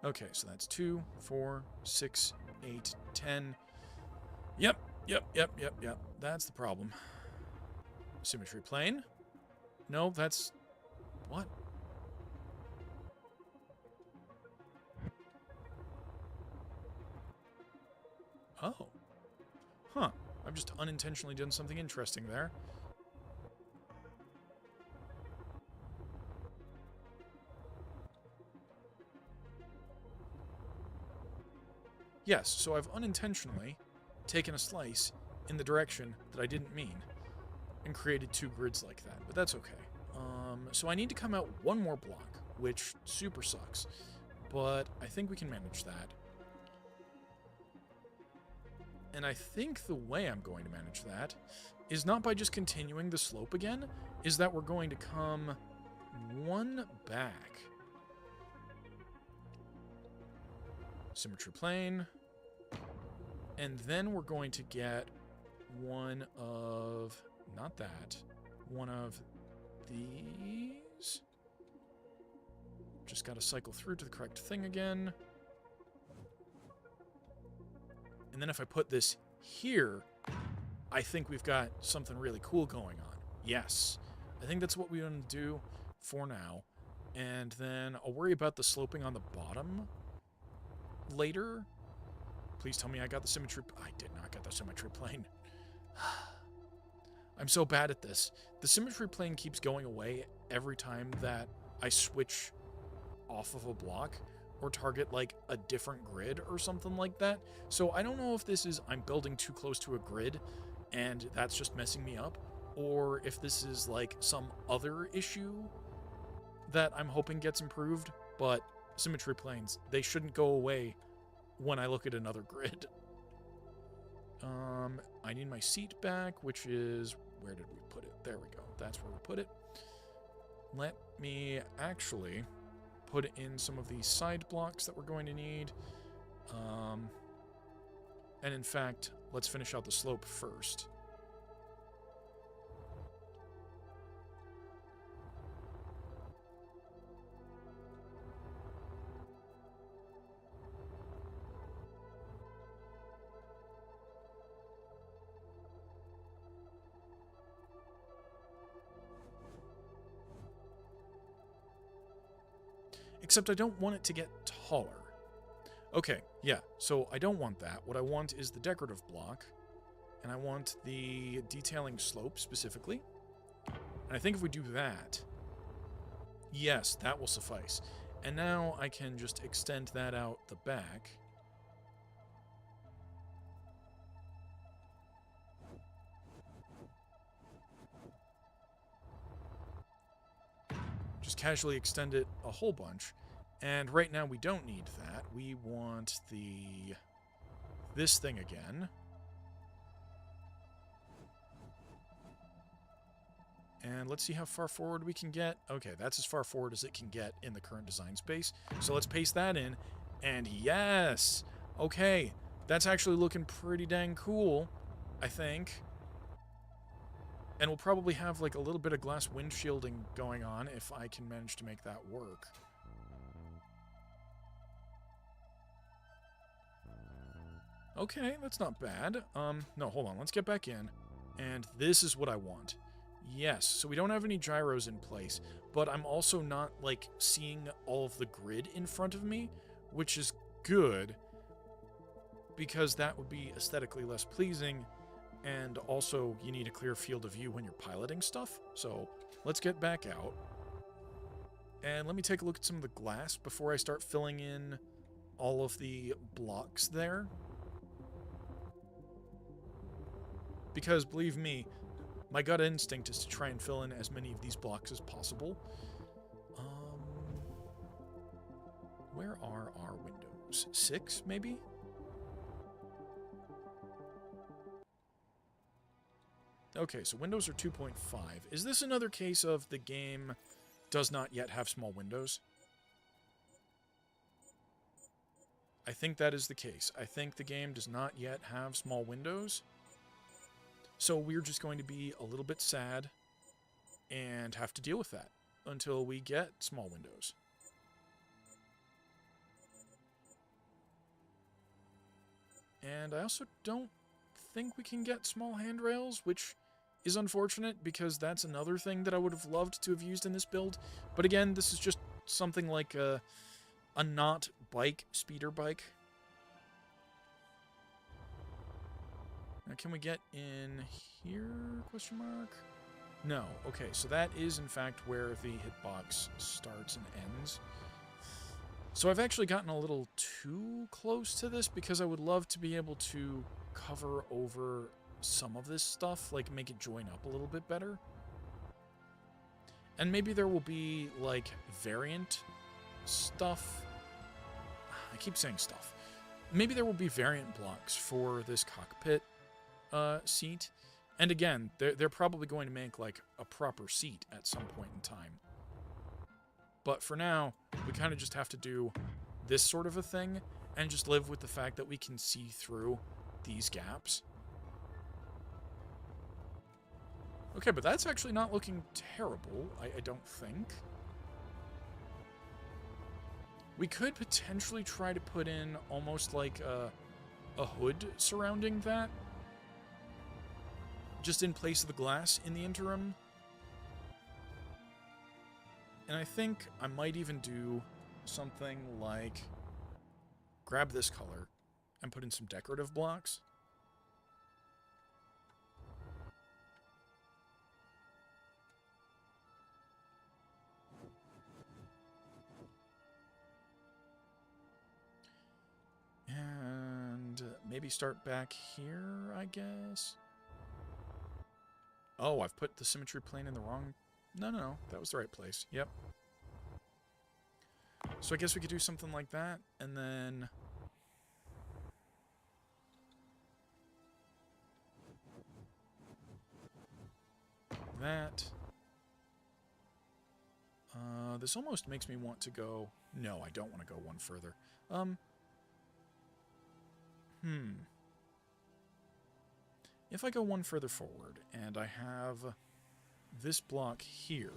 Okay, so that's 2, 4, 6, 8, 10. Yep. That's the problem. Symmetry plane. No, that's... What? Oh. Huh. I've just unintentionally done something interesting there. Yes, so I've unintentionally taken a slice in the direction that I didn't mean and created 2 grids like that, but that's okay. So I need to come out one more block, which super sucks, but I think we can manage that. And I think the way I'm going to manage that is not by just continuing the slope again, is that we're going to come one back. Symmetry plane. And then we're going to get one of... Not that. One of these. Just got to cycle through to the correct thing again. And then if I put this here, I think we've got something really cool going on. Yes. I think that's what we want to do for now. And then I'll worry about the sloping on the bottom later. Please tell me I got the symmetry... I did not get the symmetry plane. I'm so bad at this. The symmetry plane keeps going away every time that I switch off of a block or target like a different grid or something like that. So I don't know if this is I'm building too close to a grid and that's just messing me up, or if this is like some other issue that I'm hoping gets improved, but symmetry planes, they shouldn't go away when I look at another grid. I need my seat back, which is... Where did we put it? There we go. That's where we put it. Let me actually put in some of these side blocks that we're going to need. And in fact, let's finish out the slope first. Except I don't want it to get taller. Okay, yeah, so I don't want that. What I want is the decorative block, and I want the detailing slope specifically. And I think if we do that, yes, that will suffice. And now I can just extend that out the back. Just casually extend it a whole bunch. And right now we don't need that. We want this thing again. And let's see how far forward we can get. Okay, that's as far forward as it can get in the current design space. So let's paste that in. And yes! Okay, that's actually looking pretty dang cool, I think. And we'll probably have like a little bit of glass windshielding going on if I can manage to make that work. Okay, that's not bad. No, hold on. Let's get back in. And this is what I want. Yes, so we don't have any gyros in place, but I'm also not, like, seeing all of the grid in front of me, which is good, because that would be aesthetically less pleasing, and also you need a clear field of view when you're piloting stuff. So let's get back out. And let me take a look at some of the glass before I start filling in all of the blocks there. Because, believe me, my gut instinct is to try and fill in as many of these blocks as possible. Where are our windows? 6, maybe? Okay, so windows are 2.5. Is this another case of the game does not yet have small windows? I think that is the case. I think the game does not yet have small windows. So we're just going to be a little bit sad and have to deal with that until we get small windows. And I also don't think we can get small handrails, which is unfortunate because that's another thing that I would have loved to have used in this build. But again, this is just something like a not bike, speeder bike. Now, can we get in here? Question mark? No. Okay, so that is in fact where the hitbox starts and ends. So I've actually gotten a little too close to this because I would love to be able to cover over some of this stuff, like make it join up a little bit better. And maybe there will be, like, variant stuff. I keep saying stuff. Maybe there will be variant blocks for this cockpit seat. And again, they're probably going to make, like, a proper seat at some point in time. But for now, we kind of just have to do this sort of a thing and just live with the fact that we can see through these gaps. Okay, but that's actually not looking terrible, I don't think. We could potentially try to put in almost like a hood surrounding that, just in place of the glass in the interim. And I think I might even do something like grab this color and put in some decorative blocks. And maybe start back here, I guess. Oh, I've put the symmetry plane in the wrong... No, that was the right place. Yep. So I guess we could do something like that, and then... that. This almost makes me want to go... No, I don't want to go one further. If I go one further forward, and I have this block here...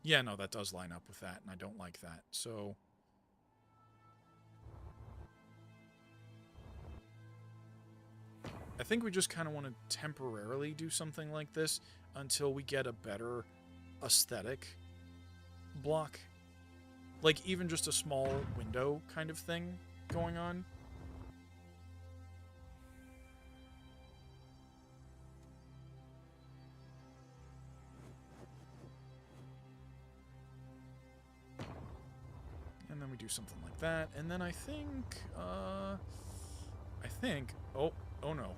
Yeah, no, that does line up with that, and I don't like that, so... I think we just kind of want to temporarily do something like this until we get a better aesthetic block. Like, even just a small window kind of thing going on. And then we do something like that. And then I think, oh no.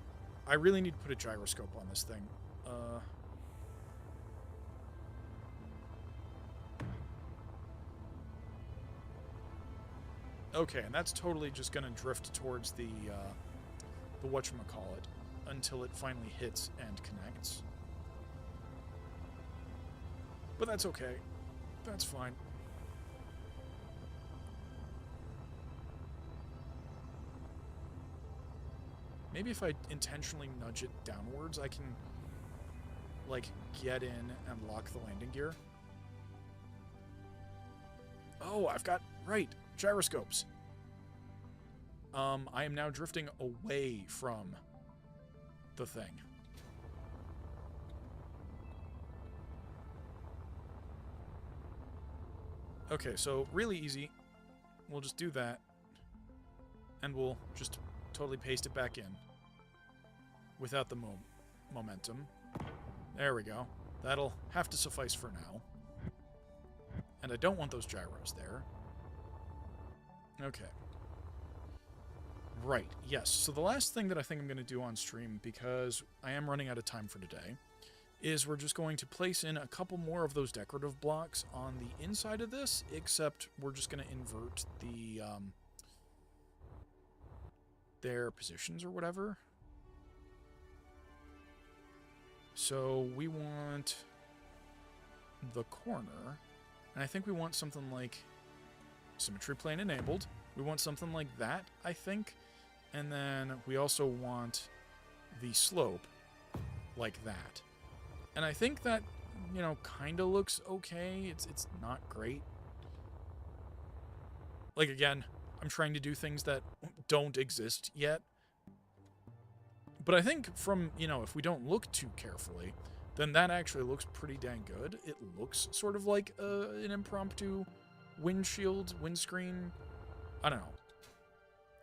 I really need to put a gyroscope on this thing. Okay, and that's totally just gonna drift towards the whatchamacallit until it finally hits and connects. But that's okay. That's fine. Maybe if I intentionally nudge it downwards, I can, like, get in and lock the landing gear. Oh, I've got... Right, gyroscopes. I am now drifting away from the thing. Okay, so really easy. We'll just do that. And we'll just totally paste it back in. Without the momentum. There we go. That'll have to suffice for now. And I don't want those gyros there. Okay. Right, yes. So the last thing that I think I'm going to do on stream, because I am running out of time for today, is we're just going to place in a couple more of those decorative blocks on the inside of this, except we're just going to invert the, their positions or whatever. So we want the corner, and I think we want something like symmetry plane enabled. We want something like that, I think. And then we also want the slope like that. And I think that, you know, kind of looks okay. It's not great. Like, again, I'm trying to do things that don't exist yet. But I think from, you know, if we don't look too carefully, then that actually looks pretty dang good. It looks sort of like an impromptu windscreen. I don't know.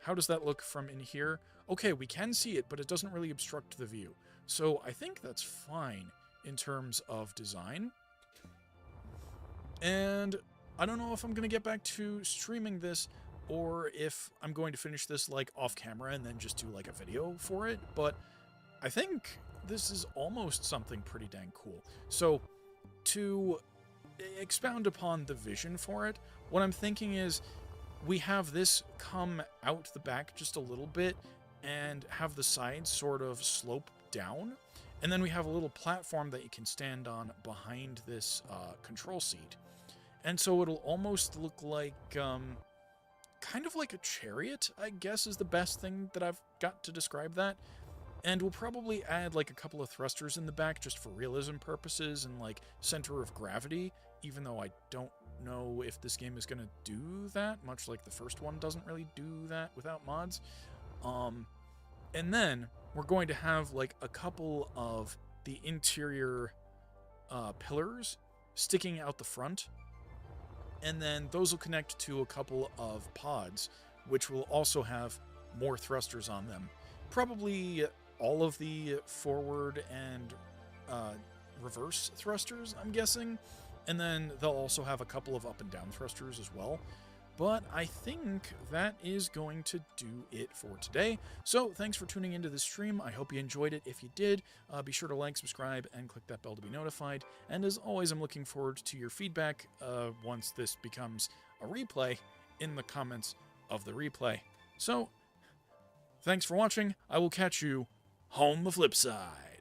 How does that look from in here? Okay, we can see it, but it doesn't really obstruct the view. So I think that's fine in terms of design. And I don't know if I'm going to get back to streaming this or if I'm going to finish this like off camera and then just do like a video for it, but I think this is almost something pretty dang cool. So to expound upon the vision for it, what I'm thinking is we have this come out the back just a little bit and have the sides sort of slope down. And then we have a little platform that you can stand on behind this control seat. And so it'll almost look like, kind of like a chariot, I guess is the best thing that I've got to describe that. And we'll probably add like a couple of thrusters in the back just for realism purposes and like center of gravity, even though I don't know if this game is going to do that, much like the first one doesn't really do that without mods. And then we're going to have like a couple of the interior pillars sticking out the front, and then those will connect to a couple of pods, which will also have more thrusters on them. Probably all of the forward and reverse thrusters, I'm guessing. And then they'll also have a couple of up and down thrusters as well. But I think that is going to do it for today. So thanks for tuning into this stream. I hope you enjoyed it. If you did, be sure to like, subscribe, and click that bell to be notified. And as always, I'm looking forward to your feedback once this becomes a replay in the comments of the replay. So thanks for watching. I will catch you on the flip side.